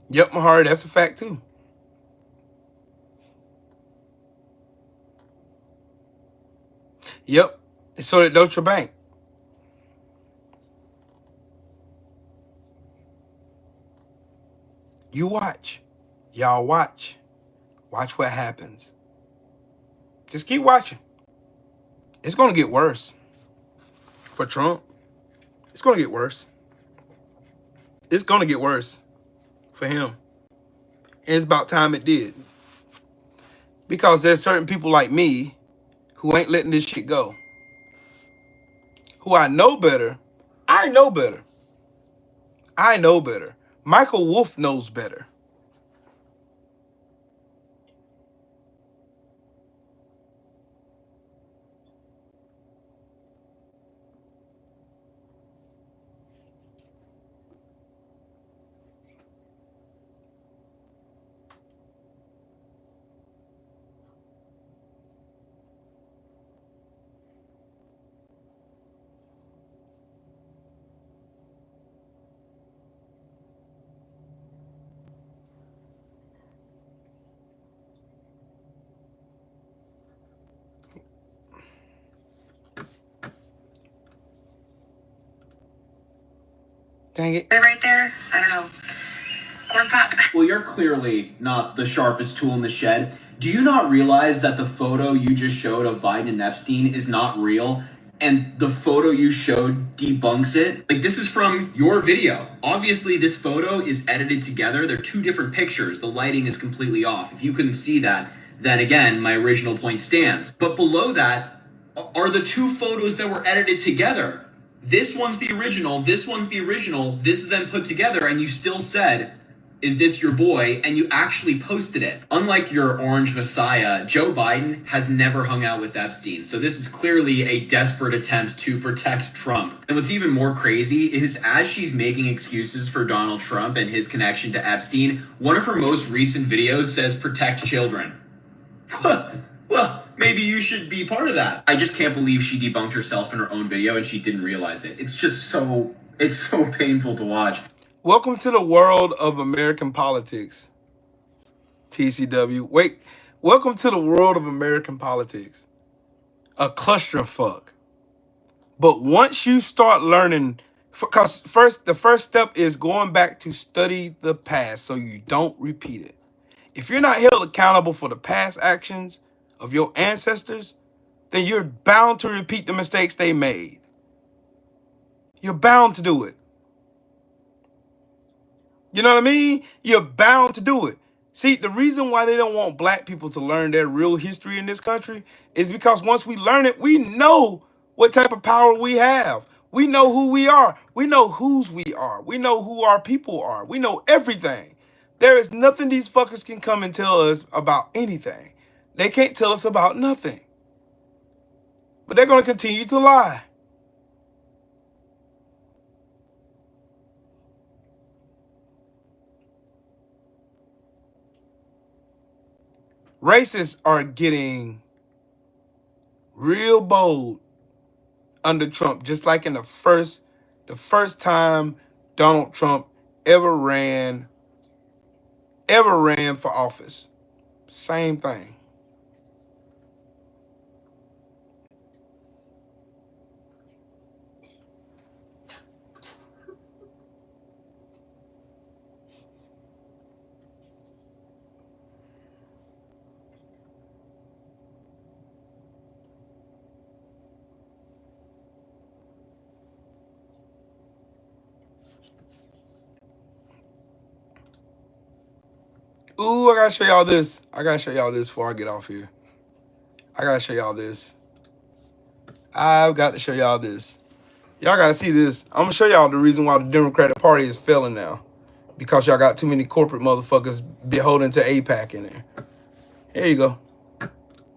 Yep, Mahari, that's a fact too. Yep, and so did Deutsche Bank. You watch. Y'all watch. Watch what happens. Just keep watching. It's going to get worse for Trump. It's going to get worse. It's going to get worse for him. And it's about time it did. Because there's certain people like me who ain't letting this shit go. Who I know better. I know better. I know better. Michael Wolff knows better. Dang it. Right there, I don't know. Corn pop. Well, you're clearly not the sharpest tool in the shed. Do you not realize that the photo you just showed of Biden and Epstein is not real? And the photo you showed debunks it? Like, this is from your video. Obviously, this photo is edited together. They're 2 different pictures. The lighting is completely off. If you couldn't see that, then again, my original point stands. But below that are the 2 photos that were edited together. This one's the original, this one's the original, this is then put together, and you still said, is this your boy? And you actually posted it. Unlike your orange messiah, Joe Biden has never hung out with Epstein. So this is clearly a desperate attempt to protect Trump. And what's even more crazy is as she's making excuses for Donald Trump and his connection to Epstein, one of her most recent videos says protect children. Well, maybe you should be part of that. I just can't believe she debunked herself in her own video and she didn't realize it. It's so painful to watch. Welcome to the world of American politics, TCW. Wait, welcome to the world of American politics. A clusterfuck. But once you start learning, because the first step is going back to study the past so you don't repeat it. If you're not held accountable for the past actions of your ancestors, then you're bound to repeat the mistakes they made. You're bound to do it. You know what I mean? You're bound to do it. See, the reason why they don't want black people to learn their real history in this country is because once we learn it, we know what type of power we have. We know who we are. We know whose we are. We know who our people are. We know everything. There is nothing these fuckers can come and tell us about anything. They can't tell us about nothing. But they're going to continue to lie. Racists are getting real bold under Trump, just like in the first time Donald Trump ever ran for office. Same thing. Ooh, I gotta show y'all this. I gotta show y'all this before I get off here. I gotta show y'all this. I've got to show y'all this. Y'all gotta see this. I'm gonna show y'all the reason why the Democratic Party is failing now. Because y'all got too many corporate motherfuckers beholden to AIPAC in there. Here you go.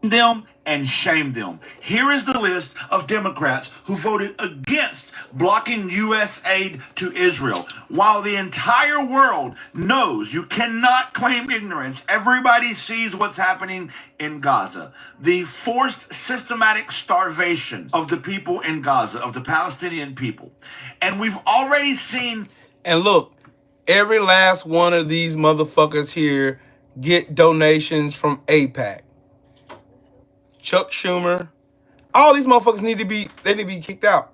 Them and shame them. Here is the list of Democrats who voted against blocking U.S. aid to Israel. While the entire world knows you cannot claim ignorance, everybody sees what's happening in Gaza. The forced systematic starvation of the people in Gaza, of the Palestinian people. And we've already seen... And look, every last one of these motherfuckers here get donations from AIPAC. Chuck Schumer, all these motherfuckers need to be kicked out.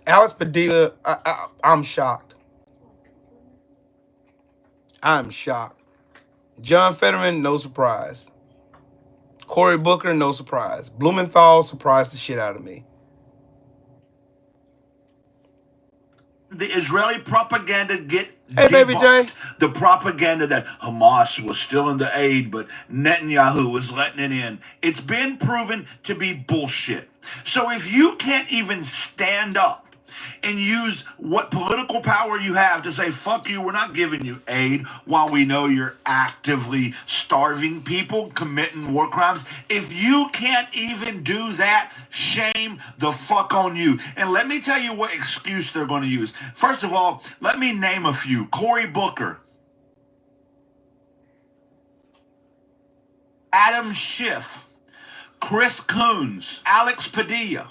Alex Padilla, I'm shocked. I'm shocked. John Fetterman, no surprise. Cory Booker, no surprise. Blumenthal surprised the shit out of me. The Israeli propaganda get Hey, Baby J. The propaganda that Hamas was still in the aid, but Netanyahu was letting it in. It's been proven to be bullshit. So if you can't even stand up and use what political power you have to say, fuck you, we're not giving you aid, while we know you're actively starving people, committing war crimes. If you can't even do that, shame the fuck on you. And let me tell you what excuse they're going to use. First of all, let me name a few. Cory Booker, Adam Schiff, Chris Coons, Alex Padilla.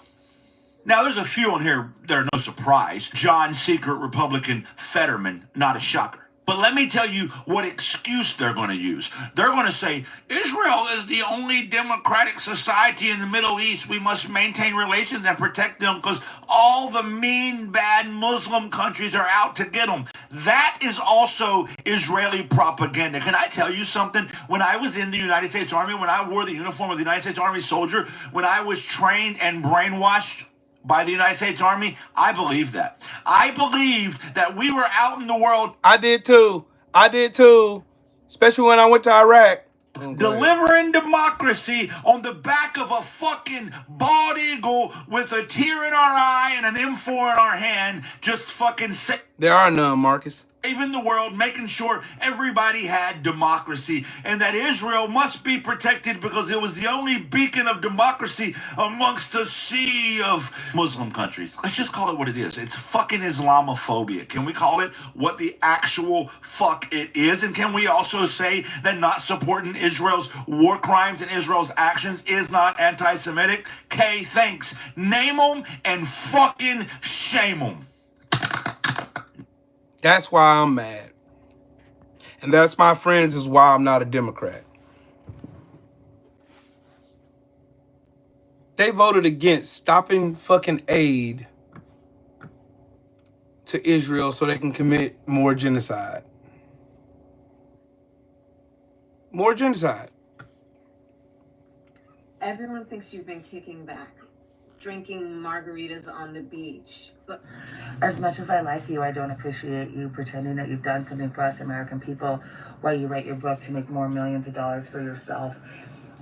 Now, there's a few on here that are no surprise. John Secret Republican Fetterman, not a shocker. But let me tell you what excuse they're going to use. They're going to say, Israel is the only democratic society in the Middle East. We must maintain relations and protect them because all the mean, bad Muslim countries are out to get them. That is also Israeli propaganda. Can I tell you something? When I was in the United States Army, when I wore the uniform of the United States Army soldier, when I was trained and brainwashed by the United States Army, I believe that. I believe that we were out in the world. I did too. Especially when I went to Iraq. Delivering democracy on the back of a fucking bald eagle with a tear in our eye and an M4 in our hand, just fucking There are none, Marcus. saving the world, making sure everybody had democracy, and that Israel must be protected because it was the only beacon of democracy amongst a sea of Muslim countries. Let's just call it what it is. It's fucking Islamophobia. Can we call it what the actual fuck it is? And can we also say that not supporting Israel's war crimes and Israel's actions is not anti-Semitic? Okay, thanks. Name them and fucking shame them. That's why I'm mad. And that's, my friends, is why I'm not a Democrat. They voted against stopping fucking aid to Israel so they can commit more genocide. More genocide. Everyone thinks you've been kicking back, drinking margaritas on the beach. But as much as I like you, I don't appreciate you pretending that you've done something for us American people while you write your book to make more millions of dollars for yourself,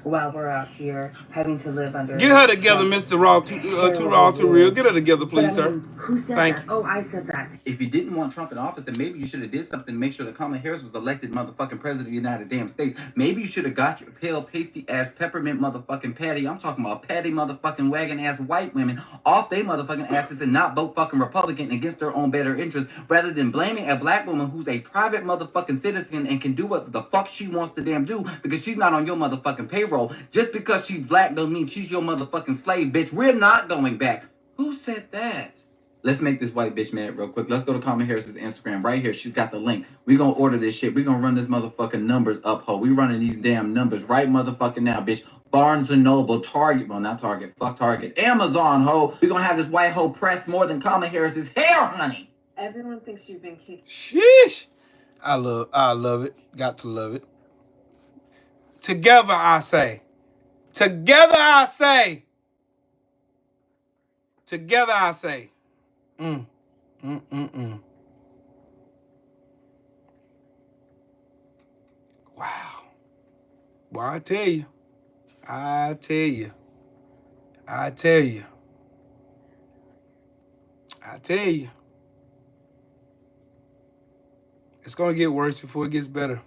while we're out here having to live under... Get her together, Mr. Raw, too raw, too real. Get her together, please, sir. Who said Thank that? you. Oh, I said that. If you didn't want Trump in office, then maybe you should have did something to make sure that Kamala Harris was elected motherfucking president of the United damn States. Maybe you should have got your pale, pasty ass peppermint motherfucking patty. I'm talking about patty motherfucking wagon ass white women off they motherfucking asses and not vote fucking Republican against their own better interests, rather than blaming a black woman who's a private motherfucking citizen and can do what the fuck she wants to damn do because she's not on your motherfucking payroll. Just because she's black don't mean she's your motherfucking slave, bitch. We're not going back. Who said that? Let's make this white bitch mad real quick. Let's go to Kamala Harris's Instagram right here. She's got the link. We gonna order this shit. We gonna run this motherfucking numbers up, ho. We running these damn numbers right motherfucking now, bitch. Barnes & Noble, Target, well, not Target, fuck Target. Amazon, ho. We gonna have this white ho pressed more than Kamala Harris's hair, honey. everyone thinks you've been kicking. Sheesh. I love it. Got to love it. Together, I say. Together, I say. Together, I say. Wow. Well, I tell you. I tell you. I tell you. I tell you. It's going to get worse before it gets better.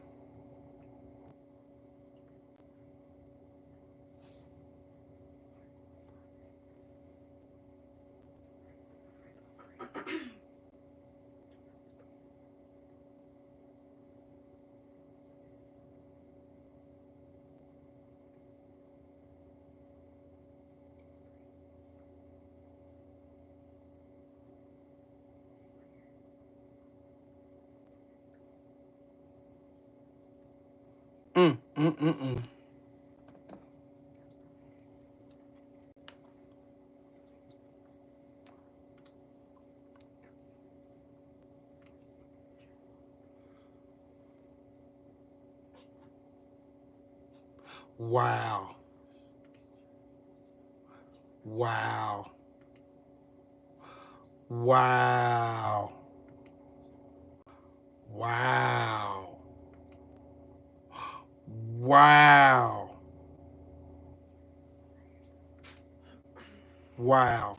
Wow. Wow. Wow. Wow. Wow. Wow.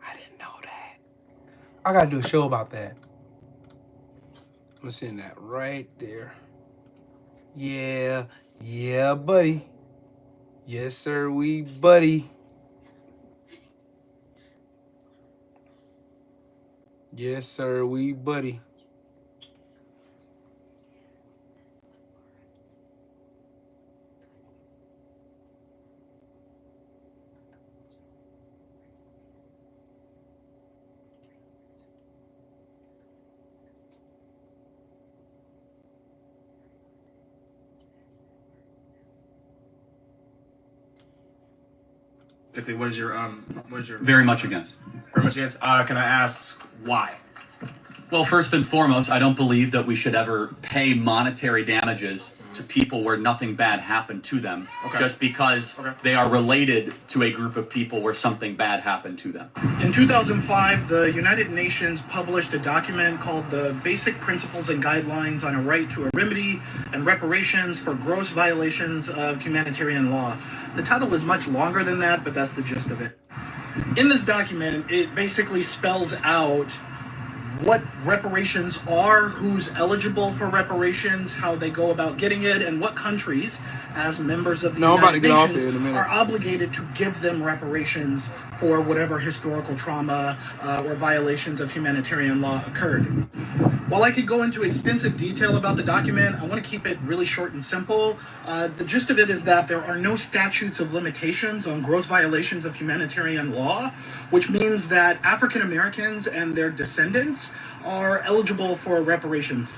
I didn't know that. I gotta do a show about that. I'm seeing that right there. Yeah. Yeah, buddy. Yes, sir, we buddy. Yes, sir, we buddy. What is your Very much against. very much against? Can I ask why? Well, first and foremost, I don't believe that we should ever pay monetary damages to people where nothing bad happened to them, just because they are related to a group of people where something bad happened to them. In 2005, the United Nations published a document called the Basic Principles and Guidelines on a Right to a Remedy and Reparations for Gross Violations of Humanitarian Law. The title is much longer than that, but that's the gist of it. In this document, it basically spells out what reparations are, who's eligible for reparations, how they go about getting it, and what countries, as members of the United Nations, are obligated to give them reparations for whatever historical trauma or violations of humanitarian law occurred. While I could go into extensive detail about the document, I want to keep it really short and simple. The gist of it is that there are no statutes of limitations on gross violations of humanitarian law, which means that African Americans and their descendants are eligible for reparations.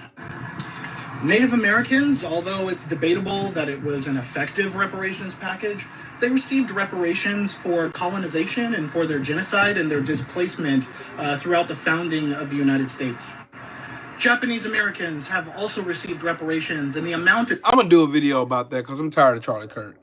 Native Americans, although it's debatable that it was an effective reparations package, they received reparations for colonization and for their genocide and their displacement throughout the founding of the United States. Japanese Americans have also received reparations, and the amount of... I'm gonna do a video about that because I'm tired of Charlie Kirk.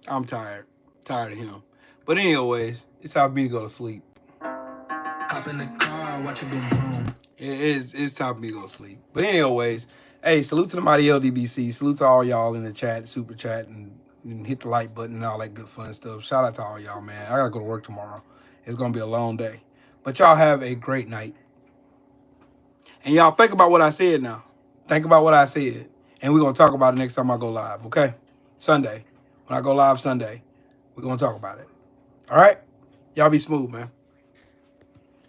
I'm tired of him. But anyways, it's time for me to go to sleep. Hop in the car, watch it go boom. It's time for me to go to sleep. But anyways, hey, salute to the mighty LDBC. Salute to all y'all in the chat, super chat, and hit the like button and all that good fun stuff. Shout out to all y'all, man. I gotta go to work tomorrow. It's gonna be a long day. But y'all have a great night. And y'all think about what I said now. Think about what I said. And we're gonna talk about it next time I go live, okay? Sunday. When I go live Sunday, we're gonna talk about it. All right? Y'all be smooth, man.